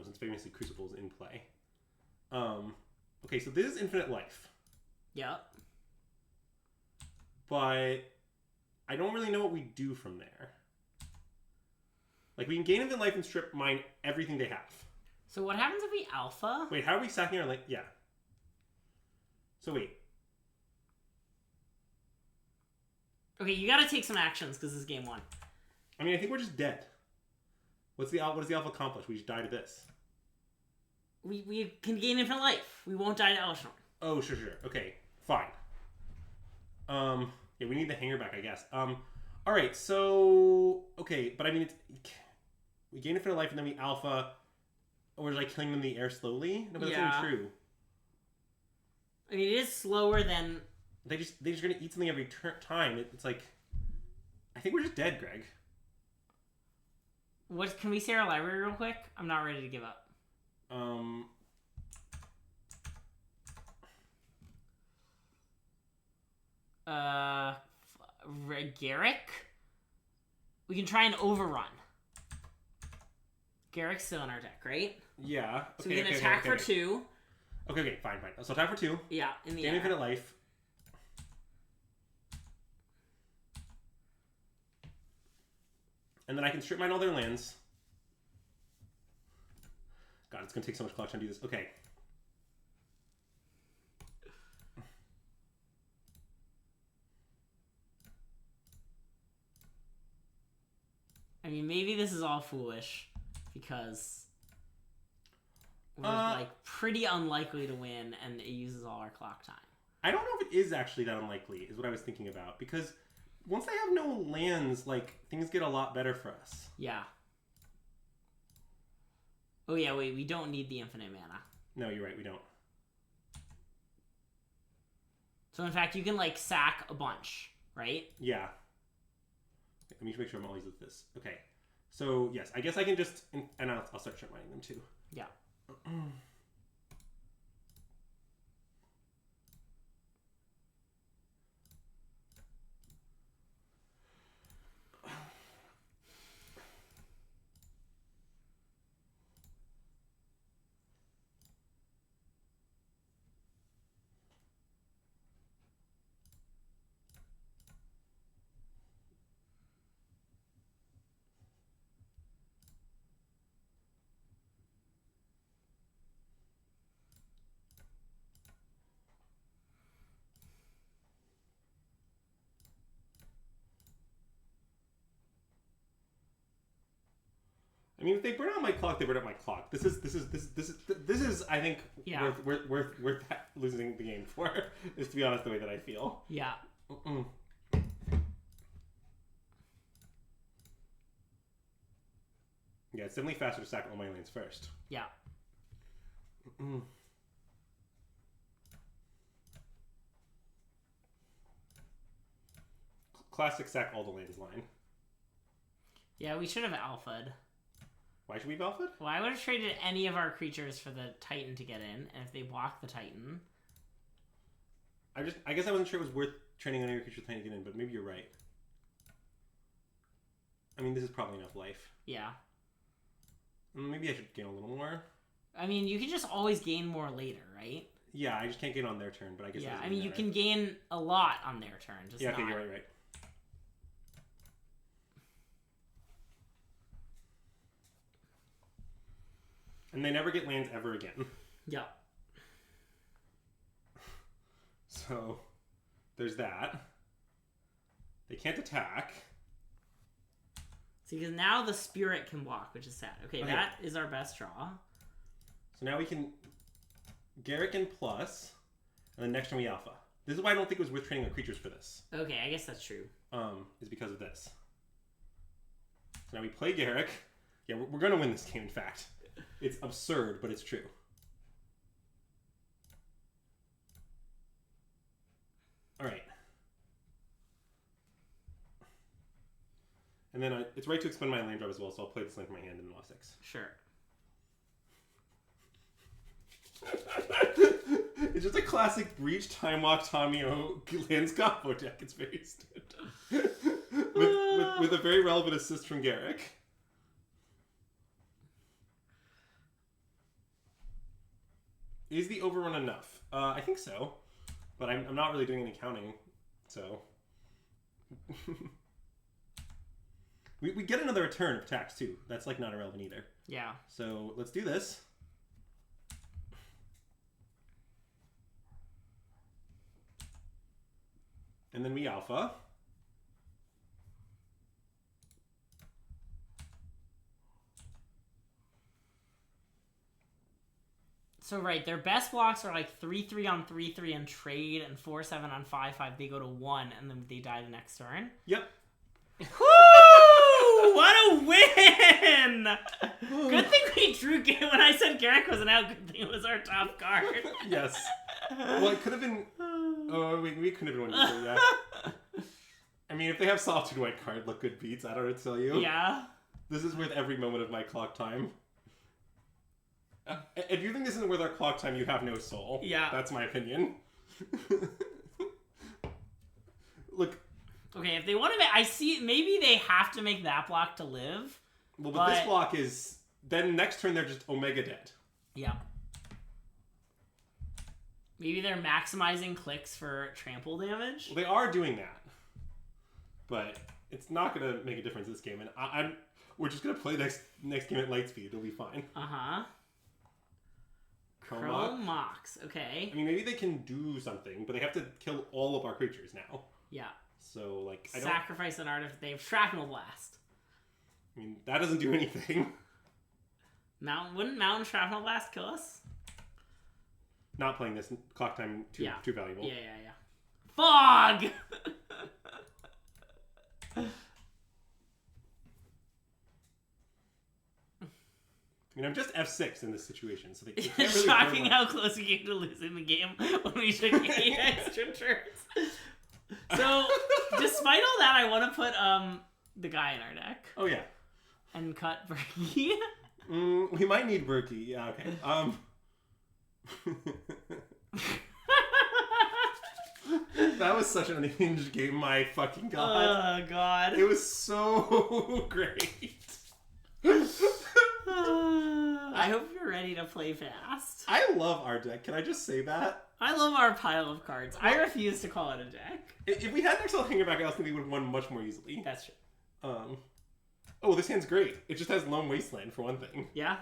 Since famously Crucible is in play. Okay, so this is infinite life. Yep. But I don't really know what we do from there. We can gain infinite life and strip mine everything they have. So what happens if we alpha? Wait, how are we sacking our land? Yeah. So wait. Okay, you gotta take some actions because this is game 1. I mean, I think we're just dead. What does the alpha accomplish? We just die to this. We can gain infinite life. We won't die to Elishnorn. Oh, sure. Okay, fine. Yeah, we need the hanger back, I guess. Alright, so... Okay, but I mean, we gain infinite life and then we alpha... Or is killing them in the air slowly? No, but that's not true. I mean, it is slower than... They're just gonna eat something every time. It's I think we're just dead, Greg. Can we say our library real quick? I'm not ready to give up. Garrick? We can try and overrun. Garrick's still in our deck, right? Yeah. Okay, so we can attack for 2. Okay, fine. So attack for 2. Yeah, in the gain air. infinite life. And then I can strip mine all their lands. God, it's going to take so much clock time to do this. Okay. I mean, maybe this is all foolish because we're like pretty unlikely to win, and it uses all our clock time. I don't know if it is actually that unlikely, is what I was thinking about, because once they have no lands, like, things get a lot better for us. Yeah. Oh yeah, wait, we don't need the infinite mana. No, you're right, we don't. So in fact, you can like sack a bunch, right? Yeah. Let me make sure I'm always with this. Okay. So, yes, I guess I can just... And I'll start strip mining them, too. Yeah. I mean, if they burn out my clock, they burn out my clock. This is I think yeah. worth losing the game for. Is, to be honest, the way that I feel. Yeah. Yeah, it's definitely faster to sack all my lands first. Yeah. Classic sack all the lands line. Yeah, we should have alpha'd. Why should we have alpha'd? Well, I would have traded any of our creatures for the Titan to get in, and if they block the Titan... I guess I wasn't sure it was worth trading any of your creatures to get in, but maybe you're right. I mean, this is probably enough life. Yeah. Maybe I should gain a little more. I mean, you can just always gain more later, right? Yeah, I just can't gain on their turn, but I guess... Yeah, I mean, you can gain a lot on their turn, just yeah, okay, not... you're right. And they never get lands ever again. Yeah. So, there's that. They can't attack. See, because now the Spirit can block, which is sad. Okay, that is our best draw. So now we can Garrick and plus, and then next turn we alpha. This is why I don't think it was worth trading our creatures for this. Okay, I guess that's true. Is because of this. So now we play Garrick. Yeah, we're going to win this game, in fact. It's absurd, but it's true. All right. And then it's right to expend my land drop as well, so I'll play this land from my hand and then draw 6. Sure. It's just a classic Breach, Time Walk, Tamio, lands combo deck. It's very standard. with a very relevant assist from Garrick. Is the overrun enough? I think so. But I'm not really doing any counting, so... we get another return of attacks, too. That's, like, not irrelevant either. Yeah. So, let's do this. And then we alpha. So, right, their best blocks are like 3-3 on 3-3 and trade, and 4-7 on 5-5. They go to 1, and then they die the next turn. Yep. Woo! What a win! Good thing we drew when I said Garrick wasn't out. Good thing it was our top card. Yes. Well, it could have been... Oh, we couldn't have been winning, yeah. I mean, if they have Solitude White card, look good beats. I don't know what to tell you. Yeah. This is worth every moment of my clock time. If you think this isn't worth our clock time, you have no soul. Yeah. That's my opinion. Look. Okay, if they want to... I see... Maybe they have to make that block to live. Well, but this block is then next turn they're just Omega dead. Yeah. Maybe they're maximizing clicks for trample damage. Well, they are doing that, but it's not gonna make a difference this game. And we're just gonna play next game at light speed. It'll be fine. Chrome Mox. Okay. I mean, maybe they can do something, but they have to kill all of our creatures now. Yeah. So, like, sacrifice an artifact. They have Shrapnel Blast. I mean, that doesn't do anything. Wouldn't Mountain Shrapnel Blast kill us? Not playing this. Clock time too valuable. Yeah. Fog! I mean, I'm just F6 in this situation, so they can't really... It's shocking how close we came to losing the game when we took 8 extra turns. So, despite all that, I want to put the guy in our deck. Oh, yeah. And cut Berkey. We might need Berkey. Yeah, okay. That was such an unhinged game, my fucking god. Oh, God. It was so great. I hope you're ready to play fast. I love our deck. Can I just say that? I love our pile of cards. I refuse to call it a deck. If we had an Excel Hangerback, I also think we would have won much more easily. That's true. Oh, this hand's great. It just has Lone Wasteland, for one thing. Yeah?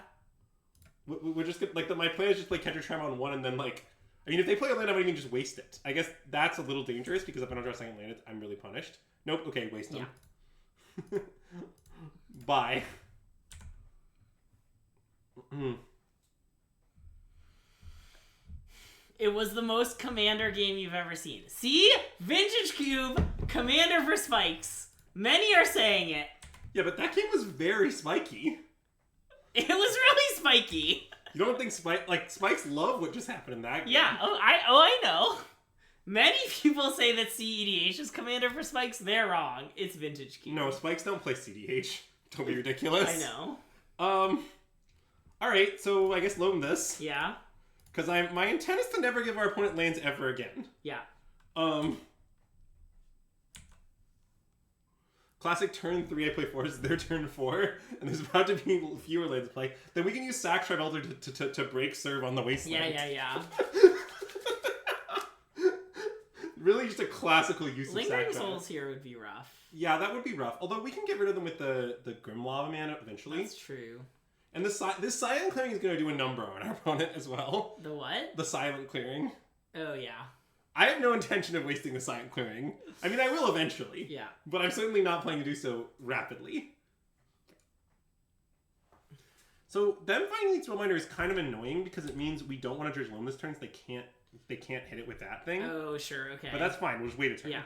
We're just gonna, like, my plan is just play Catcher Tram on one, and then, like... I mean, if they play a land, I might even just waste it. I guess that's a little dangerous, because if I don't draw a second land, I'm really punished. Nope, okay, waste them. Yeah. Bye. It was the most Commander game you've ever seen. See? Vintage Cube, Commander for Spikes. Many are saying it. Yeah, but that game was very spiky. It was really spiky. You don't think Spikes love what just happened in that game? Yeah, I know. Many people say that CEDH is Commander for Spikes. They're wrong. It's Vintage Cube. No, Spikes don't play CDH. Don't be ridiculous. I know. Alright, so I guess loan this. Yeah. Because my intent is to never give our opponent lands ever again. Yeah. Classic turn 3, I play 4, is their turn 4, and there's about to be fewer lands to play. Then we can use Sack Tribe Elder to break serve on the Wasteland. Yeah. Really just a classical use of Sack Tribe. Lingering Souls here would be rough. Yeah, that would be rough. Although we can get rid of them with the Grim Lava Man eventually. That's true. And this Silent Clearing is going to do a number on our opponent as well. The what? The Silent Clearing. Oh, yeah. I have no intention of wasting the Silent Clearing. I mean, I will eventually. Yeah. But I'm certainly not planning to do so rapidly. So them finding Elite Spellbinder is kind of annoying because it means we don't want to Dredge Loam this turn, so they can't hit it with that thing. Oh, sure, okay. But that's fine. We'll just wait a turn. Yeah.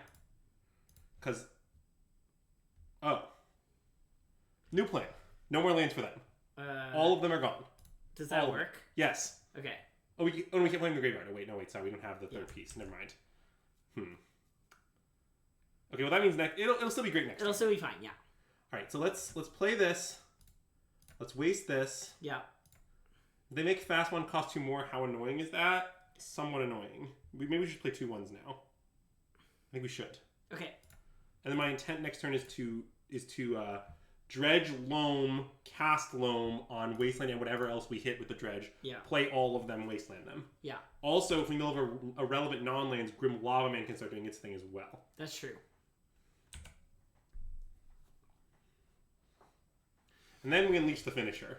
Because... Oh. New plan. No more lands for them. All of them are gone. Does that work? Yes. Okay. Oh, we can't play in the graveyard. Oh, wait, sorry, we don't have the third piece. Never mind. Okay, well that means it'll still be great next. It'll still be fine, yeah. All right, so let's play this. Let's waste this. Yeah. If they make fast one cost 2 more. How annoying is that? Somewhat annoying. Maybe we should play 2 1s now. I think we should. Okay. And then my intent next turn is to Dredge Loam, cast Loam on Wasteland and whatever else we hit with the Dredge. Yeah. Play all of them, Wasteland them. Yeah. Also, if we know of a relevant non-lands, Grim Lava Man can start doing its thing as well. That's true. And then we unleash the finisher.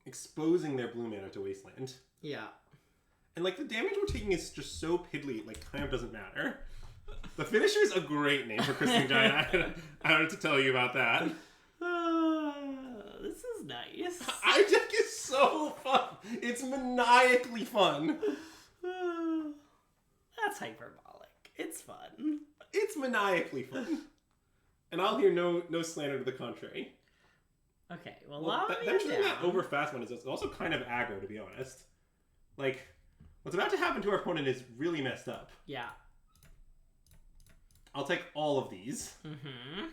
Exposing their blue mana to Wasteland. Yeah. And like the damage we're taking is just so piddly, it like kind of doesn't matter. The finisher is a great name for Crystalline Giant. I don't have to tell you about that. This is nice. I deck is so fun. It's maniacally fun. That's hyperbolic. It's fun. It's maniacally fun. And I'll hear no slander to the contrary. Okay, well them choosing that over fast one is also kind of aggro, to be honest. Like, what's about to happen to our opponent is really messed up. Yeah. I'll take all of these. Mm-hmm.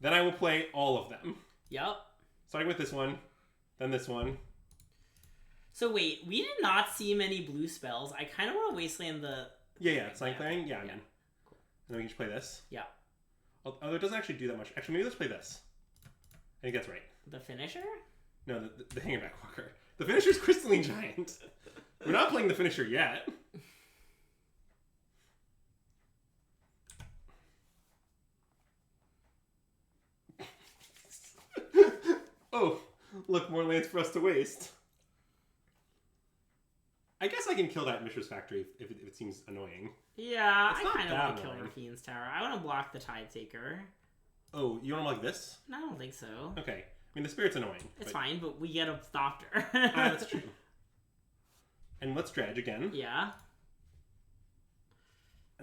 Then I will play all of them. Yep. Starting with this one, then this one, So wait, we did not see many blue spells. I kind of want to wasteland the... Yeah, it's like clearing. Yeah, I mean. Cool. And then we can just play this. Yeah. Although it doesn't actually do that much. Actually, maybe let's play this. I think that's right. The finisher? No, the Hangback Walker. The finisher's Crystalline Giant. We're not playing the finisher yet. Oh, look, more lands for us to waste. I guess I can kill that Mishra's Factory if it seems annoying. Yeah, It's I not kind of that want to kill annoying. Rafine's Tower. I want to block the Tide Taker. Oh, you want them like this? No, I don't think so. Okay. I mean, the Spirit's annoying. It's but... fine, but we get a Thopter. That's true. And let's dredge again. Yeah.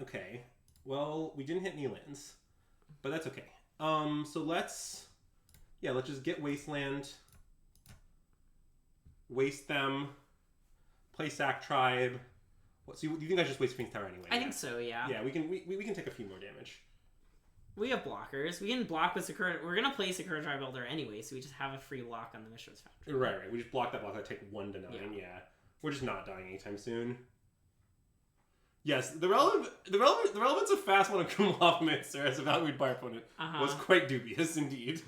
Okay. Well, we didn't hit any lands, but that's okay. So let's just get Wasteland, waste them, play Sack Tribe. What? So you think I just waste Fiend's Tower anyway? I think so. Yeah. Yeah, we can take a few more damage. We have blockers. We can block with Sakura. We're gonna play Sakura Tribe Elder anyway, so we just have a free block on the Mishra's Factory. Right. We just block that block. I take 1 to 9. Yeah. We're just not dying anytime soon. Yes, the relevance of fast one of Kumalof Mitzer as evaluated by our opponent was quite dubious indeed.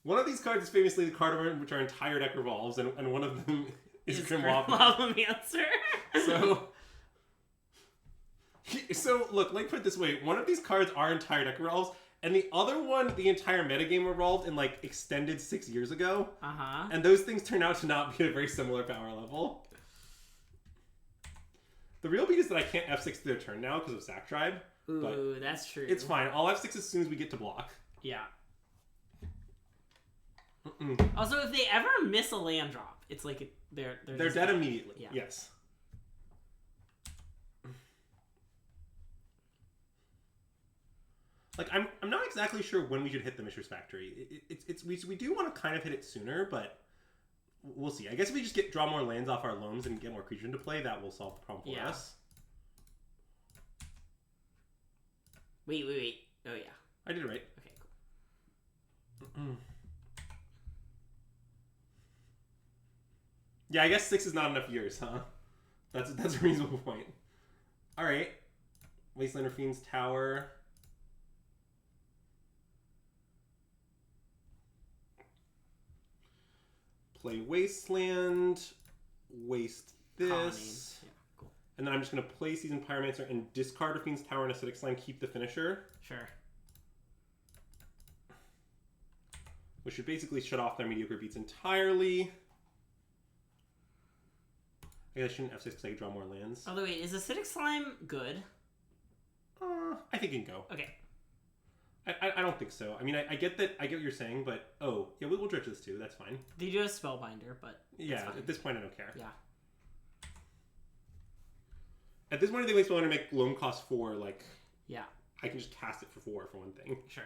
One of these cards is famously the card in which our entire deck revolves, and one of them is Grimlavamancer. So look, let me put it this way: one of these cards our entire deck revolves, and the other one the entire metagame revolved in like extended 6 years ago. And those things turn out to not be at a very similar power level. The real beat is that I can't F6 through their turn now because of Sack Tribe. Ooh, that's true. It's fine. I'll F6 as soon as we get to block. Yeah. Also, if they ever miss a land drop, it's like they're dead immediately. Yeah. Yes. Like I'm not exactly sure when we should hit the Mishra's Factory. We do want to kind of hit it sooner, but we'll see. I guess if we just draw more lands off our loams and get more creature into play, that will solve the problem for us. Wait. Oh yeah. I did it right. Okay, cool. Yeah, I guess 6 is not enough years, huh? That's a reasonable point. All right, Wastelander Fiend's Tower. Play Wasteland. Waste this. Yeah, cool. And then I'm just gonna play Seasoned Pyromancer and discard Fiend's Tower and Acidic Slime. Keep the finisher. Sure. Which should basically shut off their mediocre beats entirely. I guess I shouldn't F6 because I can draw more lands. Although wait, is Acidic Slime good? I think it can go. Okay. I don't think so. I mean, I get that. I get what you're saying, but yeah, we'll dredge this too. That's fine. They do have Spellbinder, but yeah, at this point, I don't care. Yeah. At this point, I think Spellbinder to make loam cost 4. Like, yeah, I can just cast it for 4 for one thing. Sure.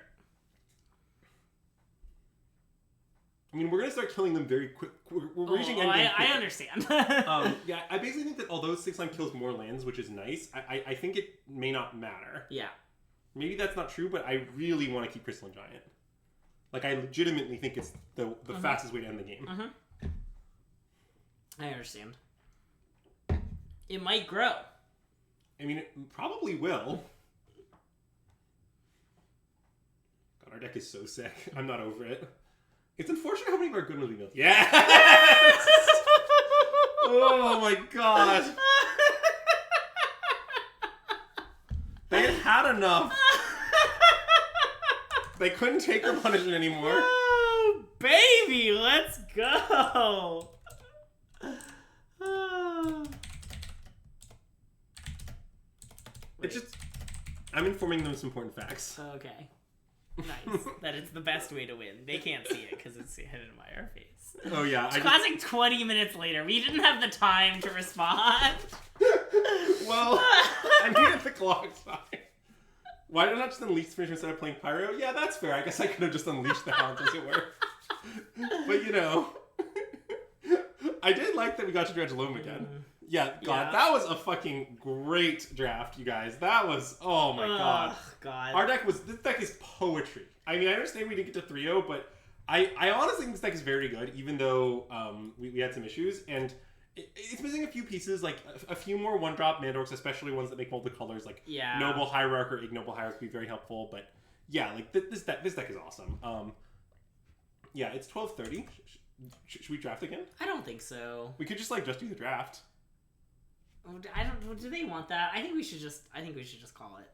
I mean, we're gonna start killing them very quick. We're reaching endgame. I understand. Yeah, I basically think that although 6-line kills more lands, which is nice, I think it may not matter. Yeah. Maybe that's not true, but I really want to keep Crystalline Giant. Like, I legitimately think it's the fastest way to end the game. I understand. It might grow. I mean, it probably will. God, our deck is so sick. I'm not over it. It's unfortunate how many of our good ones we built. Yes! Oh my god. They had had enough. They couldn't take their punishment anymore. Oh, baby, let's go. It's just, I'm informing them some important facts. Okay. Nice. That it's the best way to win. They can't see it because it's hidden by our face. Oh yeah. Classic 20 minutes later. We didn't have the time to respond. Well, I needed the clock time. Why did I not just unleash the finisher instead of playing Pyro? Yeah, that's fair. I guess I could have just unleashed the hounds, as it were. But you know, I did like that we got to dredge loam again. Yeah, God, that was a fucking great draft, you guys. That was, oh my God. God. This deck is poetry. I mean, I understand we didn't get to 3-0, but I honestly think this deck is very good, even though we had some issues, and it's missing a few pieces, like a few more one-drop Mandorks, especially ones that make multiple colors, like Noble Hierarch or Ignoble Hierarch would be very helpful, but yeah, like this deck is awesome. Yeah, it's 12:30. Should we draft again? I don't think so. We could just do the draft. I don't. Do they want that? I think we should just call it.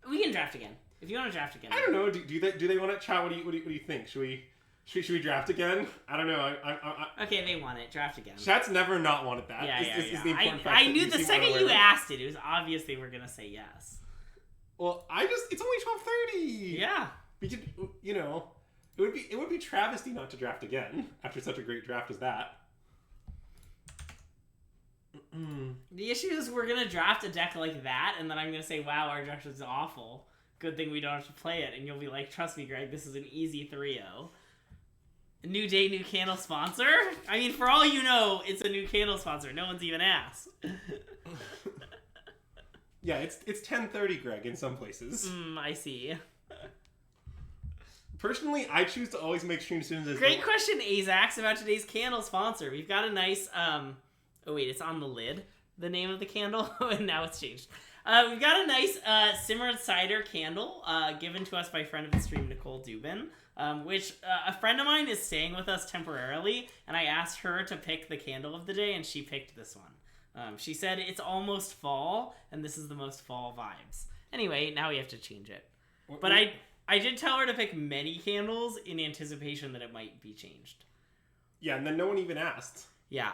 We can draft again if you want to draft again. I don't know. Do they want to chat? What do you think? Should we draft again? I don't know. Okay, they want it. Draft again. Chat's never not wanted that. Yeah. I knew the second you asked it was obvious they were gonna say yes. Well, it's only 12:30. Yeah. We could, it would be travesty not to draft again after such a great draft as that. The issue is we're gonna draft a deck like that, and then I'm gonna say, "Wow, our deck is awful. Good thing we don't have to play it." And you'll be like, "Trust me, Greg, this is an easy 3-0." New day, new candle sponsor? I mean, for all you know, it's a new candle sponsor. No one's even asked. Yeah, it's 10:30, Greg, in some places. I see. Personally, I choose to always make stream soon as... Great question, Azax, about today's candle sponsor. We've got a nice, oh wait, it's on the lid, the name of the candle, and now it's changed. We've got a nice Simmered Cider candle given to us by friend of the stream, Nicole Dubin, which a friend of mine is staying with us temporarily, and I asked her to pick the candle of the day, and she picked this one. She said it's almost fall, and this is the most fall vibes. Anyway, now we have to change it. But I did tell her to pick many candles in anticipation that it might be changed. Yeah, and then no one even asked. Yeah.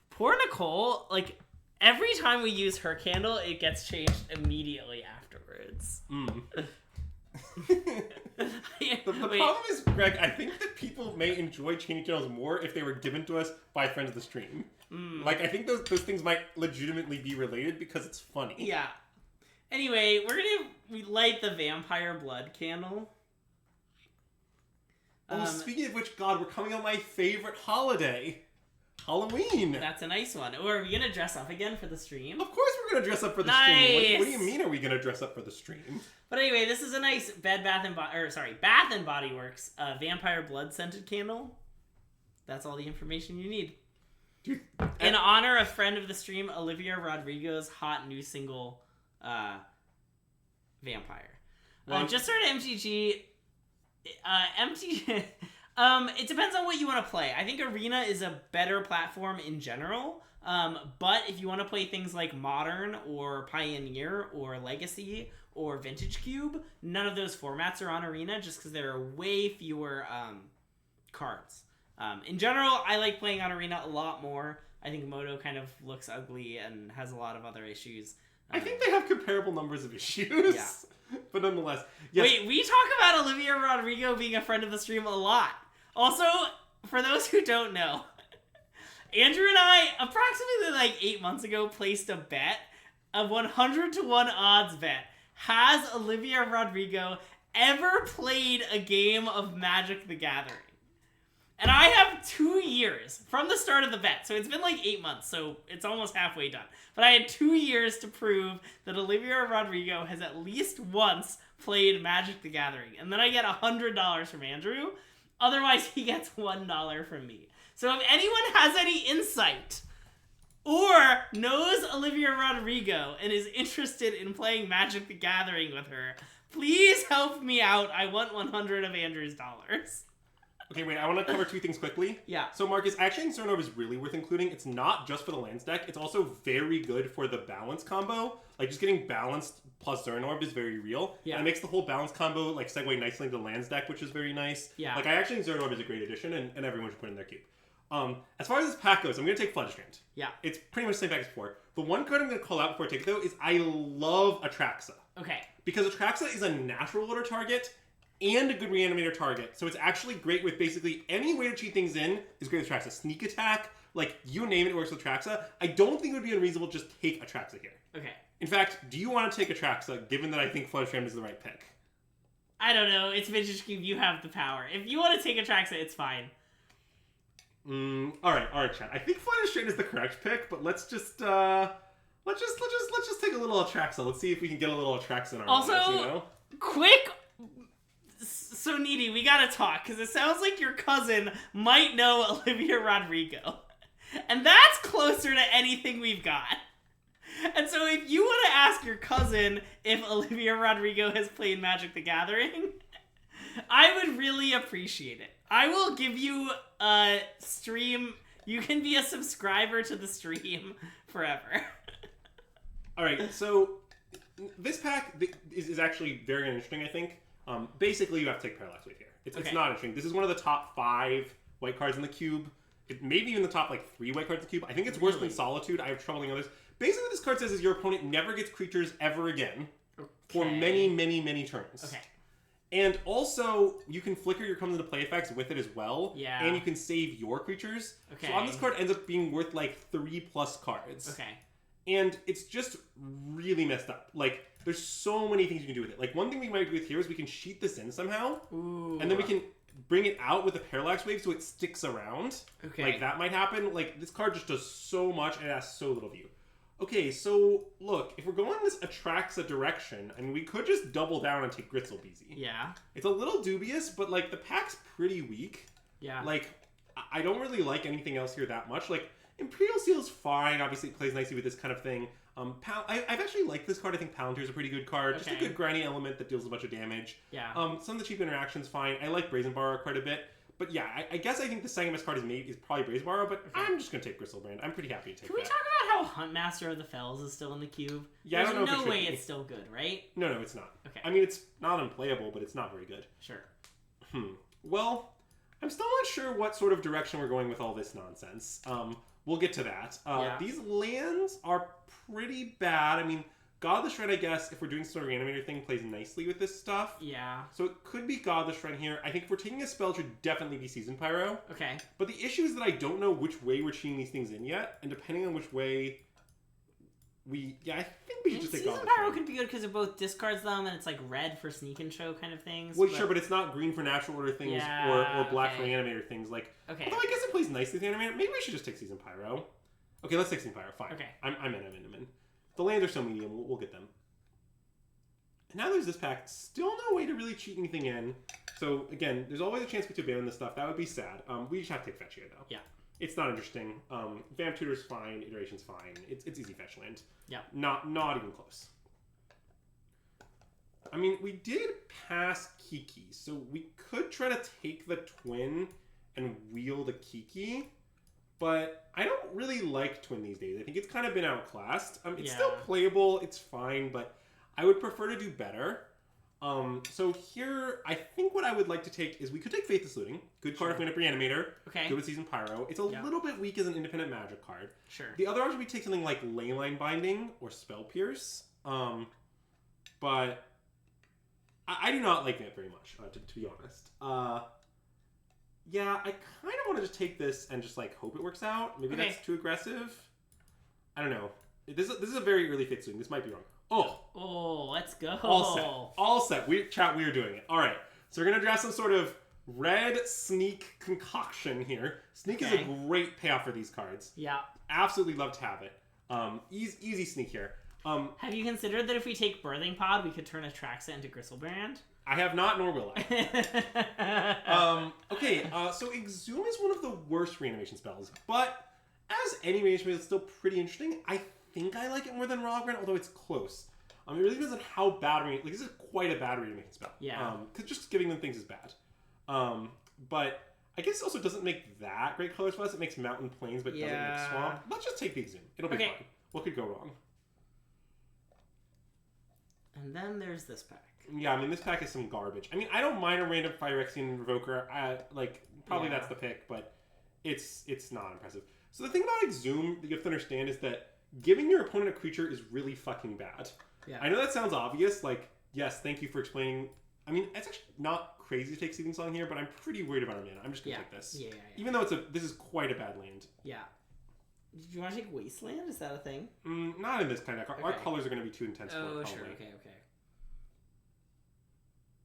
Poor Nicole, like, every time we use her candle, it gets changed immediately afterwards. The problem is, Greg, I think that people may enjoy changing channels more if they were given to us by friends of the stream. Like, I think those things might legitimately be related because it's funny. Yeah. Anyway, we light the vampire blood candle. Speaking of which, God, we're coming on my favorite holiday. Halloween. That's a nice one. Or are we gonna dress up again for the stream? Of course we're gonna dress up for the stream. What do you mean are we gonna dress up for the stream? But anyway, this is a nice Bath and Body Works vampire blood scented candle. That's all the information you need. Dude, in honor of friend of the stream, Olivia Rodrigo's hot new single, Vampire. Just started MTG. It depends on what you want to play. I think Arena is a better platform in general. But if you want to play things like Modern or Pioneer or Legacy or Vintage Cube, none of those formats are on Arena just because there are way fewer cards. In general, I like playing on Arena a lot more. I think Moto kind of looks ugly and has a lot of other issues. I think they have comparable numbers of issues. Yeah. But nonetheless. Yes. Wait, we talk about Olivia Rodrigo being a friend of the stream a lot. Also, for those who don't know, Andrew and I, approximately 8 months ago, placed a bet, a 100-to-1 odds bet. Has Olivia Rodrigo ever played a game of Magic the Gathering? And I have 2 years from the start of the bet. So it's been 8 months, so it's almost halfway done. But I had 2 years to prove that Olivia Rodrigo has at least once played Magic the Gathering. And then I get $100 from Andrew. Otherwise, he gets $1 from me. So if anyone has any insight or knows Olivia Rodrigo and is interested in playing Magic the Gathering with her, please help me out. I want 100 of Andrew's dollars. Okay, wait, I want to cover 2 things quickly. Yeah. So, Marcus, actually, Inferno Orb is really worth including. It's not just for the lands deck. It's also very good for the balance combo. Just getting balanced plus Zern Orb is very real. Yeah. And it makes the whole balance combo, segue nicely into the lands deck, which is very nice. Yeah. I actually think Zern Orb is a great addition, and everyone should put in their cube. As far as this pack goes, I'm going to take Floodstrand. Yeah. It's pretty much the same pack as before. The one card I'm going to call out before I take it, though, is I love Atraxa. Okay. Because Atraxa is a natural order target and a good reanimator target. So it's actually great with basically any way to cheat things in is great with Atraxa. Sneak attack, you name it, works with Atraxa. I don't think it would be unreasonable to just take Atraxa here. Okay. In fact, do you want to take Atraxa, given that I think Floodstrand is the right pick? I don't know. It's Vintage Cube. You have the power. If you want to take Atraxa, it's fine. All right, chat. I think Floodstrand is the correct pick, but let's just let's just take a little Atraxa. Let's see if we can get a little Atraxa in our lives, quick So, Needy, we gotta talk, because it sounds like your cousin might know Olivia Rodrigo. And that's closer to anything we've got. And so if you want to ask your cousin if Olivia Rodrigo has played Magic the Gathering, I would really appreciate it. I will give you a stream. You can be a subscriber to the stream forever. All right, so this pack is actually very interesting, I think. Basically, you have to take Parallax Wave here. It's not interesting. This is one of the top 5 white cards in the cube. It maybe even the top 3 white cards in the cube. I think it's worse than Solitude. I have trouble in others. Basically, what this card says is your opponent never gets creatures ever again for many, many, many turns. Okay. And also, you can flicker your comes into play effects with it as well. Yeah. And you can save your creatures. Okay. So on this card ends up being worth 3+ cards. Okay. And it's just really messed up. There's so many things you can do with it. One thing we might do with here is we can sheet this in somehow. Ooh. And then we can bring it out with a Parallax Wave so it sticks around. Okay. That might happen. This card just does so much and it has so little view. Okay, so look, if we're going this attracts a direction, I mean, we could just double down and take Gritzelbeezy. Yeah. It's a little dubious, but the pack's pretty weak. Yeah. I don't really like anything else here that much. Imperial Seal's fine. Obviously, it plays nicely with this kind of thing. I've actually liked this card. I think Palantir's a pretty good card. Okay. Just a good grindy element that deals a bunch of damage. Yeah. Some of the cheap interactions fine. I like Brazen Borrower quite a bit. But yeah, I guess I think the second best card is probably Brazen Borrower, but I'm just going to take Gristlebrand. I'm pretty happy to take that. Can we talk about how Huntmaster of the Fells is still in the cube? Yeah, There's I don't know no way it's still good, right? No, it's not. Okay. I mean, it's not unplayable, but it's not very good. Sure. Well, I'm still not sure what sort of direction we're going with all this nonsense. We'll get to that. These lands are pretty bad. I mean, God the Shred, I guess, if we're doing some sort of Reanimator thing, plays nicely with this stuff. Yeah. So it could be God the Shred here. I think if we're taking a spell, it should definitely be Season Pyro. Okay. But the issue is that I don't know which way we're cheating these things in yet, and depending on which way I think we should just take God the Season Pyro Shred. could be good because it both discards them and it's red for Sneak and Show kind of things. Well, sure, but it's not green for Natural Order things or black for Animator things. Okay. Although I guess it plays nicely with Animator. Maybe we should just take Season Pyro. Okay, let's take Season Pyro. Fine. Okay. I'm in. The lands are so medium. We'll get them. And now there's this pack. Still no way to really cheat anything in. So, again, there's always a chance to abandon this stuff. That would be sad. We just have to take Fetch here, though. Yeah. It's not interesting. Vamp Tutor's fine. Iteration's fine. It's easy fetch land. Yeah. Not even close. I mean, we did pass Kiki, so we could try to take the Twin and wheel the Kiki, but I don't really like Twin these days. I think it's kind of been outclassed. It's still playable. It's fine, but I would prefer to do better. So here, I think what I would like to take is we could take Faithless Looting. Good card if we end up Reanimator. Okay. Good with Season Pyro. It's a little bit weak as an independent Magic card. Sure. The other option would be take something like Leyline Binding or Spell Pierce. But I do not like that very much, to be honest. Yeah, I kind of want to just take this and just hope it works out. Maybe that's too aggressive. I don't know. This is a very early Fate Swing. This might be wrong. Oh, let's go. All set. We are doing it. All right. So we're going to draft some sort of red Sneak concoction here. Sneak is a great payoff for these cards. Yeah. Absolutely love to have it. Easy Sneak here. Have you considered that if we take Birthing Pod, we could turn Atraxa into Gristlebrand? I have not, nor will I. So Exhume is one of the worst reanimation spells, but as any reanimation spell, it's still pretty interesting. I think I like it more than Rogran, although it's close. It really depends on how bad this is quite a bad reanimation spell. Yeah. Because just giving them things is bad. But I guess it also doesn't make that great colors for us. It makes Mountain Plains, but doesn't make Swamp. Let's just take the Exhume. It'll be fine. What could go wrong? And then there's this pack. Yeah, I mean, this pack is some garbage. I mean, I don't mind a random Phyrexian Revoker. Probably that's the pick, but it's not impressive. So the thing about Exhume that you have to understand is that giving your opponent a creature is really fucking bad. Yeah. I know that sounds obvious. Yes, thank you for explaining. I mean, it's actually not crazy to take Seething Song here, but I'm pretty worried about our mana. I'm just going to take this. Yeah. Even though this is quite a bad land. Yeah. Did you want to take Wasteland? Is that a thing? Not in this kind of deck. Our colors are going to be too intense for it, probably. Sure. Okay.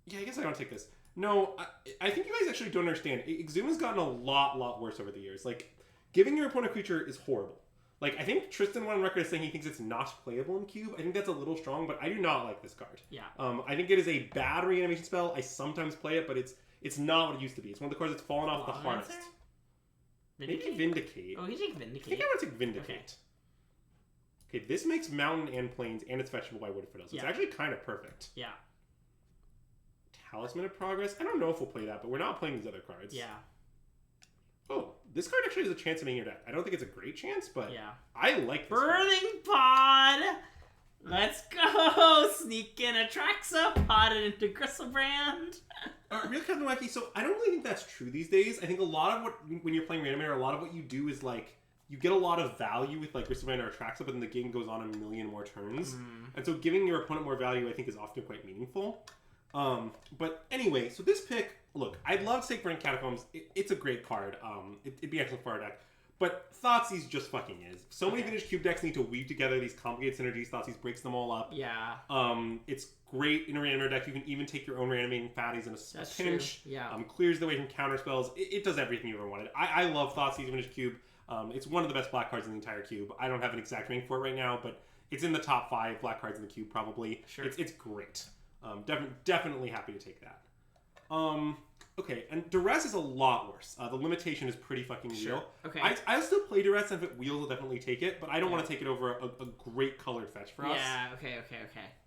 Yeah, I guess I don't take this. No, I think you guys actually don't understand. Exhume has gotten a lot worse over the years. Giving your opponent a creature is horrible. Like, I think Tristan went on record as saying he thinks it's not playable in Cube. I think that's a little strong, but I do not like this card. Yeah. I think it is a bad reanimation spell. I sometimes play it, but it's not what it used to be. It's one of the cards that's fallen off the hardest. Maybe Vindicate. Oh, you take Vindicate. I think I want to take Vindicate. Okay, this makes Mountain and Plains, and it's fetchable by Wood Foothills. So it's actually kind of perfect. Yeah. Talisman of Progress? I don't know if we'll play that, but we're not playing these other cards. Yeah. Oh, this card actually has a chance of making your deck. I don't think it's a great chance, but I like this Burning Pod! Let's go! Sneak in Atraxa, pot it into Gristlebrand. Really kind of wacky. So I don't really think that's true these days. I think a lot of when you're playing Reanimator, a lot of what you do is like, you get a lot of value with like Gristlebrand or Atraxa, but then the game goes on a million more turns. And so giving your opponent more value, I think, is often quite meaningful. But anyway, so this pick, look, I'd love to take Burning Catacombs. It's a great card. It'd be excellent for our deck. But Thoughtseize just fucking is. So many vintage cube decks need to weave together these complicated synergies. Thoughtseize breaks them all up. Yeah. It's great in a Reanimator deck. You can even take your own reanimating fatties in a pinch. True. Yeah. Clears the way from counter spells. It does everything you ever wanted. I love Thoughtseize vintage cube. It's one of the best black cards in the entire cube. I don't have an exact rank for it right now, but it's in the top 5 black cards in the cube probably. Sure. It's great. Definitely happy to take that. Okay, and Duress is a lot worse. The limitation is pretty fucking real. Okay. I'll still play Duress, and if it wheels, I'll definitely take it, but I don't want to take it over a great colored fetch for us. Yeah, okay.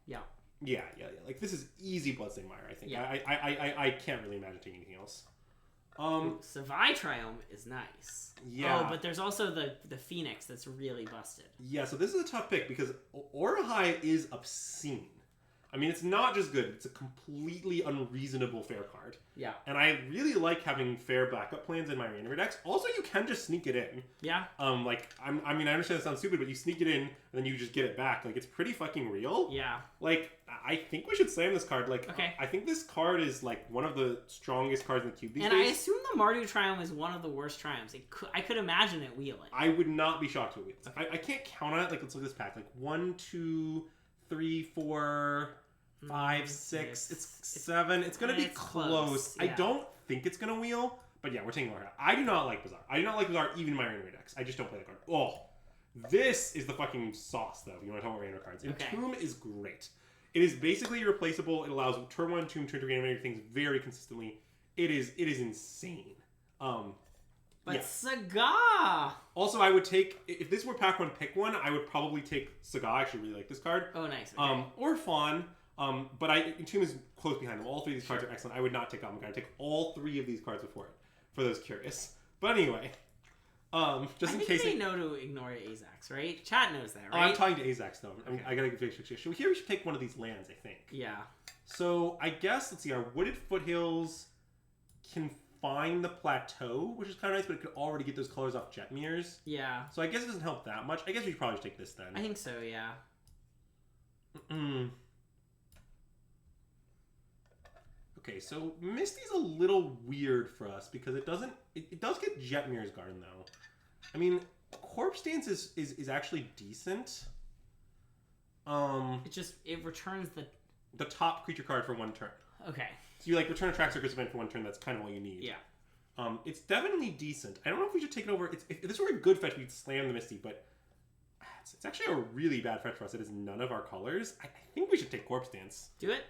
Yeah. Yeah. Like, this is easy Bloodstained Mire, I think. Yeah. I can't really imagine taking anything else. Savai Triumph is nice. Yeah. Oh, but there's also the Phoenix that's really busted. Yeah, so this is a tough pick, because Aura High is obscene. I mean, it's not just good, it's a completely unreasonable fair card. Yeah. And I really like having fair backup plans in my Reanimator decks. Also, you can just sneak it in. Yeah. I understand it sounds stupid, but you sneak it in, and then you just get it back. Like, it's pretty fucking real. Yeah. Like, I think we should slam this card. Like, okay. I think this card is, like, one of the strongest cards in the cube these days. And I assume the Mardu Triumph is one of the worst Triumphs. I could imagine it wheeling. I would not be shocked to wheel. Okay. I can't count on it. Like, let's look at this pack. Like, 1, 2, 3, 4... 5, 6, it's 7. It's gonna be close. Yeah. I don't think it's gonna wheel, but yeah, we're taking Aura. I do not like Bazaar. I do not like Bazaar even in my Reanimator decks. I just don't play that card. Oh, this is the fucking sauce, though. If you want to talk about Reanimator cards, Entomb is great. It is basically irreplaceable. It allows turn 1 Entomb, turn 2 Reanimator things very consistently. It is insane. But Saga! Also, I would take, if this were pack 1, pick 1, I would probably take Saga. I actually really like this card. Oh, nice. Okay. Or Fawn. But Entomb is close behind them. All 3 of these cards are excellent. I would not take Omega. I'd take all 3 of these cards before it, for those curious. But anyway, just in case... they know to ignore Azax, right? Chat knows that, right? I'm talking to Azax, though. Okay. I gotta give a picture. We should take one of these lands, I think. Yeah. So, I guess, let's see, our Wooded Foothills can find the Plateau, which is kind of nice, but it could already get those colors off Jetmir's. Yeah. So I guess it doesn't help that much. I guess we should probably just take this, then. I think so, yeah. Okay, so Misty's a little weird for us because it doesn't. It does get Jetmir's Garden though. I mean, Corpse Dance is actually decent. It returns the top creature card for 1 turn. Okay. So you like return a track circus event for 1 turn. That's kind of all you need. Yeah. It's definitely decent. I don't know if we should take it over. If this were a good fetch, we'd slam the Misty, but it's actually a really bad fetch for us. It is none of our colors. I think we should take Corpse Dance. Do it.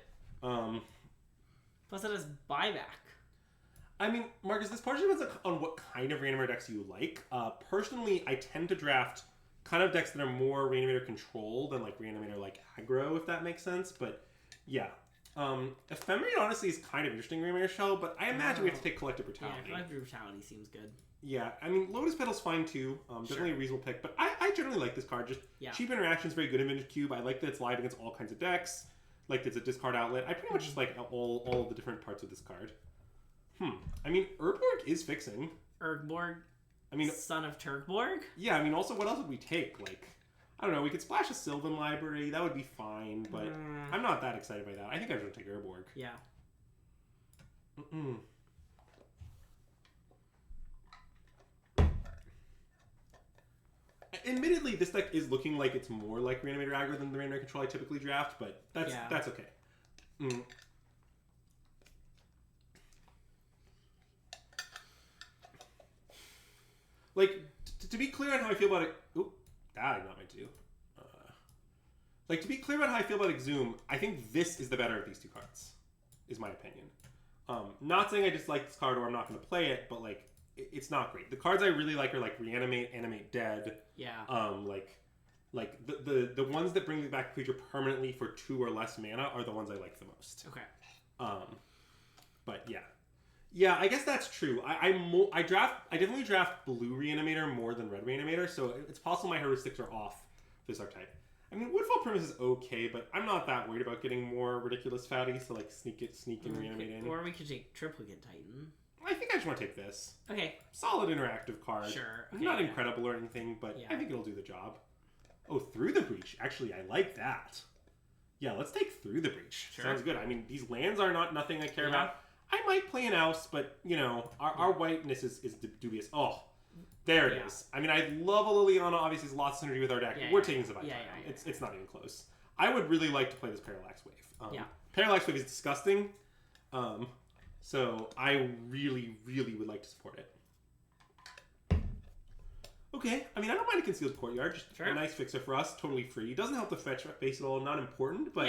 Plus it has buyback. I mean, Marcus, this partially depends on what kind of Reanimator decks you like. Personally, I tend to draft kind of decks that are more Reanimator controlled than like Reanimator like aggro, if that makes sense. But yeah. Ephemerate honestly is kind of interesting Reanimator shell, but I imagine we have to take Collective Brutality. Yeah, Collective Brutality seems good. Yeah, I mean, Lotus Petal's fine too. Definitely a reasonable pick, but I generally like this card. Just cheap interaction's very good in Vintage Cube. I like that it's live against all kinds of decks. Like it's a discard outlet. I pretty much just like all of the different parts of this card. I mean, Urborg is fixing. Urborg? I mean... Son of Turkborg? Yeah, I mean, also, what else would we take? Like, I don't know, we could splash a Sylvan Library. That would be fine, but I'm not that excited by that. I think I'm going to take Urborg. Yeah. Admittedly, this deck is looking like it's more like Reanimator aggro than the Reanimator control I typically draft, but that's okay. Like, to be clear on how I feel about it... Oop, that I not might do. Like, to be clear about how I feel about Exhume, I think this is the better of these two cards, is my opinion. Not saying I dislike this card or I'm not going to play it, but, like, it's not great. The cards I really like are, like, Reanimate, Animate Dead. Yeah. Like the ones that bring back a creature permanently for 2 or less mana are the ones I like the most. Okay. But yeah. Yeah, I guess that's true. I definitely draft blue Reanimator more than red Reanimator, so it's possible my heuristics are off for this archetype. I mean, Woodfall Premise is okay, but I'm not that worried about getting more ridiculous fatties to like sneak and reanimate in. Or we could take Triplicate Titan. I think I just want to take this. Okay. Solid interactive card. Sure. Okay, not incredible or anything, but I think it'll do the job. Oh, Through the Breach. Actually, I like that. Yeah, let's take Through the Breach. Sure. Sounds good. I mean, these lands are not nothing I care about. I might play an Ouse, but, you know, our whiteness is dubious. Oh, there it is. I mean, I love a Liliana. Obviously, there's lots of synergy with our deck. We're taking Zavai. It's not even close. I would really like to play this Parallax Wave. Parallax Wave is disgusting. So I really, really would like to support it. Okay, I mean, I don't mind a Concealed Courtyard. Just a nice fixer for us. Totally free. Doesn't help the fetch base at all. Not important, but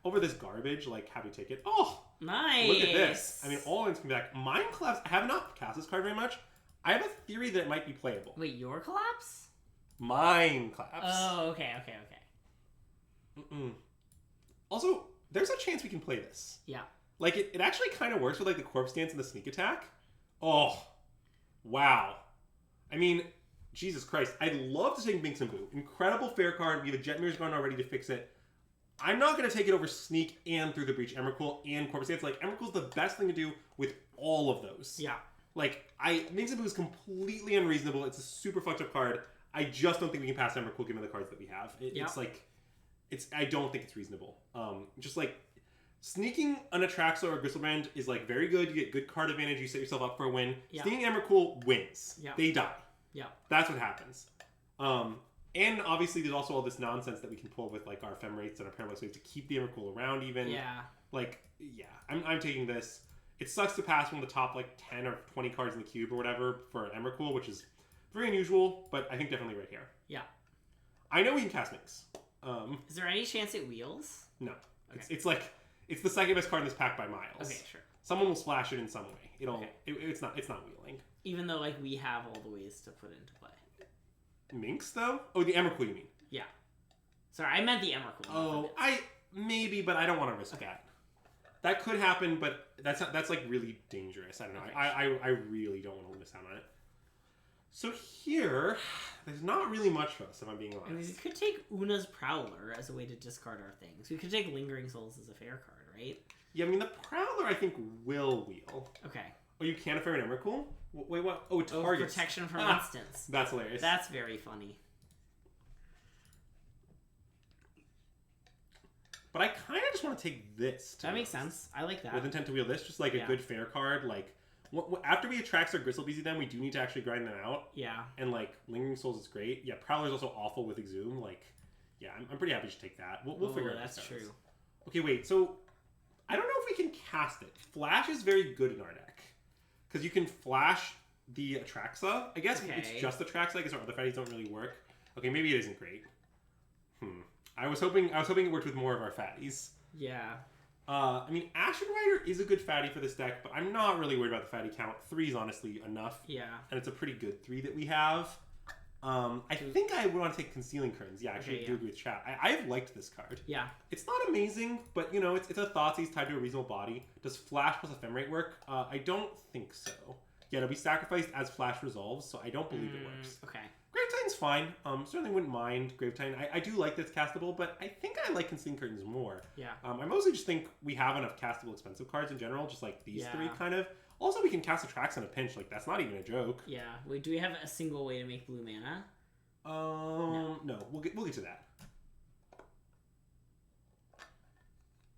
over this garbage, like, happy to take it. Oh! Nice! Look at this. I mean, all ins come back. Mind Collapse, I have not cast this card very much. I have a theory that it might be playable. Wait, your Collapse? Mind Collapse. Oh, okay. Also, there's a chance we can play this. Yeah. Like, it actually kind of works with, like, the Corpse Dance and the Sneak Attack. Oh. Wow. I mean, Jesus Christ. I'd love to take Binks and Boo. Incredible fair card. We have a Jet Mirror's Gone already to fix it. I'm not going to take it over Sneak and Through the Breach, Emrakul, and Corpse Dance. Like, Emrakul's the best thing to do with all of those. Yeah. Like, Binks and Boo is completely unreasonable. It's a super fucked up card. I just don't think we can pass Emrakul given the cards that we have. It's like, I don't think it's reasonable. Just like, sneaking an Atraxa or a Gristlebrand is like very good. You get good card advantage. You set yourself up for a win. Sneaking Emrakul wins. They die. That's what happens. And obviously there's also all this nonsense that we can pull with like our Ephemerate and our Parallax Wave to keep the Emrakul around even. I'm taking this. It sucks to pass one of the top like 10 or 20 cards in the cube or whatever for Emrakul, which is very unusual, but I think definitely right here. Yeah. I know we can cast Minx. Is there any chance it wheels? No. Okay. It's like, it's the second best card in this pack by miles. Okay, sure. Someone will splash it in some way. It's not wheeling. Even though like we have all the ways to put it into play. Minx though? Oh, the Emrakul you mean? Yeah. Sorry, I meant the Emrakul. Oh, maybe, but I don't want to risk that. That could happen, but that's like really dangerous. I don't know. Okay. I really don't want to miss out on it. So here, there's not really much for us, if I'm being honest. I mean, we could take Una's Prowler as a way to discard our things. We could take Lingering Souls as a fair card, right? Yeah, I mean, the Prowler, I think, will wheel. Okay. Oh, you can't afford an Emrakul? Wait, what? Oh, it targets. Protection from instants. That's hilarious. That's very funny. But I kind of just want to take this. That makes sense. I like that. With intent to wheel this, just like a good fair card. Like, after we Atraxa or Gristlebeezy them, we do need to actually grind them out. Yeah. And, like, Lingering Souls is great. Yeah, Prowler's also awful with Exhume. Like, yeah, I'm pretty happy to take that. We'll figure it out. That's true. Okay, wait. So, I don't know if we can cast it. Flash is very good in our deck. Because you can flash the Atraxa. I guess it's just Atraxa. I guess our other fatties don't really work. Okay, maybe it isn't great. I was hoping it worked with more of our fatties. Yeah. I mean, Ashen Rider is a good fatty for this deck, but I'm not really worried about the fatty count. 3 is honestly enough. Yeah. And it's a pretty good 3 that we have. I think I would want to take Concealing Curtains. Yeah, actually, I do agree with chat. I've liked this card. Yeah. It's not amazing, but, you know, it's a Thoughtseize tied to a reasonable body. Does Flash plus Ephemerate work? I don't think so. Yeah, it'll be sacrificed as Flash resolves, so I don't believe it works. Okay. Grave Titan's fine. Certainly wouldn't mind Grave Titan. I do like that it's castable, but I think I like Concealing Curtains more. Yeah. I mostly just think we have enough castable expensive cards in general, just like these 3 kind of. Also, we can cast Atraxa in a pinch. Like, that's not even a joke. Yeah. Wait, do we have a single way to make blue mana? No. We'll get to that.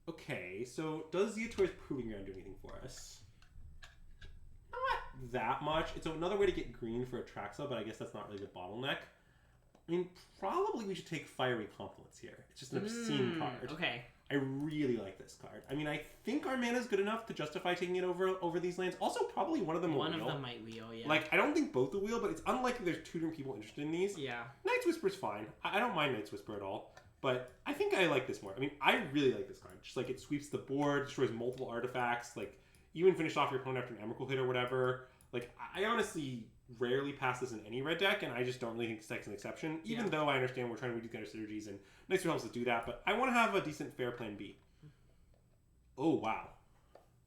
Okay, so does Zeator's Proving Ground do anything for us? Not that much. It's another way to get green for Atraxa, but I guess that's not really the bottleneck. I mean, probably we should take Fiery Confluence here. It's just an obscene card. Okay. I really like this card. I mean, I think our mana is good enough to justify taking it over these lands. Also, probably one of them will wheel. One of them might wheel, yeah. Like, I don't think both will wheel, but it's unlikely there's two different people interested in these. Yeah. Knight's Whisper's fine. I don't mind Knight's Whisper at all. But I think I like this more. I mean, I really like this card. Just like it sweeps the board, destroys multiple artifacts, like even finish off your opponent after an Emrakul hit or whatever. Like, I honestly rarely pass this in any red deck, and I just don't really think that's an exception, even though I understand we're trying to reduce kind of synergies, and Knight's Whisper helps us do that, but I want to have a decent fair plan B. Oh, wow.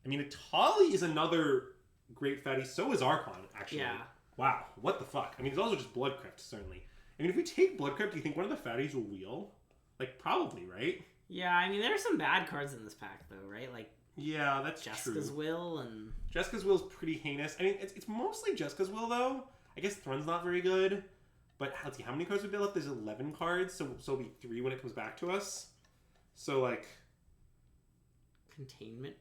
I mean, Atali is another great fatty. So is Archon, actually. Yeah. Wow, what the fuck? I mean, it's also just Blood Crypt, certainly. I mean, if we take Blood Crypt, do you think one of the fatties will wheel? Like, probably, right? Yeah, I mean, there are some bad cards in this pack, though, right? Like, yeah, that's Jessica's true. Will and... Jessica's Will's pretty heinous. I mean, it's mostly Jessica's Will, though. I guess Thrun's not very good. But let's see, how many cards we built? There's 11 cards, so it'll be 3 when it comes back to us. So, like... Containment?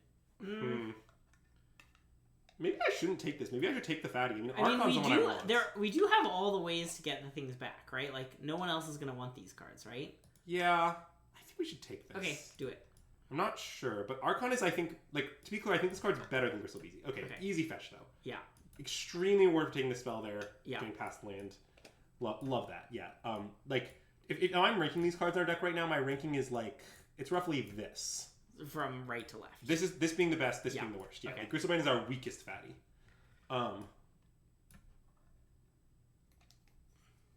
Maybe I shouldn't take this. Maybe I should take the fatty. I mean, Archon's the one I want. We do have all the ways to get the things back, right? Like, no one else is going to want these cards, right? Yeah. I think we should take this. Okay, do it. I'm not sure, but Archon is, I think, like, to be clear, I think this card's better than Crystal Beezy. Okay, easy fetch, though. Yeah. Extremely worth taking the spell there, yeah. getting past land. Love that, yeah. Like, if I'm ranking these cards in our deck right now, my ranking is, like, it's roughly this. From right to left. This being the best, this being the worst. Yeah, okay. Like, Gristlebrand is our weakest fatty.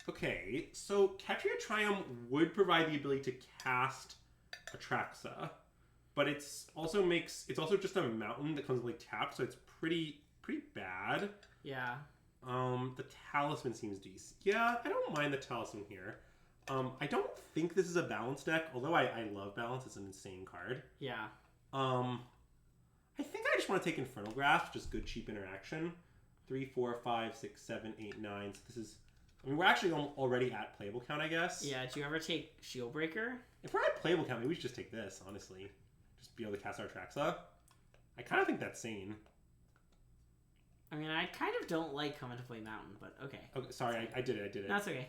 Okay, so Ketria Triumph would provide the ability to cast Atraxa, but it's also just a mountain that comes like tapped, so it's pretty bad. Yeah. The Talisman seems decent. Yeah, I don't mind the Talisman here. I don't think this is a balance deck, although I love balance. It's an insane card. Yeah. I think I just want to take Infernal Grasp, just good cheap interaction. 3, 4, 5, 6, 7, 8, 9. So this is... I mean, we're actually already at playable count, I guess. Yeah, do you ever take Shield Breaker? If we're at playable count, maybe we should just take this, honestly. Just be able to cast our Traxa. I kind of think that's sane. I mean, I kind of don't like coming to play Mountain, but okay. Okay, sorry, I did it. That's okay.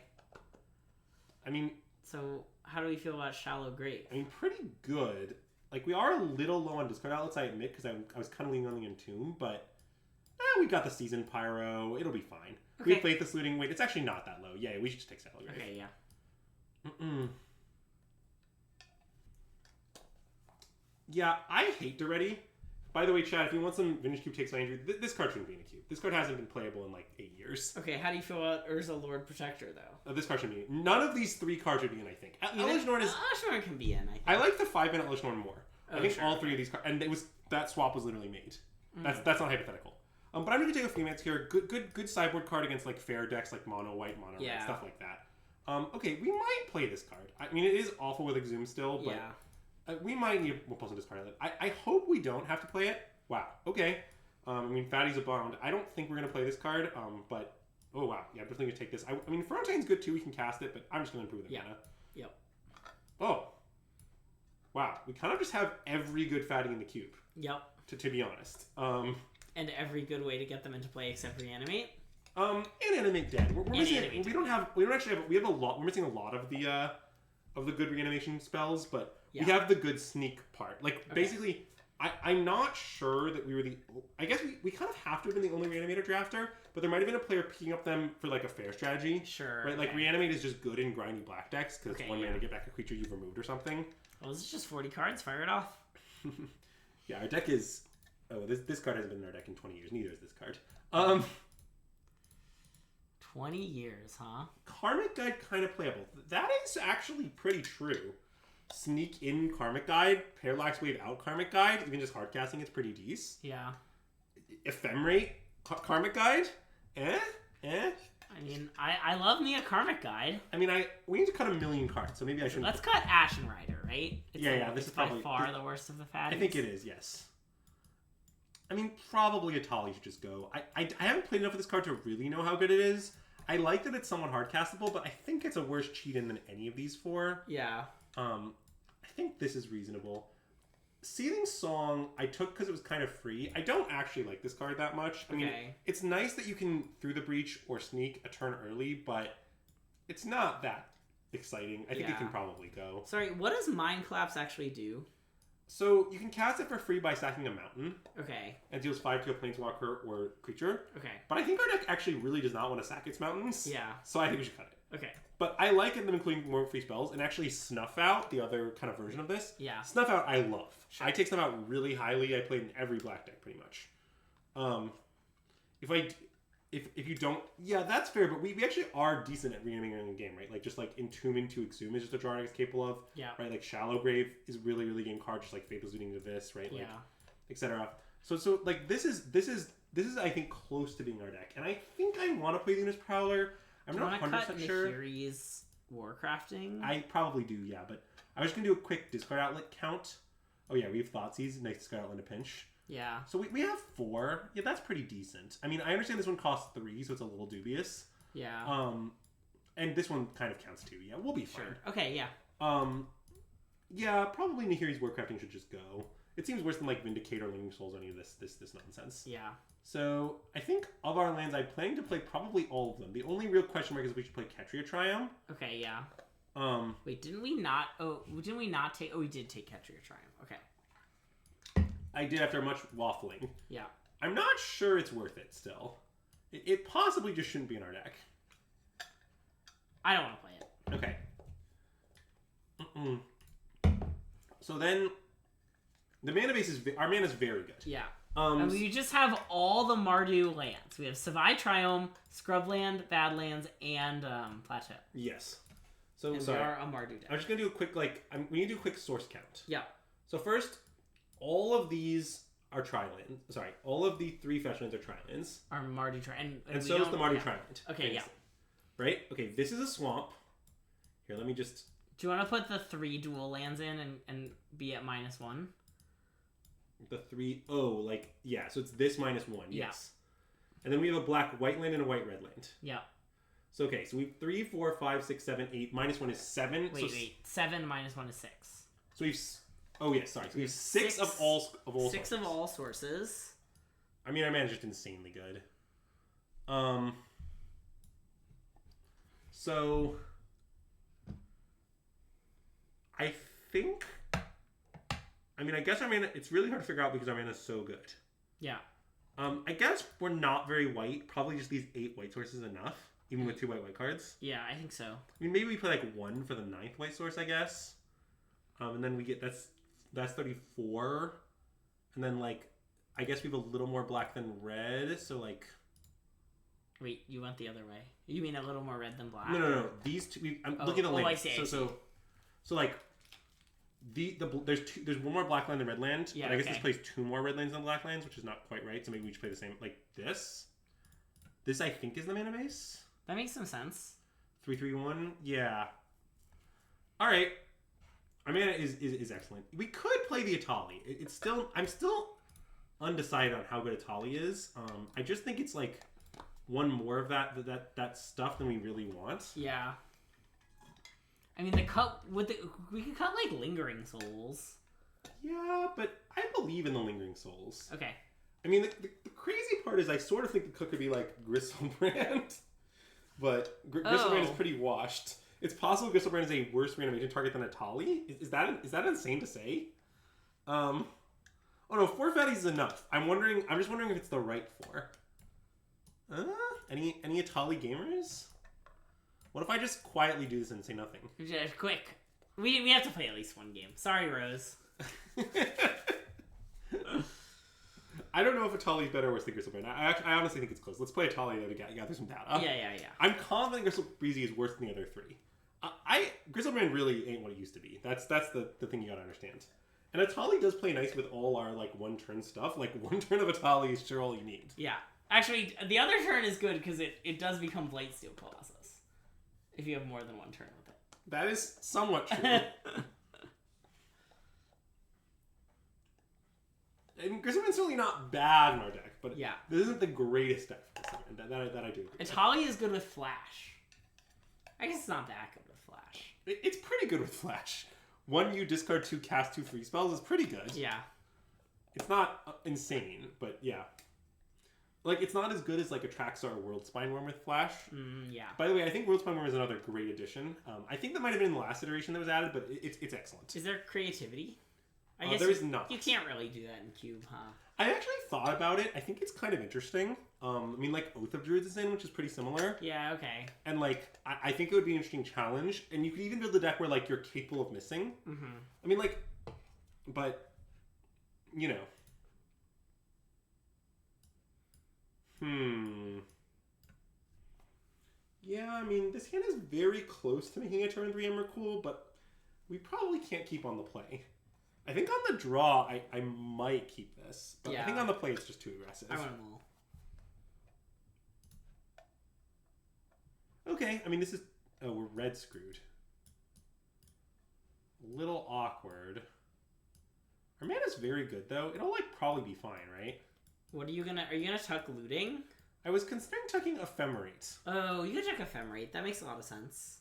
I mean... So, how do we feel about Shallow Grave? I mean, pretty good. Like, we are a little low on discard outlets, I admit, because I was kind of leaning on the Entomb, but... we got the Seasoned Pyro. It'll be fine. Okay. We played the Looting. Wait, it's actually not that low. Yeah, we should just take Shallow Grave. Okay, yeah. Yeah, I hate Duretti. By the way, Chad, if you want some Vintage Cube takes my injury, this card shouldn't be in a cube. This card hasn't been playable in like 8 years. Okay, how do you feel about Urza Lord Protector, though? This card should be in. None of these 3 cards should be in, I think. Elesh Norn is... Elesh Norn can be in, I think. I like the 5-mana Elesh Norn more. Oh, I think sure, all 3 of these cards... And that swap was literally made. That's not hypothetical. But I'm going to take a Freelance here. Good sideboard card against like fair decks like Mono White, Mono Red, stuff like that. Okay, we might play this card. I mean, it is awful with Exhume still, but we might need a plus one discard. I hope we don't have to play it. Wow. Okay. I mean, Fatty's abound. I don't think we're going to play this card, but... Oh, wow. Yeah, I'm definitely going to take this. I mean, Frontine's good too. We can cast it, but I'm just going to improve the mana. Yep. Oh. Wow. We kind of just have every good Fatty in the cube. Yep. To be honest. And every good way to get them into play except Reanimate. And Animate Dead. We're missing. We have a lot. We're missing a lot of the good reanimation spells, but we have the good sneak part. Like basically, I'm not sure that we were the. I guess we kind of have to have been the only Reanimator drafter, but there might have been a player picking up them for like a fair strategy. Sure. Right. Like Reanimate is just good in grindy black decks because it's 1 mana to get back a creature you've removed or something. Well, this is just 40 cards. Fire it off. Yeah, our deck is. Oh, this card hasn't been in our deck in 20 years. Neither is this card. 20 years, huh? Karmic Guide kind of playable. That is actually pretty true. Sneak in Karmic Guide, Parallax Wave out Karmic Guide, even just hardcasting it's pretty decent. Yeah. Ephemerate Karmic Guide? Eh? I mean, I love me a Karmic Guide. I mean, we need to cut 1,000,000 cards, so maybe I shouldn't... Let's cut Ashen Rider, right? This is probably... by far the worst of the fatties. I think it is, yes. I mean, probably Atali should just go. I haven't played enough of this card to really know how good it is. I like that it's somewhat hardcastable, but I think it's a worse cheat-in than any of these 4. Yeah. I think this is reasonable. Seething Song, I took because it was kind of free. I don't actually like this card that much. I mean, it's nice that you can Through the Breach or Sneak a turn early, but it's not that exciting. I think it can probably go. Sorry, what does Mind Collapse actually do? So you can cast it for free by stacking a mountain. Okay. And deals 5 to a planeswalker or creature. Okay. But I think our deck actually really does not want to sack its mountains. Yeah. So I think we should cut it. Okay. But I like it, them including more free spells, and actually Snuff Out, the other kind of version of this. Yeah. Snuff Out I love. Sure. I take Snuff Out really highly. I played in every black deck pretty much. If you don't, yeah, that's fair. But we actually are decent at reanimating in the game, right? Like just like Entombing to Exhume is just a draw is capable of. Yeah. Right. Like Shallow Grave is really game card, just like Fable's leading to this, right? Like, yeah. Etc. So like this is I think close to being our deck, and I think I want to play Luna's Prowler. I'm not 100% sure. Nahiri's Warcrafting? I probably do, yeah. But I was just gonna do a quick discard outlet count. Oh yeah, we have Thoughtseize, nice discard outlet in a pinch. Yeah. So we have 4. Yeah, that's pretty decent. I mean, I understand this one costs 3, so it's a little dubious. Yeah. And this one kind of counts too. Yeah, we'll be fine. Sure. Okay, yeah. Yeah, probably Nahiri's Warcrafting should just go. It seems worse than like Vindicator or Lingering Souls or any of this nonsense. Yeah. So I think of our lands, I'm planning to play probably all of them. The only real question mark is if we should play Ketria Triumph. Okay, yeah. Wait, didn't we not take... Oh, we did take Ketria Triumph. Okay. I did after much waffling. Yeah. I'm not sure it's worth it still. It possibly just shouldn't be in our deck. I don't want to play it. Okay. So then, the mana base is... Our mana is very good. Yeah. And we just have all the Mardu lands. We have Savai Triome, Scrubland, Badlands, and Plateau. Yes. So, and sorry. we are a Mardu deck. I'm just going to do a quick, we need to do a quick source count. Yeah. So first, all of these are Tri-lands. Sorry, all of the 3 fetch lands are Tri-lands. Our Mardu Tri-land. And so is the Mardu Tri-land. Okay, yeah. Right? Okay, this is a swamp. Here, let me just... Do you want to put the 3 dual lands in and be at -1? The 3... Oh, like... Yeah, so it's this -1, yes. Yeah. And then we have a black-white land and a white-red land. Yeah. So, okay, so we have 3, 4, 5, 6, 7, 8. -1 is 7. Wait. 7 -1 is 6. So we've... Oh, yes, sorry. So we have 6 of all Six sources. of all sources. I mean, our mana is just insanely good. So... I think... I mean, I guess our mana... It's really hard to figure out because our mana is so good. Yeah. I guess we're not very white. Probably just these 8 white sources is enough. Even with 2 white cards. Yeah, I think so. I mean, maybe we play like 1 for the 9th white source, I guess. And then we get... That's 34. And then, like... I guess we have a little more black than red. So, like... Wait, you went the other way. You mean a little more red than black? No. These two... I'm looking at the lands. I see. So like... There's one more black land than red land. Yeah, but I guess this plays 2 more red lands than black lands, which is not quite right. So maybe we should play the same, like this. This I think is the mana base. That makes some sense. 3/3/1, yeah. All right, our mana is excellent. We could play the Atali. I'm still undecided on how good Atali is. I just think it's like one more of that stuff than we really want. Yeah. I mean, we could cut like Lingering Souls. Yeah, but I believe in the Lingering Souls. Okay. I mean, the crazy part is I sort of think the cook could be like Gristlebrand, but Gristlebrand is pretty washed. It's possible Gristlebrand is a worse reanimation target than Atali. Is that insane to say? Oh no, 4 fatties is enough. I'm just wondering if it's the right 4. Any Atali gamers? What if I just quietly do this and say nothing? Just quick. We have to play at least one game. Sorry, Rose. I don't know if Atali is better or worse than Gristlebrand. I honestly think it's close. Let's play Atali to gather some data. Yeah. I'm confident Gristlebrand is worse than the other 3. Gristlebrand really ain't what it used to be. That's the thing you gotta understand. And Atali does play nice with all our like 1-turn stuff. Like 1 turn of Atali is sure all you need. Yeah. Actually, the other turn is good because it does become Blightsteel Colossus. If you have more than 1 turn with it. That is somewhat true. And Gristlebrand's certainly not bad in our deck, but yeah, this isn't the greatest deck for Gristlebrand. That I do agree. Atali is good with Flash. I guess it's not that good with Flash. It's pretty good with Flash. 1, you discard 2, cast 2 free spells is pretty good. Yeah. It's not insane, but yeah. Like, it's not as good as, like, a Traxxar or World Spineworm with Flash. Yeah. By the way, I think World Spineworm is another great addition. I think that might have been in the last iteration that was added, but it's excellent. Is there creativity? I guess there's not. You can't really do that in Cube, huh? I actually thought about it. I think it's kind of interesting. I mean, like, Oath of Druids is in, which is pretty similar. Yeah, okay. And, like, I think it would be an interesting challenge. And you could even build a deck where, like, you're capable of missing. Mm-hmm. I mean, like, but, you know. Yeah, I mean, this hand is very close to making a turn 3 Emrakul, but we probably can't keep on the play. I think on the draw, I might keep this. But I think on the play, it's just too aggressive. I want Maul. Okay, I mean, this is... Oh, we're red screwed. A little awkward. Our mana's very good, though. It'll, like, probably be fine, right? What are you gonna tuck Looting? I was considering tucking Ephemerate. Oh, you can tuck Ephemerate. That makes a lot of sense.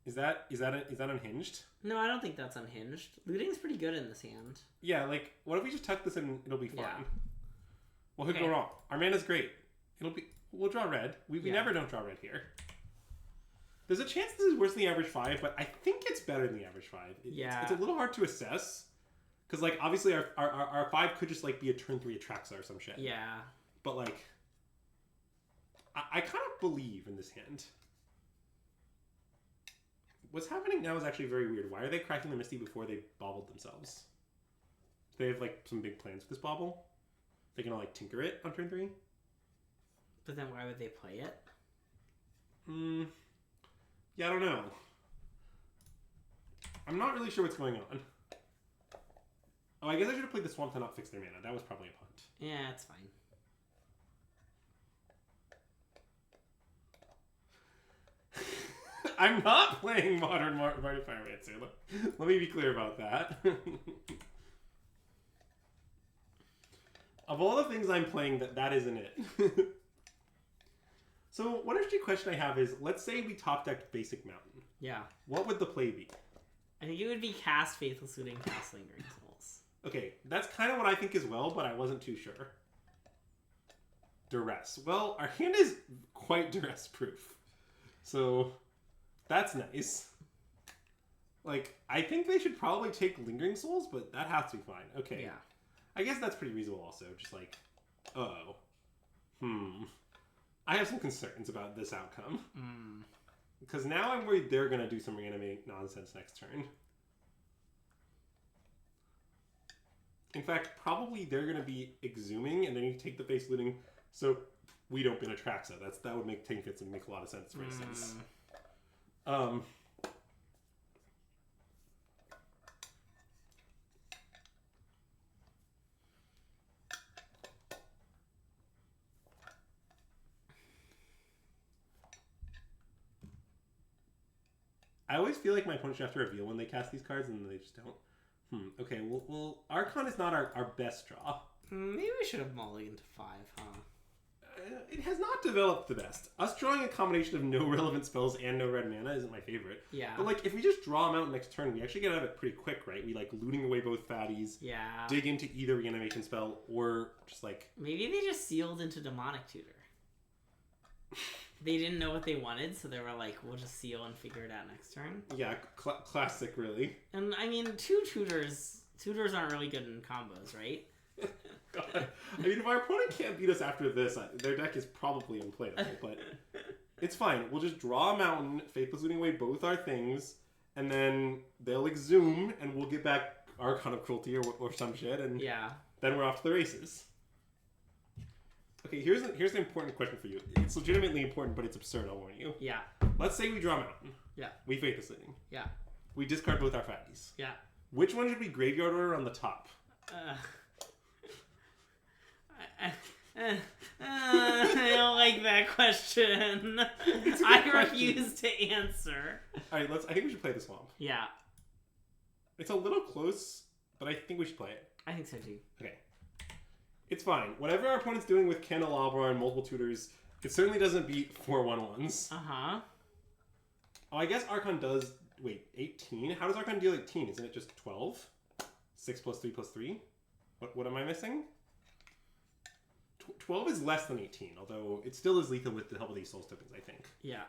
Is that unhinged? No, I don't think that's unhinged. Looting's pretty good in this hand. Yeah, like, what if we just tuck this and it'll be fine? Yeah. What could go wrong? Our mana's great. We'll draw red. We never don't draw red here. There's a chance this is worse than the average 5, but I think it's better than the average 5. It's a little hard to assess. Because, like, obviously our 5 could just, like, be a turn 3 Atraxa or some shit. Yeah. But, like, I kind of believe in this hand. What's happening now is actually very weird. Why are they cracking the Misty before they bobbled themselves? Do they have, like, some big plans with this bobble? They're gonna, like, tinker it on turn 3? But then why would they play it? Yeah, I don't know. I'm not really sure what's going on. Oh, I guess I should have played the Swamp to not fix their mana. That was probably a punt. Yeah, it's fine. I'm not playing Modern Mardu Pyromancer. Let me be clear about that. Of all the things I'm playing, that isn't it. So, one interesting question I have is, let's say we top decked Basic Mountain. Yeah. What would the play be? I think it would be cast Faithless Looting, cast Lingering Souls. Okay, that's kind of what I think as well, but I wasn't too sure. Duress. Well, our hand is quite duress-proof. So, that's nice. Like, I think they should probably take Lingering Souls, but that has to be fine. Okay. Yeah. I guess that's pretty reasonable also. Just like, I have some concerns about this outcome. Because now I'm worried they're going to do some reanimate nonsense next turn. In fact, probably they're going to be exhuming, and then you take the face looting, so we don't bin Atraxa. That would make Tank Fits and make a lot of sense, for instance. I always feel like my opponent should have to reveal when they cast these cards, and they just don't. Okay, well, Archon is not our best draw. Maybe we should have mulliganed to 5, huh? It has not developed the best. Us drawing a combination of no relevant spells and no red mana isn't my favorite. Yeah. But, like, if we just draw them out next turn, we actually get out of it pretty quick, right? We, like, looting away both fatties. Yeah. Dig into either reanimation spell, or just, like... Maybe they just sealed into Demonic Tutor. They didn't know what they wanted, so they were like, we'll just seal and figure it out next turn. Yeah, classic, really. And, I mean, tutors aren't really good in combos, right? God. I mean, if our opponent can't beat us after this, their deck is probably unplayable, but it's fine. We'll just draw a mountain, Faithless Looting away both our things, and then they'll exhume, and we'll get back Archon of Cruelty or some shit, and then we're off to the races. Okay, here's an important question for you. It's legitimately important, but it's absurd, I'll warn you. Yeah. Let's say we draw a mountain. Yeah. We Faithless Looting. Yeah. We discard both our fatties. Yeah. Which one should we graveyard order on the top? I don't like that question. I refuse to answer. Alright, I think we should play the Swamp. Yeah. It's a little close, but I think we should play it. I think so too. Okay. It's fine. Whatever our opponent's doing with Candelabra and multiple tutors, it certainly doesn't beat 4/1/1s. Uh-huh. Oh, I guess Archon does... Wait, 18? How does Archon deal 18? Isn't it just 12? 6 plus 3 plus 3? What am I missing? 12 is less than 18, although it still is lethal with the help of these Souls tokens, I think. Yeah.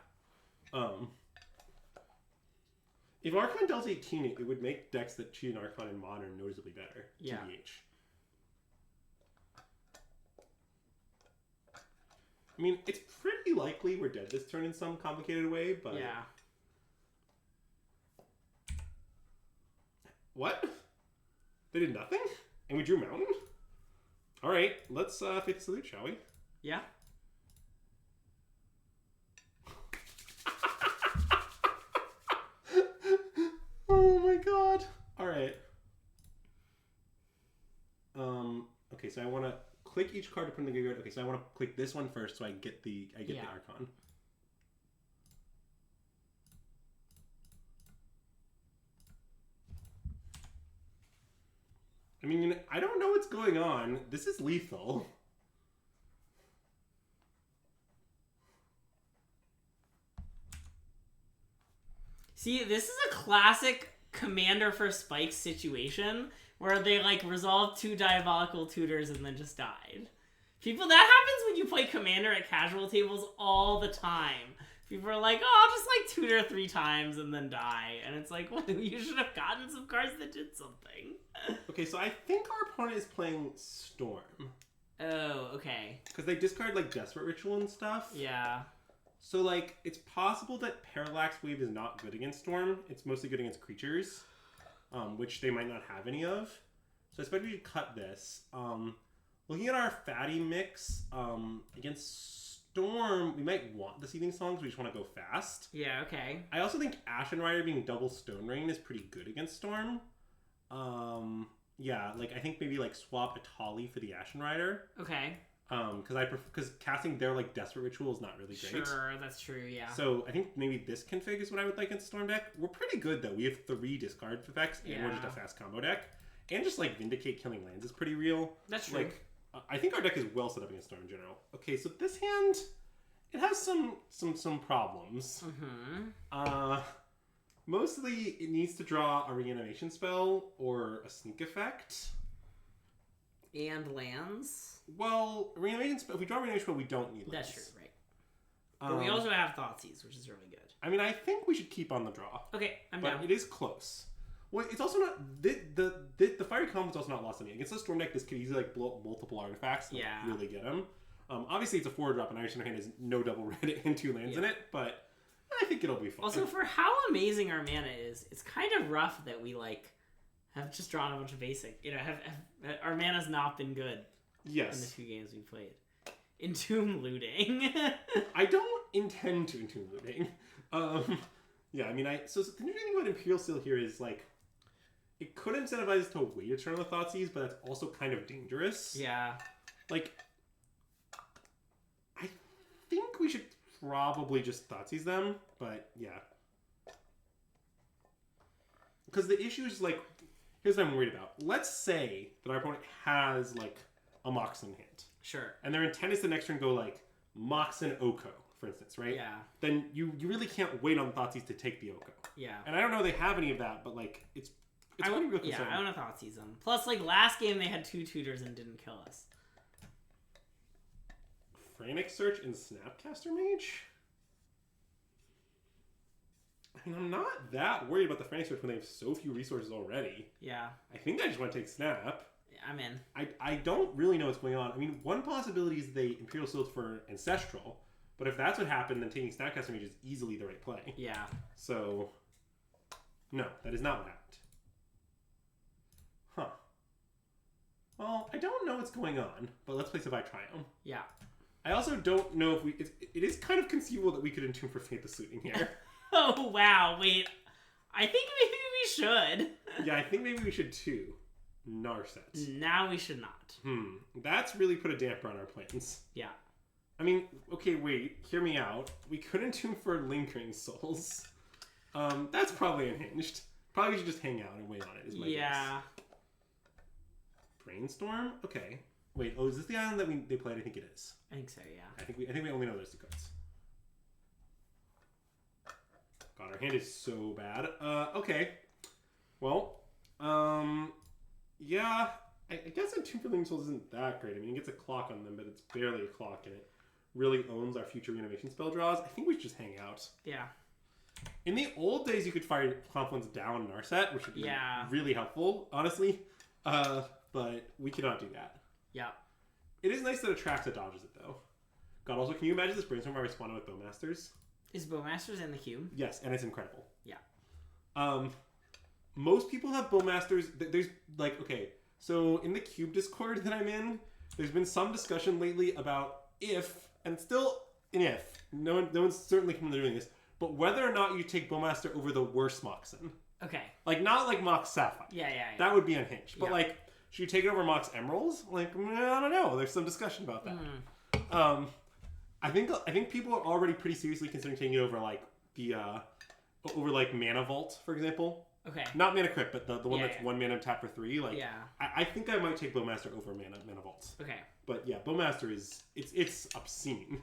If Archon dealt 18, it would make decks that cheat an Archon in Modern noticeably better. Yeah. TBH. I mean, it's pretty likely we're dead this turn in some complicated way, but... Yeah. What? They did nothing? And we drew Mountain? Alright, let's Fate the Salute, shall we? Yeah. Oh my god. Alright. Okay, so I want to click each card to put in the graveyard. Okay, so I want to click this one first so I get the Archon. I mean, I don't know what's going on. This is lethal. See, this is a classic Commander for Spikes situation where they like resolved 2 Diabolical Tutors and then just died. That happens when you play Commander at casual tables all the time. People are like, oh, I'll just like tutor 3 times and then die. And it's like, well, you should have gotten some cards that did something. Okay, so I think our opponent is playing Storm. Oh, okay. Because they discard like Desperate Ritual and stuff. Yeah. So like, it's possible that Parallax Wave is not good against Storm. It's mostly good against creatures, which they might not have any of. So I expect we should cut this. Looking at our fatty mix, against Storm, we might want the Seething Songs. We just want to go fast. Yeah, okay. I also think Ashen Rider being double Stone Rain is pretty good against Storm. Yeah, like I think maybe like swap Atali for the Ashen Rider. Okay. Because casting their like Desperate Ritual is not really great. Sure, that's true, yeah. So I think maybe this config is what I would like in Storm deck. We're pretty good though. We have 3 discard effects and we're just a fast combo deck. And just like Vindicate killing lands is pretty real. That's true. Like, I think our deck is well set up against Storm in general. Okay, so this hand, it has some problems. Mm-hmm. Mostly it needs to draw a Reanimation spell or a Sneak effect. And lands? Well, Reanimation spell, if we draw a Reanimation spell, we don't need lands. That's true, right. But we also have Thoughtseize, which is really good. I mean, I think we should keep on the draw. Okay, I'm down. But it is close. Well, it's also not... The Fiery Combo is also not lost on me. Against the Storm deck, this could easily like blow up multiple artifacts and really get them. Obviously, it's a 4-drop, and Irish in our hand has no double red and 2 lands in it, but I think it'll be fine. Also, for how amazing our mana is, it's kind of rough that we, like, have just drawn a bunch of basic. You know, our mana's not been good in the 2 games we played. Entomb Looting. I don't intend to Entomb Looting. Yeah, I mean, so the new thing about Imperial Seal here is, like, it could incentivize us to wait a turn on the Thoughtseize, but that's also kind of dangerous. Yeah. Like, I think we should probably just Thoughtseize them, but yeah. Because the issue is, like, here's what I'm worried about. Let's say that our opponent has, like, a Mox in hand. Sure. And their intent is the next turn go, like, Mox and Oko, for instance, right? Yeah. Then you really can't wait on Thoughtseize to take the Oko. Yeah. And I don't know they have any of that, but, like, it's pretty real concern. Yeah, I want to Thoughtseize them. Plus, like, last game they had 2 tutors and didn't kill us. Frantic Search and Snapcaster Mage? I mean, I'm not that worried about the Frantic Search when they have so few resources already. Yeah. I think I just want to take Snap. Yeah, I'm in. I don't really know what's going on. I mean, one possibility is they Imperial Sealed for Ancestral, but if that's what happened, then taking Snapcaster Mage is easily the right play. Yeah. So, no, that is not what happened. Huh. Well, I don't know what's going on, but let's play Savai Triumph. Yeah. I also don't know if it is kind of conceivable that we could Entomb for Fate the Suiting here. Oh, wow. Wait. I think maybe we should. Yeah, I think maybe we should too. Narset. Now we should not. That's really put a damper on our plans. Yeah. I mean, okay, wait. Hear me out. We could Entomb for Lingering Souls. That's probably unhinged. Probably we should just hang out and wait on it, is my guess. Brainstorm? Okay. Wait, is this the island that they played? I think it is. I think so, yeah. I think we only know those 2 cards. God, our hand is so bad. Okay. Well, yeah, I guess Entomb for Lingering Souls isn't that great. I mean, it gets a clock on them, but it's barely a clock, and it really owns our future reanimation spell draws. I think we should just hang out. Yeah. In the old days, you could fire Confluence down Narset, which would be really helpful, honestly. But we cannot do that. Yeah. It is nice that Atraxa dodges it, though. God, also, can you imagine this brainstorm where I spawn with Bowmasters? Is Bowmasters in the cube? Yes, and it's incredible. Yeah. Most people have Bowmasters. There's, like, okay, so in the cube Discord that I'm in, there's been some discussion lately about if, and still an if, no one's certainly coming to doing this, but whether or not you take Bowmaster over the worst Moxen. Okay. Like, not like Mox Sapphire. Yeah. That would be unhinged. But, like, should you take it over Mox Emeralds? Like, I don't know. There's some discussion about that. I think people are already pretty seriously considering taking it over, like, over, like, Mana Vault, for example. Okay. Not Mana Crypt, but the one that's 1 mana tap for 3. Like, yeah. I think I might take Bowmaster over Mana Vaults. Okay. But, yeah, Bowmaster is... It's obscene.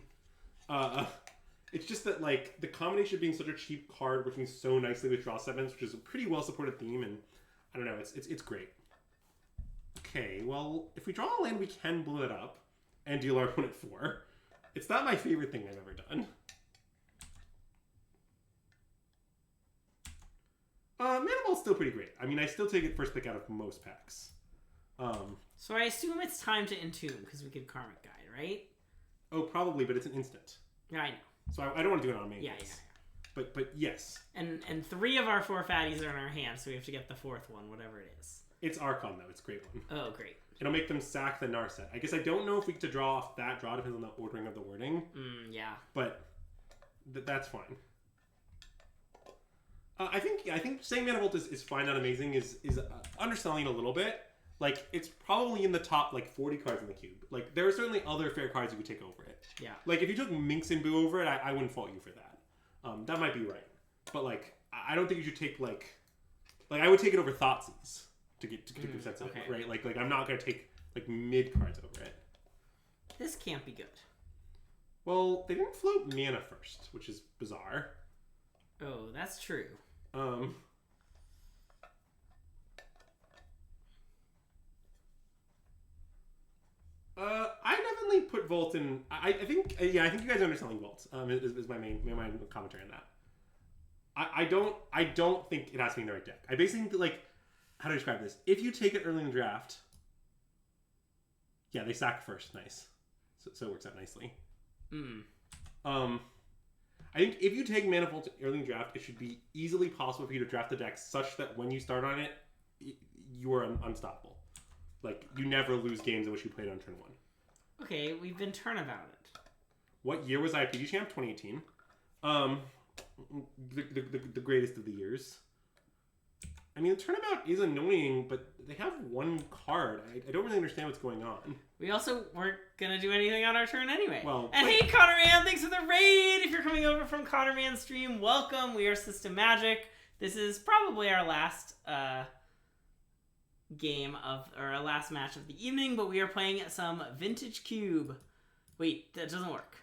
It's just that, like, the combination of being such a cheap card working so nicely with Draw 7s, which is a pretty well-supported theme, and I don't know, it's great. Okay, well, if we draw a land, we can blow it up and deal our opponent 4. It's not my favorite thing I've ever done. Mana Vault's still pretty great. I mean, I still take it first pick out of most packs. So I assume it's time to Entomb, because we could Karmic Guide, right? Oh, probably, but it's an instant. Yeah, I know. So I don't want to do it on main. Yeah. But yes. And 3 of our 4 fatties are in our hand, so we have to get the 4th one, whatever it is. It's Archon, though. It's a great one. Oh, great. It'll make them sack the Narset. I guess I don't know if we get to draw off that draw. Depends on the ordering of the wording. Yeah. But that's fine. I think saying Mana Vault is fine, not amazing, is underselling it a little bit. Like, it's probably in the top, like, 40 cards in the cube. Like, there are certainly other fair cards you could take over it. Yeah. Like, if you took Minx and Boo over it, I wouldn't fault you for that. That might be right. But, like, I don't think you should take, like I would take it over Thoughtseize to get the sense of it, right? Like, I'm not going to take, like, mid cards over it. This can't be good. Well, they didn't float mana first, which is bizarre. Oh, that's true. I definitely put Volt in. I think you guys are underselling Volt. Is my main commentary on that. I don't think it has to be in the right deck. I basically think that, like, how to describe this? If you take it early in the draft, yeah, they sack first. Nice. So it works out nicely. I think if you take Mana Vault early in the draft, it should be easily possible for you to draft the deck such that when you start on it, you are unstoppable. Like, you never lose games in which you played on turn 1. Okay, we've been turnabout it. What year was I a PG champ? 2018. The greatest of the years. I mean, the turnabout is annoying, but they have 1 card. I don't really understand what's going on. We also weren't going to do anything on our turn anyway. Well, and hey, Connor Man, thanks for the raid! If you're coming over from Connor Man's stream, welcome. We are SystemMagic. This is probably our last our last match of the evening, but we are playing some Vintage Cube. Wait, that doesn't work.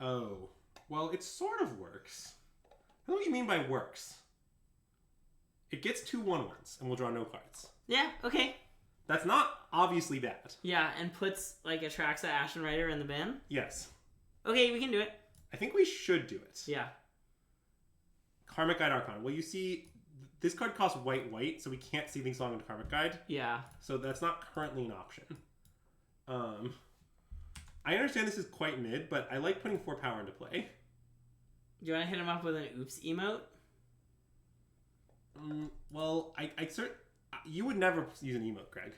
Oh. Well, it sort of works. I don't know what you mean by works. It gets 2 1/1s, and we'll draw no cards. Yeah, okay. That's not obviously bad. Yeah, and puts, like, Atraxa Ashen Rider in the bin? Yes. Okay, we can do it. I think we should do it. Yeah. Karmic Guide Archon. Well, you see, this card costs white, so we can't see things along into Karmic Guide. Yeah. So that's not currently an option. I understand this is quite mid, but I like putting 4 power into play. Do you want to hit him up with an oops emote? Well, you would never use an emote, Greg.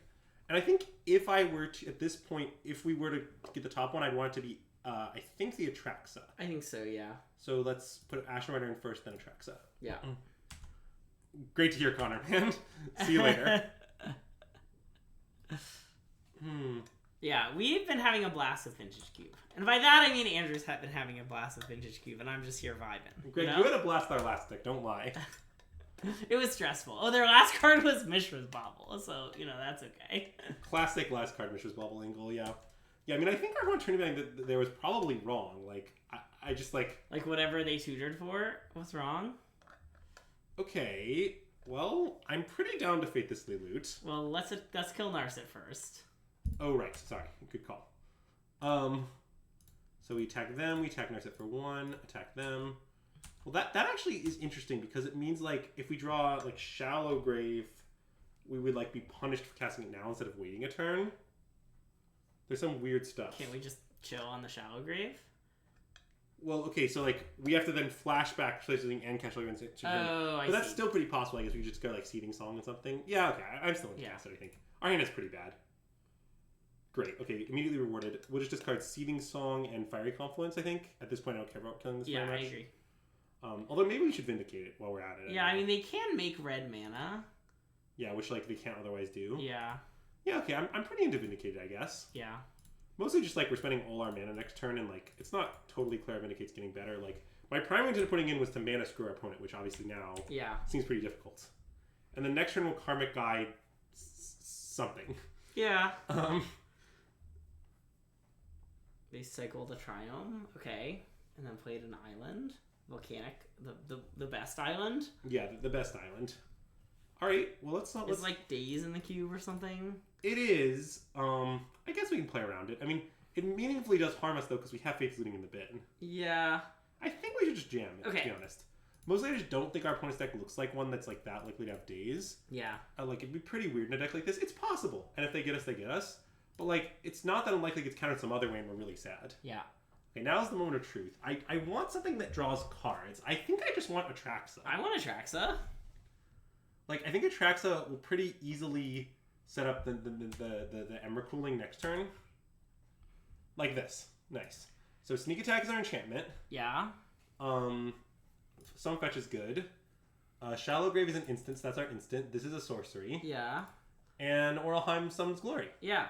And I think if I were to, at this point, if we were to get the top one, I'd want it to be, I think, the Atraxa. I think so, yeah. So let's put Ashen Rider in first, then Atraxa. Yeah. Great to hear, Connor, man. See you later. Yeah, we've been having a blast with Vintage Cube. And by that, I mean Andrew's been having a blast with Vintage Cube, and I'm just here vibing. Greg, you had a blast with our last deck, don't lie. It was stressful. Oh, their last card was Mishra's Bauble, so, that's okay. Classic last card, Mishra's Bauble angle, yeah. Yeah, I mean, I think everyone turned me that there was probably wrong. Like, I just, like... Like, whatever they tutored for? What's wrong? Okay, well, I'm pretty down to Faithlessly Loot. Well, let's kill Narset first. Oh, right. Sorry. Good call. So we attack them. We attack Narset for 1. Attack them. Well, that actually is interesting because it means like if we draw like Shallow Grave, we would like be punished for casting it now instead of waiting a turn. There's some weird stuff. Can't we just chill on the Shallow Grave? Well, okay, so like we have to then flashback Places and cast Shallow Grave. But that's still pretty possible. I guess we could just go like Seething Song and something. Yeah, okay, I'm still in cast it, I think. Our hand is pretty bad. Great. Okay, immediately rewarded. We'll just discard Seething Song and Fiery Confluence, I think. At this point, I don't care about killing this very much. Yeah, I agree. Although maybe we should Vindicate it while we're at it. Yeah, I mean, they can make red mana. Yeah, which like they can't otherwise do. Yeah. Yeah, okay, I'm pretty into Vindicated, I guess. Yeah. Mostly just like we're spending all our mana next turn, and like it's not totally clear Vindicate's getting better. Like my primary intent of putting in was to mana screw our opponent, which obviously now seems pretty difficult. And then next turn we'll Karmic Guide something. Yeah. They cycled a Triome, okay, and then played an island, Volcanic, the best island. Yeah, the best island. All right, well let's It's like Days in the Cube or something. It is. I guess we can play around it. I mean, it meaningfully does harm us though because we have Faith Looting in the bin. Yeah. I think we should just jam it. Okay. To be honest. Mostly, I just don't think our opponent's deck looks like one that's like that likely to have Days. Yeah. Like it'd be pretty weird in a deck like this. It's possible, and if they get us, they get us. But like, it's not that unlikely it gets countered some other way, and we're really sad. Yeah. Okay, now's the moment of truth. I want something that draws cards. I think I just want Atraxa. I want Atraxa. Like, I think Atraxa will pretty easily set up the Ember Cooling next turn. Like this. Nice. So Sneak Attack is our enchantment. Yeah. Some Fetch is good. Shallow Grave is an instant, so that's our instant. This is a sorcery. Yeah. And Oralheim Summons Glory. Yeah.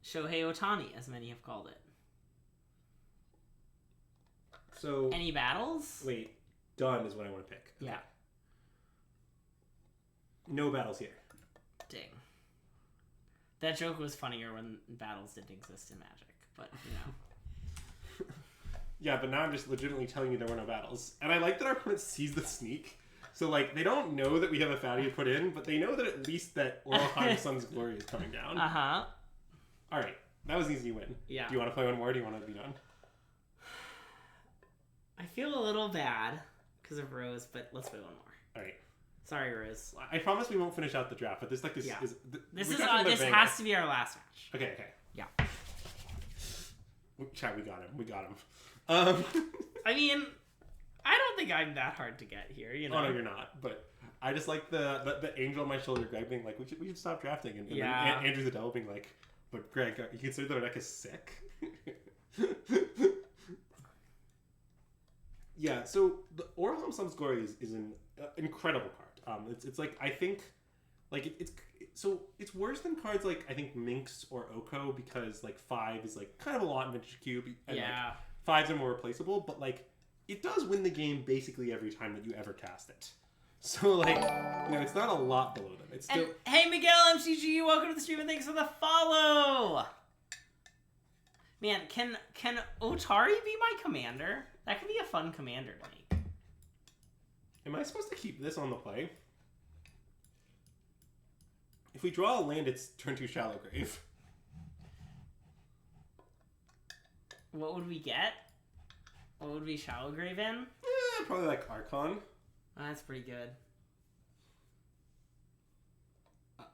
Shohei Otani, as many have called it. So... Any battles? Wait. Done is what I want to pick. Yeah. No battles here. Dang. That joke was funnier when battles didn't exist in Magic, but, you know. Yeah, but now I'm just legitimately telling you there were no battles. And I like that our opponent sees the sneak. So, like, they don't know that we have a fatty to put in, but they know that at least that Oralheim Sun's Glory is coming down. Uh-huh. All right. That was an easy win. Yeah. Do you want to play one more, or do you want to be done? I feel a little bad because of Rose, but let's play one more. All right. Sorry, Rose. I promise we won't finish out the draft, but this is... This has to be our last match. Okay. Yeah. Chat, we got him. I mean, I don't think I'm that hard to get here, you know? Oh, no, you're not. But I just like the angel on my shoulder, Greg, being like, we should stop drafting. And then Andrew Zadell being like, but Greg, you consider that our deck is sick? Yeah, so the Oralheim Sun's Glory is an incredible card. It's like, I think, like, it's worse than cards like, I think, Minx or Oko, because, like, 5 is, like, kind of a lot in Vintage Cube. And, yeah. Like, 5s are more replaceable, but, like, it does win the game basically every time that you ever cast it. So, like, you know, it's not a lot below them. It's still... And, hey, Miguel MCG, welcome to the stream, and thanks for the follow! Man, can Otari be my commander? That could be a fun commander to make. Am I supposed to keep this on the play? If we draw a land, it's turn 2 Shallow Grave. What would we get? What would we Shallow Grave in? Probably like Archon. Oh, that's pretty good.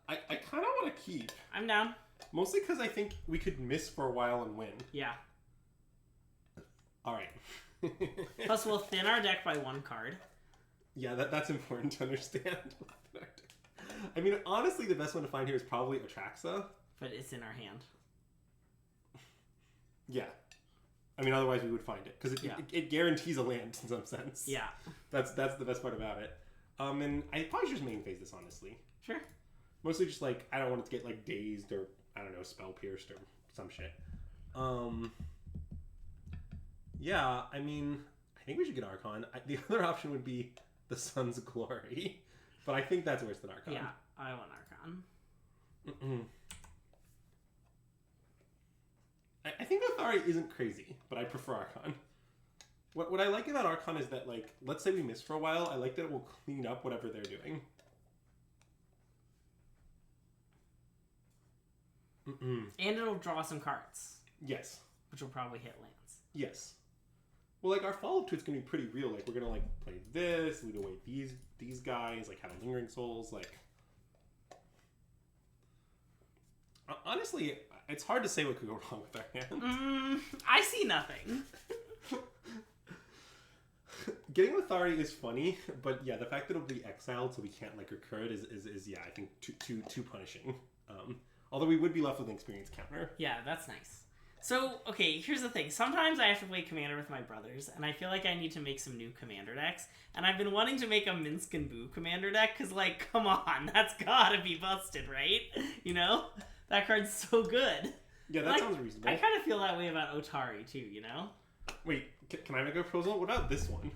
I kind of want to keep. I'm down. Mostly because I think we could miss for a while and win. Yeah. All right. Plus, we'll thin our deck by 1 card. Yeah, that's important to understand. I mean, honestly, the best one to find here is probably Atraxa. But it's in our hand. Yeah. I mean, otherwise we would find it. Because it guarantees a land in some sense. Yeah. That's the best part about it. And I probably should just main phase this, honestly. Sure. Mostly just, like, I don't want it to get, like, dazed or, I don't know, spell pierced or some shit. Yeah, I mean, I think we should get Archon. The other option would be the Sun's Glory. But I think that's worse than Archon. Yeah, I want Archon. I think Othari isn't crazy, but I prefer Archon. What I like about Archon is that, like, let's say we miss for a while, I like that it will clean up whatever they're doing. And it'll draw some cards. Yes. Which will probably hit lands. Yes. Well, like, our follow-up to it's going to be pretty real. Like, we're going to, like, play this, lead away these guys, like, have a Lingering Souls, like... Honestly, it's hard to say what could go wrong with our hand. I see nothing. Getting Authority is funny, but yeah, the fact that it'll be exiled so we can't, like, recur it is yeah, I think, too punishing. Although we would be left with an experience counter. Yeah, that's nice. So, okay, here's the thing. Sometimes I have to play Commander with my brothers, and I feel like I need to make some new Commander decks. And I've been wanting to make a Minsk and Boo Commander deck, because, like, come on, that's gotta be busted, right? You know? That card's so good. Yeah, that sounds reasonable. I kind of feel that way about Otari, too, you know? Wait, can I make a proposal? What about this one?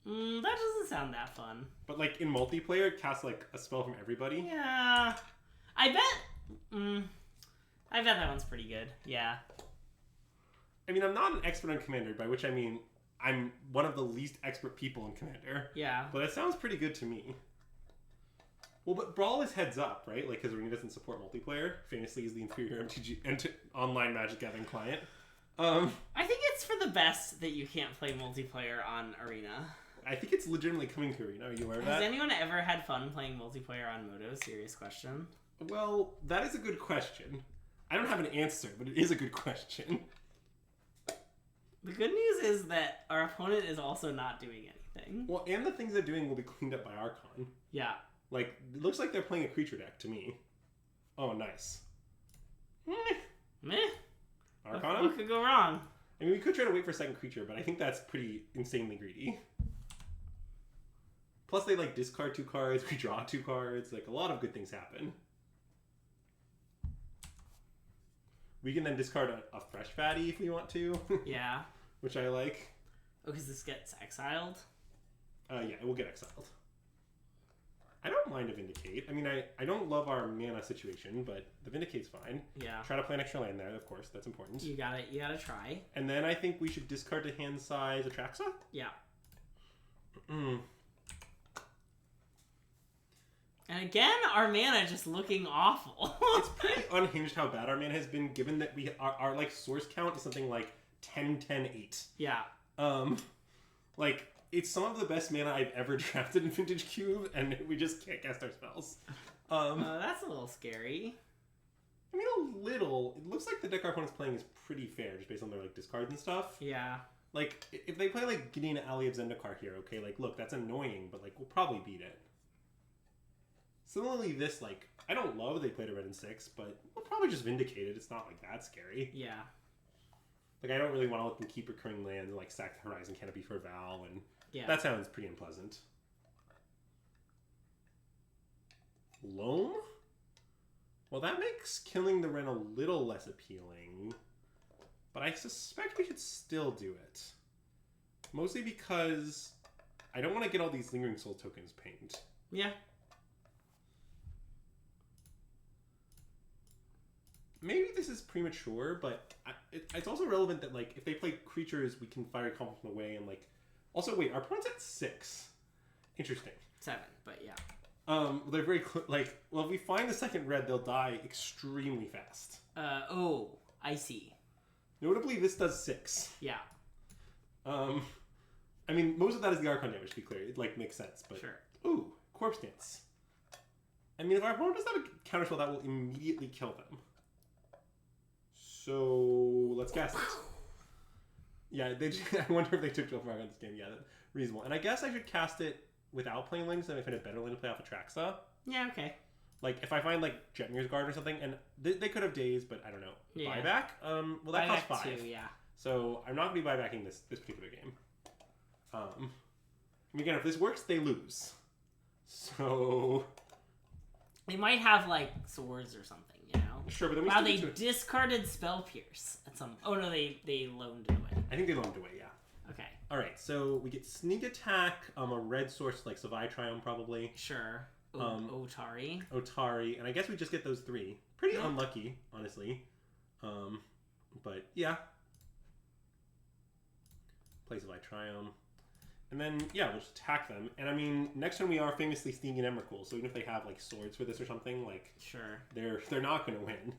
That doesn't sound that fun. But, like, in multiplayer, cast, like, a spell from everybody? Yeah. I bet that one's pretty good. Yeah. I mean, I'm not an expert on Commander, by which I mean I'm one of the least expert people in Commander. Yeah. But it sounds pretty good to me. Well, but Brawl is heads up, right? Like, because Arena doesn't support multiplayer. Famously is the inferior MTG and online Magic Gathering client. I think it's for the best that you can't play multiplayer on Arena. I think it's legitimately coming to Arena. Are you aware of that? Has anyone ever had fun playing multiplayer on Moto? Serious question. Well, that is a good question. I don't have an answer, but it is a good question. The good news is that our opponent is also not doing anything. Well, and the things they're doing will be cleaned up by Archon. Yeah. Like, it looks like they're playing a creature deck to me. Oh, nice. Meh. Archon? What could go wrong? I mean, we could try to wait for a second creature, but I think that's pretty insanely greedy. Plus, they, like, discard 2 cards, we draw 2 cards. Like, a lot of good things happen. We can then discard a fresh fatty if we want to. Yeah. Which I like. Oh, because this gets exiled? Yeah, it will get exiled. I don't mind a Vindicate. I mean, I don't love our mana situation, but the Vindicate's fine. Yeah. Try to play an extra land there, of course. That's important. You gotta try. And then I think we should discard to hand size Atraxa? Yeah. And again, our mana just looking awful. It's pretty unhinged how bad our mana has been, given that our like source count is something like 10, 10, 8. Yeah. Like, it's some of the best mana I've ever drafted in Vintage Cube, and we just can't cast our spells. That's a little scary. I mean, a little. It looks like the deck our opponent's playing is pretty fair, just based on their like discards and stuff. Yeah. Like, if they play like Gideon Ali of Zendikar here, okay, like, look, that's annoying, but like, we'll probably beat it. Similarly, this, like, I don't love they played a red and 6, but we'll probably just vindicate it. It's not like that scary. Yeah. Like, I don't really want to let them keep recurring lands and like sack the Horizon Canopy for Val, and yeah, that sounds pretty unpleasant. Loam? Well, that makes killing the Wren a little less appealing, but I suspect we should still do it. Mostly because I don't want to get all these Lingering Soul tokens pinged. Yeah. Maybe this is premature, but it's also relevant that, like, if they play creatures, we can fire Compliment away, and, like... Also, wait, our opponent's at 6. Interesting. 7, but yeah. They're very... Like, well, if we find the second red, they'll die extremely fast. Oh, I see. Notably, this does 6. Yeah. I mean, most of that is the Archon damage, to be clear. It, like, makes sense, but... Sure. Ooh, Corpse Dance. I mean, if our opponent does have a counterspell, that will immediately kill them. So, let's cast it. Yeah, I wonder if they took 12 mark on this game. Yeah, that's reasonable. And I guess I should cast it without playing Lings, and if I find a better lane to play off Atraxa. Yeah, okay. Like, if I find, like, Jetmir's Guard or something, and they could have Days, but I don't know. Yeah. Buyback? Well, that Buyback costs 5. too, yeah. So, I'm not going to be buybacking this particular game. I mean, again, if this works, they lose. So... They might have, like, swords or something, you know? Sure, but then we wow, still they discarded Spell Pierce at some... Oh, no, they loaned it away. I think they loaned it away, yeah. Okay. Alright, so we get Sneak Attack, a red source like Savai Triumph, probably. Sure. Otari. Otari, and I guess we just get those 3. Pretty unlucky, honestly. But, yeah. Play Savai Triumph. And then, yeah, we'll just attack them. And I mean, next turn we are famously sneaking Emrakul, so even if they have, like, swords for this or something, like... Sure. They're not going to win.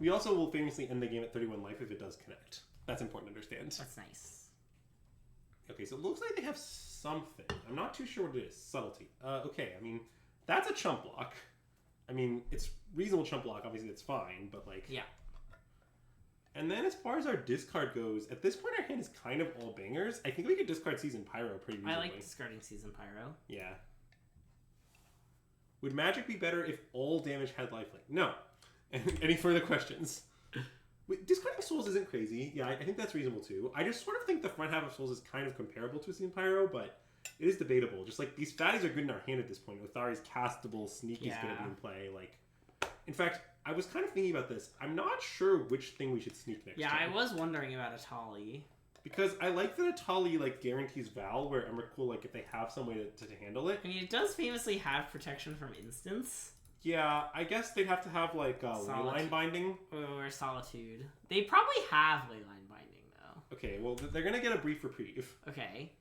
We also will famously end the game at 31 life if it does connect. That's important to understand. That's nice. Okay, so it looks like they have something. I'm not too sure what it is. Subtlety. Okay, I mean, that's a chump block. I mean, it's reasonable chump block. Obviously, it's fine, but like... Yeah. And then as far as our discard goes, at this point our hand is kind of all bangers. I think we could discard Season Pyro pretty reasonably. I like discarding Season Pyro. Yeah. Would Magic be better if all damage had lifelink? No. Any further questions? Wait, discarding Souls isn't crazy. Yeah, I think that's reasonable too. I just sort of think the front half of Souls is kind of comparable to Season Pyro, but it is debatable. Just like, these fatties are good in our hand at this point. Othari's castable, Sneak is going to be in play. Like, in fact... I was kind of thinking about this. I'm not sure which thing we should sneak next time. I was wondering about Atali. Because I like that Atali, like, guarantees Val, where Emrakul, like, if they have some way to handle it. I mean, it does famously have protection from instants. Yeah, I guess they'd have to have, like, Leyline Binding. Or Solitude. They probably have Leyline Binding, though. Okay, well, they're gonna get a brief reprieve. Okay.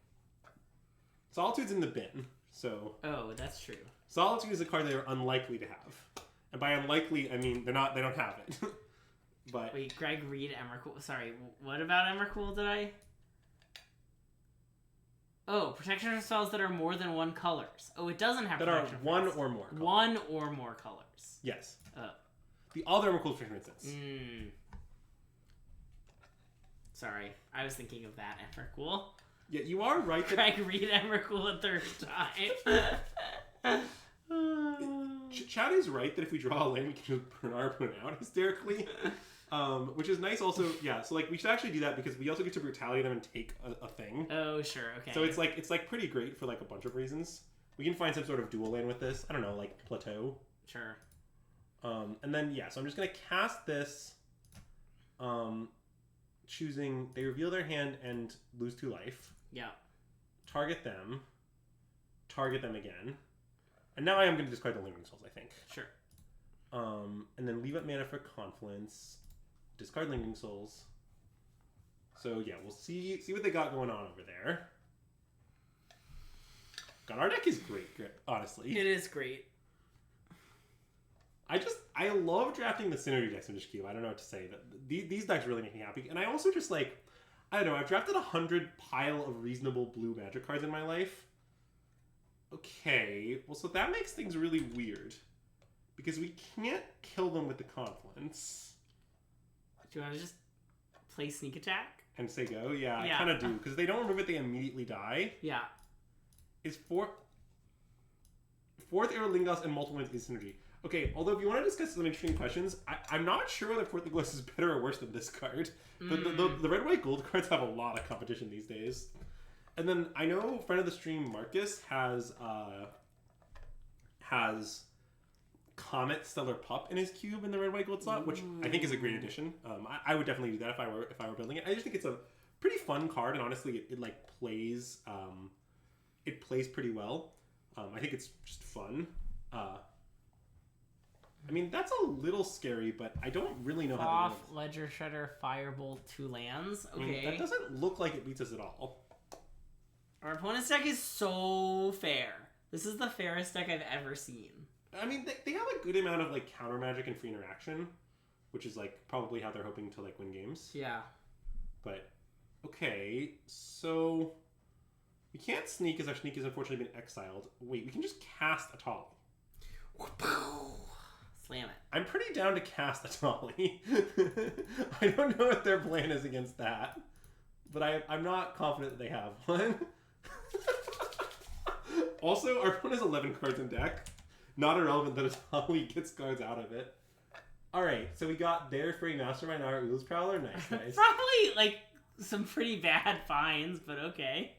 Solitude's in the bin, so... Oh, that's true. Solitude is a card they're unlikely to have. And by unlikely, I mean they don't have it. But wait, Greg, read Emrakul. Sorry, what about Emrakul did I? Oh, protection for spells that are more than one colors. Oh, it doesn't have protection that are one or more colors. One or more colors. Yes. Oh. The other Emrakul for instance. Sorry, I was thinking of that Emrakul. Yeah, you are right. Greg, read Emrakul a third time. Chad is right that if we draw a land, we can just burn our opponent out hysterically. Which is nice also. Yeah, so like we should actually do that because we also get to brutality them and take a thing. Oh, sure, okay. So it's like pretty great for like a bunch of reasons. We can find some sort of dual land with this. I don't know, like Plateau. Sure. And then, yeah, so I'm just going to cast this, choosing, they reveal their hand and lose 2 life. Yeah. Target them again. And now I am going to discard the Lingering Souls, I think. Sure. And then leave up mana for Confluence, discard Lingering Souls. So, yeah, we'll see what they got going on over there. God, our deck is great, honestly. It is great. I love drafting the Synergy decks in this cube. I don't know what to say. These decks really make me happy. And I also just like, I don't know, I've drafted 100 pile of reasonable blue Magic cards in my life. Okay, well, so that makes things really weird. Because we can't kill them with the Confluence. Do you want to just play Sneak Attack? And say go? Yeah, I kind of do. Because they don't remove it, they immediately die. Yeah. Is fourth Aerolingos and multiple wins is Synergy. Okay, although if you want to discuss some interesting questions, I'm not sure whether Fourth Aerolingos is better or worse than this card. The red, white, gold cards have a lot of competition these days. And then I know friend of the stream Marcus has Comet Stellar Pup in his cube in the red, white, gold slot, which I think is a great addition. I would definitely do that if I were building it. I just think it's a pretty fun card, and honestly, it like plays it plays pretty well. I think it's just fun. I mean, that's a little scary, but I don't really know how to do it. Ledger Shredder, Firebolt, 2 lands. Okay. I mean, that doesn't look like it beats us at all. Our opponent's deck is so fair. This is the fairest deck I've ever seen. I mean, they have a good amount of like counter magic and free interaction, which is like probably how they're hoping to like win games. Yeah. But okay, so we can't sneak because our sneak has unfortunately been exiled. Wait, we can just cast Atali. Slam it. I'm pretty down to cast Atali. I don't know what their plan is against that, but I'm not confident that they have one. Also, our opponent has 11 cards in deck. Not irrelevant that Atali gets cards out of it. Alright, so we got their Free Mastermind, our Ooze Prowler. Nice. Probably, like, some pretty bad finds, but okay.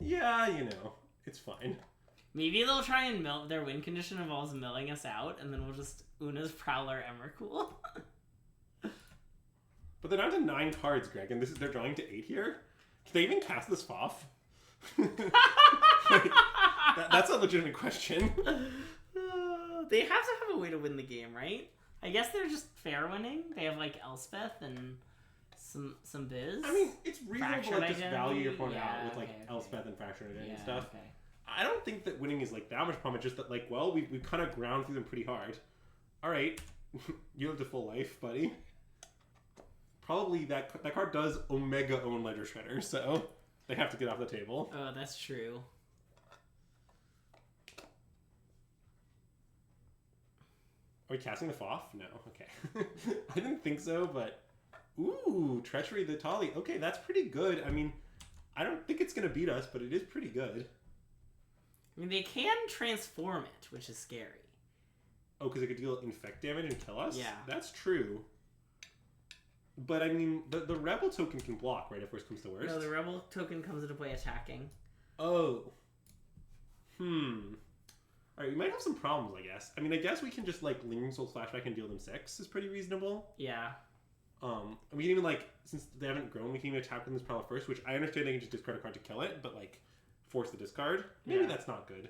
Yeah, you know, it's fine. Maybe they'll try and mill. Their win condition involves milling us out, and then we'll just Una's Prowler Emrakul. But they're down to 9 cards, Greg, and they're drawing to 8 here? Can they even cast this Foff? That's a legitimate question. They have to have a way to win the game, right? I guess they're just fair winning. They have like Elspeth and some biz. I mean, it's reasonable to like, just identity. value your opponent out with like okay. Elspeth and Fractured Identity and stuff. Okay. I don't think that winning is like that much problem. It's just that like, well, we've kind of ground through them pretty hard. All right, you lived a full life, buddy. probably that card does Omega own Ledger Shredder, so they have to get off the table. Oh, that's true. Are we casting the Foff? No. Okay. I didn't think so, but... Ooh, Treachery the Tali. Okay, that's pretty good. I mean, I don't think it's going to beat us, but it is pretty good. I mean, they can transform it, which is scary. Oh, because it could deal infect damage and kill us? Yeah. That's true. But, I mean, the Rebel token can block, right, if worst comes to worst? No, the Rebel token comes into play attacking. Oh. Alright, we might have some problems, I guess. I mean, I guess we can just, like, Lingering Soul Flashback and deal them 6 is pretty reasonable. Yeah. We can even, like, since they haven't grown, we can even attack with this Prowler first, which I understand they can just discard a card to kill it, but, like, force the discard. Maybe that's not good.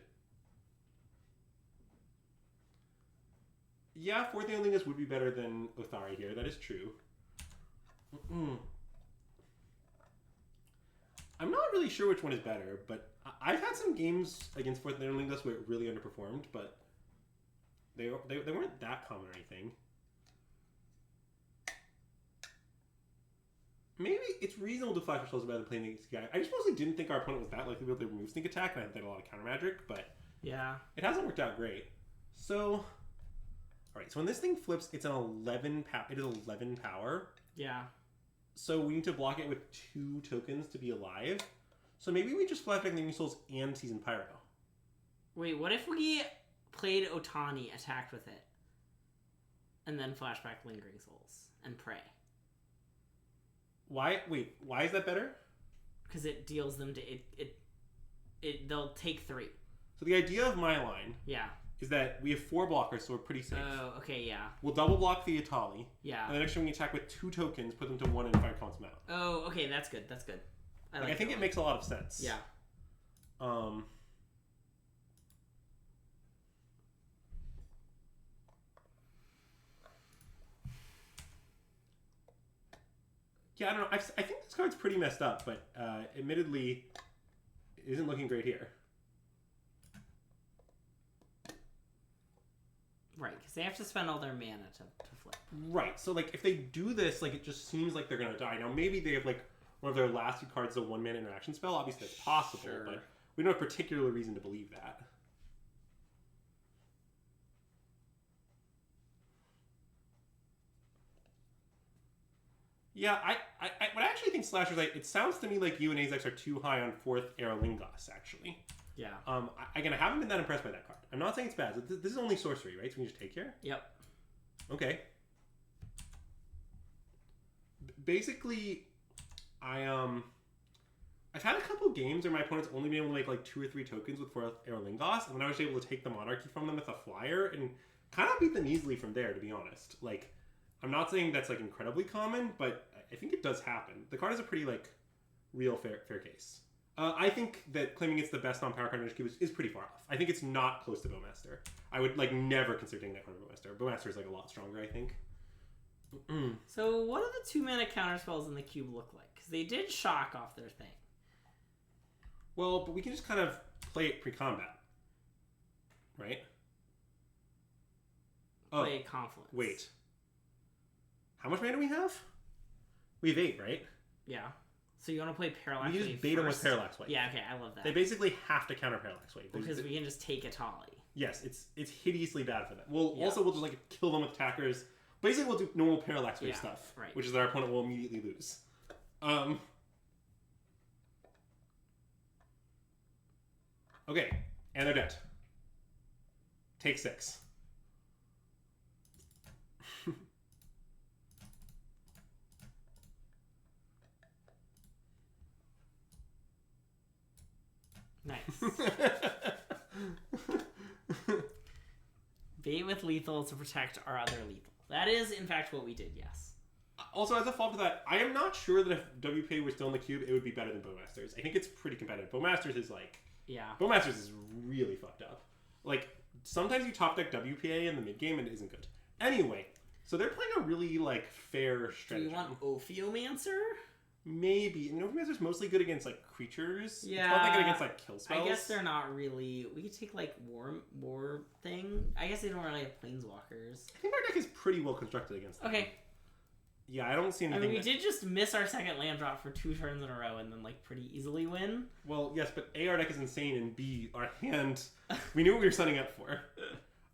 Yeah, Fourth Alieningus would be better than Othari here. That is true. I'm not really sure which one is better, but I've had some games against Fourth Alieningus where it really underperformed, but they weren't that common or anything. Maybe it's reasonable to flash ourselves rather than playing this guy. I just mostly didn't think our opponent was that likely to be able to remove Sneak Attack, and I had a lot of counter magic, but yeah, it hasn't worked out great. So, alright, so when this thing flips, it's an 11 power. It is 11 power. Yeah. So we need to block it with 2 tokens to be alive. So maybe we just flashback Lingering Souls and Season Pyro. Wait, what if we played Otani, attacked with it, and then flashback Lingering Souls and pray? Why? Wait, why is that better? Because it deals them to they'll take 3. So the idea of my line, is that we have 4 blockers, so we're pretty safe. Oh, okay, yeah. We'll double block the Atali. Yeah. And the next time we attack with 2 tokens, put them to 1 and fire counts them out. Oh, okay, that's good. That's good. I think it makes a lot of sense. Yeah. Yeah, I don't know. I think this card's pretty messed up, but admittedly, it isn't looking great here. Right, because they have to spend all their mana to flip. Right, so like if they do this, like it just seems like they're gonna die. Now maybe they have like one of their last 2 cards, a 1-mana interaction spell. Obviously that's possible, but we don't have particular reason to believe that. Yeah, I actually think Slashers, it sounds to me like you and Azex are too high on 4th Aerolingos, actually. Yeah. Again, I haven't been that impressed by that card. I'm not saying it's bad. This is only sorcery, right? So we can just take here? Yep. Okay. Basically, I've had a couple games where my opponent's only been able to make like 2 or 3 tokens with 4th Aerolingos, and then I was able to take the Monarchy from them with a flyer, and kind of beat them easily from there, to be honest. Like, I'm not saying that's like incredibly common, but I think it does happen. The card is a pretty like real fair case. I think that claiming it's the best non-power card in Cube is pretty far off. I think it's not close to Bowmaster. I would like never consider taking that card over Bowmaster. Bowmaster is like a lot stronger, I think. So what do the 2-mana counterspells in the cube look like? Because they did shock off their thing. Well, but we can just kind of play it pre-combat, right? Play Confluence. Wait. How much mana do we have? We have 8, right? Yeah. So you want to play Parallax Wave? We just bait them with Parallax Wave. Yeah, okay, I love that. They basically have to counter Parallax Wave. Because we can just take Atali. Yes, it's hideously bad for them. We'll just like kill them with attackers. Basically, we'll do normal Parallax Wave stuff, right. Which is that our opponent will immediately lose. Okay, and they're dead. Take 6. Nice. Bait with lethal to protect our other lethal. That is, in fact, what we did, yes. Also, as a follow-up to that, I am not sure that if WPA were still in the cube, it would be better than Bowmasters. I think it's pretty competitive. Bowmasters is like... Yeah. Bowmasters is really fucked up. Like, sometimes you top deck WPA in the mid-game and it isn't good. Anyway, so they're playing a really, like, fair strategy. Do you want Ophiomancer? Maybe. And Ophiomancer's mostly good against, like, creatures. Yeah. It's not that good against, like, kill spells. I guess they're not really... We could take, like, War thing. I guess they don't really have Planeswalkers. I think our deck is pretty well constructed against them. Okay. Yeah, I don't see anything. I mean, we did just miss our second land drop for 2 turns in a row and then, like, pretty easily win. Well, yes, but A, our deck is insane, and B, our hand, we knew what we were signing up for.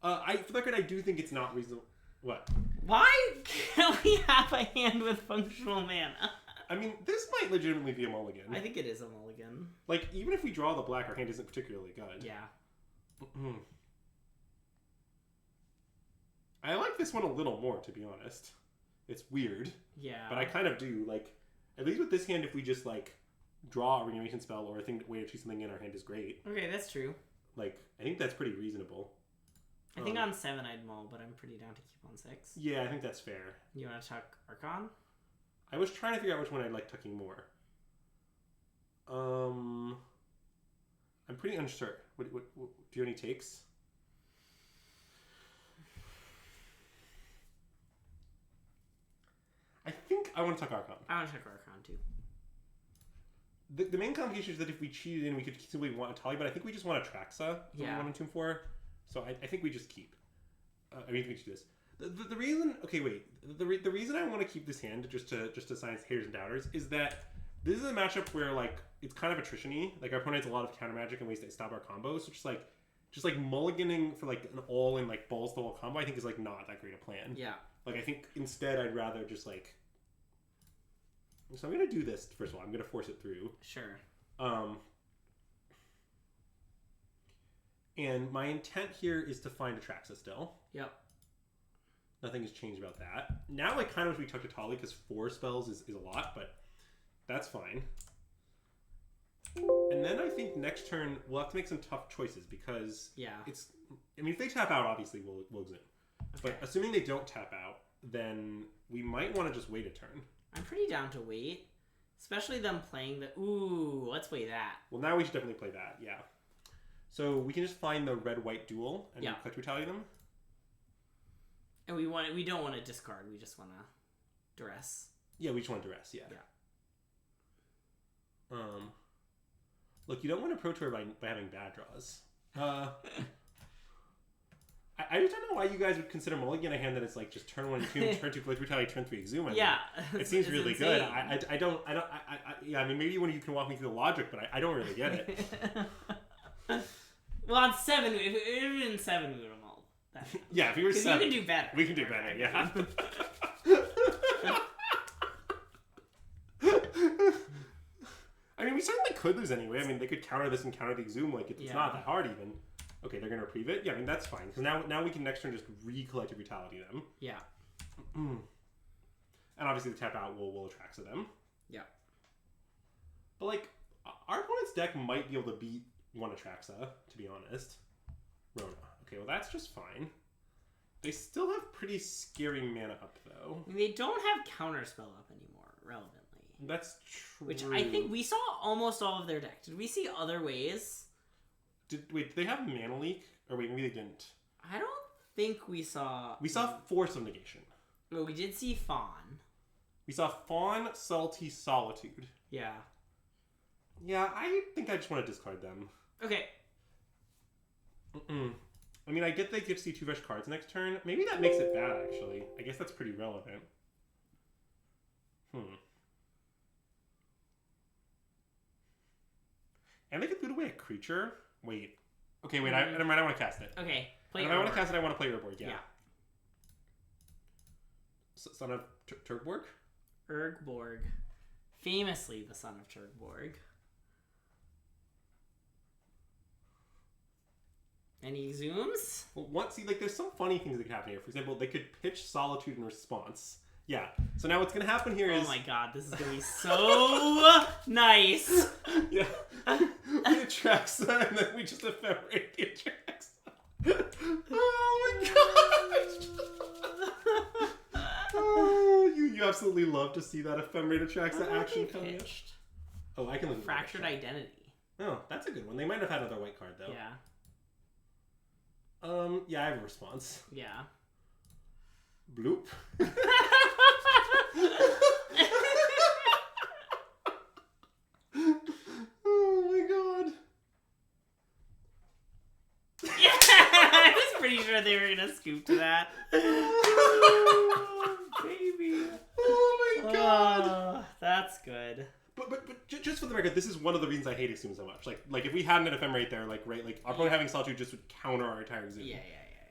For the record, I do think it's not reasonable. What? Why can't we have a hand with functional mana? I mean, this might legitimately be a mulligan. I think it is a mulligan. Like, even if we draw the black, our hand isn't particularly good. Yeah. I like this one a little more, to be honest. It's weird. Yeah. But I kind of do. Like, at least with this hand, if we just, like, draw a Reanimation spell or a way to choose something in, our hand is great. Okay, that's true. Like, I think that's pretty reasonable. I think on 7 I'd mull, but I'm pretty down to keep on 6. Yeah, I think that's fair. You want to tuck Archon? I was trying to figure out which one I'd like tucking more. I'm pretty unsure. What do you have any takes? I think I want to tuck Archon. I want to tuck Archon too. The main complication is that if we cheated in, we could simply want a Tali, but I think we just want a Traxa. Yeah. 1 and 2 and 4. So I think we just keep. I mean, we should do this. The reason, okay, wait. The reason I want to keep this hand just to silence haters and doubters is that this is a matchup where like it's kind of attrition-y. Like our opponent has a lot of counter magic and ways to stop our combos. So just like mulliganing for like an all-in like balls to the wall combo, I think is like not that great a plan. Yeah. Like I think instead I'd rather just like. So I'm gonna do this first of all. I'm gonna force it through. Sure. And my intent here is to find a Traxa still. Yep. Nothing has changed about that. Now I kind of wish we took a Tali because 4 spells is a lot, but that's fine. And then I think next turn we'll have to make some tough choices because it's. I mean, if they tap out, obviously we'll zoom. Okay. But assuming they don't tap out, then we might want to just wait a turn. I'm pretty down to wait, especially them playing the. Ooh, let's play that. Well, now we should definitely play that. Yeah. So we can just find the red-white duel and collect retaliate them. And we don't want to discard. We just want to duress. Yeah, we just want to duress. Yeah. Look, you don't want to Pro Tour by having bad draws. I just don't know why you guys would consider mulligan a hand that is like just turn 1 2, turn 2 collect retaliate, turn 3 exhume. It seems really good. I don't. Yeah, I mean maybe one of you can walk me through the logic, but I don't really get it. Well, on 7, if in 7 we would have mulled. Yeah, if you were 7, you can do better. We can do better. Yeah. I mean, we certainly could lose anyway. I mean, they could counter this and counter the exhume. Like, it's not that hard even. Okay, they're going to reprieve it? Yeah, I mean, that's fine. Because now we can next turn just recollect a Brutality them. Yeah. And obviously the tap out will attract to them. Yeah. But, like, our opponent's deck might be able to beat one Atraxa, to be honest. Rona. Okay, well, that's just fine. They still have pretty scary mana up, though. I mean, they don't have counterspell up anymore, relevantly. That's true. Which I think we saw almost all of their deck. Did we see other ways? Wait, did they have Mana Leak? Or wait, maybe they didn't. I don't think we saw... We saw Force of Negation. Well, we did see Fawn. We saw Fawn, Subtlety, Solitude. Yeah. Yeah, I think I just want to discard them. Okay. I mean, I get they get to see 2 fresh cards next turn. Maybe that makes it bad, actually. I guess that's pretty relevant. And they could boot away a creature. Wait. Okay, wait. I want to cast it. Okay. If I want to cast it, I want to play Urborg. Yeah. Son of Turkborg? Urgborg. Famously the son of Turkborg. Any exhumes? Well, there's some funny things that could happen here. For example, they could pitch Solitude in response. Yeah. So now what's going to happen here is... Oh my god, this is going to be so nice. Yeah. We attract and then we just ephemerate the Atraxa. Oh my gosh! Oh, you absolutely love to see that ephemerate Atraxa action coming. Oh, I can look at Fractured Identity. Oh, that's a good one. They might have had another white card though. Yeah. Yeah, I have a response. Yeah. Bloop. Oh my god. Yeah, I was pretty sure they were gonna scoop to that. baby. Oh my god. That's good. But just for the record, this is one of the reasons I hate Exhume so much. Like if we had an ephemerate there, like our opponent having Solitude just would counter our entire Exhume. Yeah.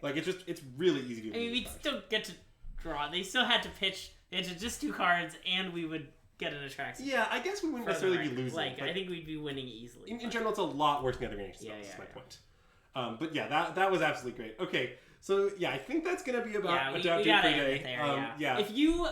Like it's really easy to. I mean, we'd still get to draw. They still had to pitch. They had to just 2 cards, and we would get an attraction. Yeah, I guess we wouldn't necessarily be losing. Like I think we'd be winning easily. In general, it's a lot worse than other games. That's my point. But yeah, that was absolutely great. Okay, so yeah, I think that's gonna be about we for gotta today. end it there, Yeah. If you,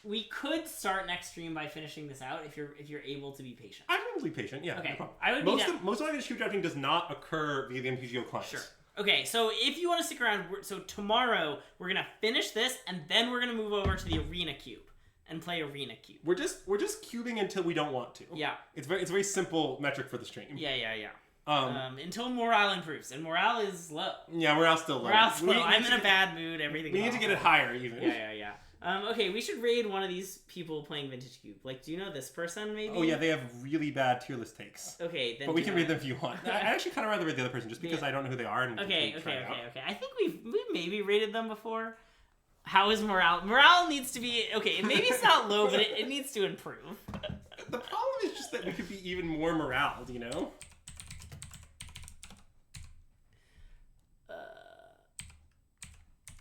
we could start next stream by finishing this out if you're able to be patient. I'm really patient. Yeah. Okay. No problem. I would most of my shoe drafting does not occur via the MTGO client. Sure. Okay, so if you want to stick around, so tomorrow we're gonna finish this, and then we're gonna move over to the Arena Cube and play Arena Cube. We're just cubing until we don't want to. Yeah. It's a very simple metric for the stream. Yeah. Until morale improves, and morale is low. Yeah, morale's still low. Morale's low. I'm in a bad mood. Everything. We need to get it higher, even. Yeah. Okay, we should raid one of these people playing Vintage Cube. Like, do you know this person, maybe? Oh, yeah, they have really bad tier list takes. Okay, then. But we can read them if you want. I actually kind of rather read the other person just because I don't know who they are. And okay. I think we've maybe rated them before. How is morale? Morale needs to be... Okay, maybe it's not low, but it needs to improve. The problem is just that we could be even more morale, you know?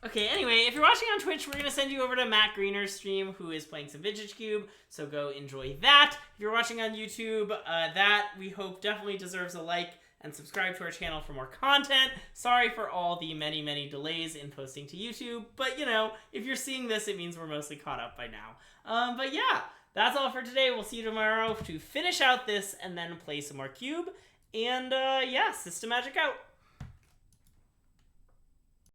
Okay, anyway, if you're watching on Twitch, we're going to send you over to Matt Greener's stream, who is playing some Vintage Cube, so go enjoy that. If you're watching on YouTube, that, we hope, definitely deserves a like, and subscribe to our channel for more content. Sorry for all the many delays in posting to YouTube, but, you know, if you're seeing this, it means we're mostly caught up by now. But yeah, that's all for today. We'll see you tomorrow to finish out this, and then play some more Cube, and yeah, SystemMagic out.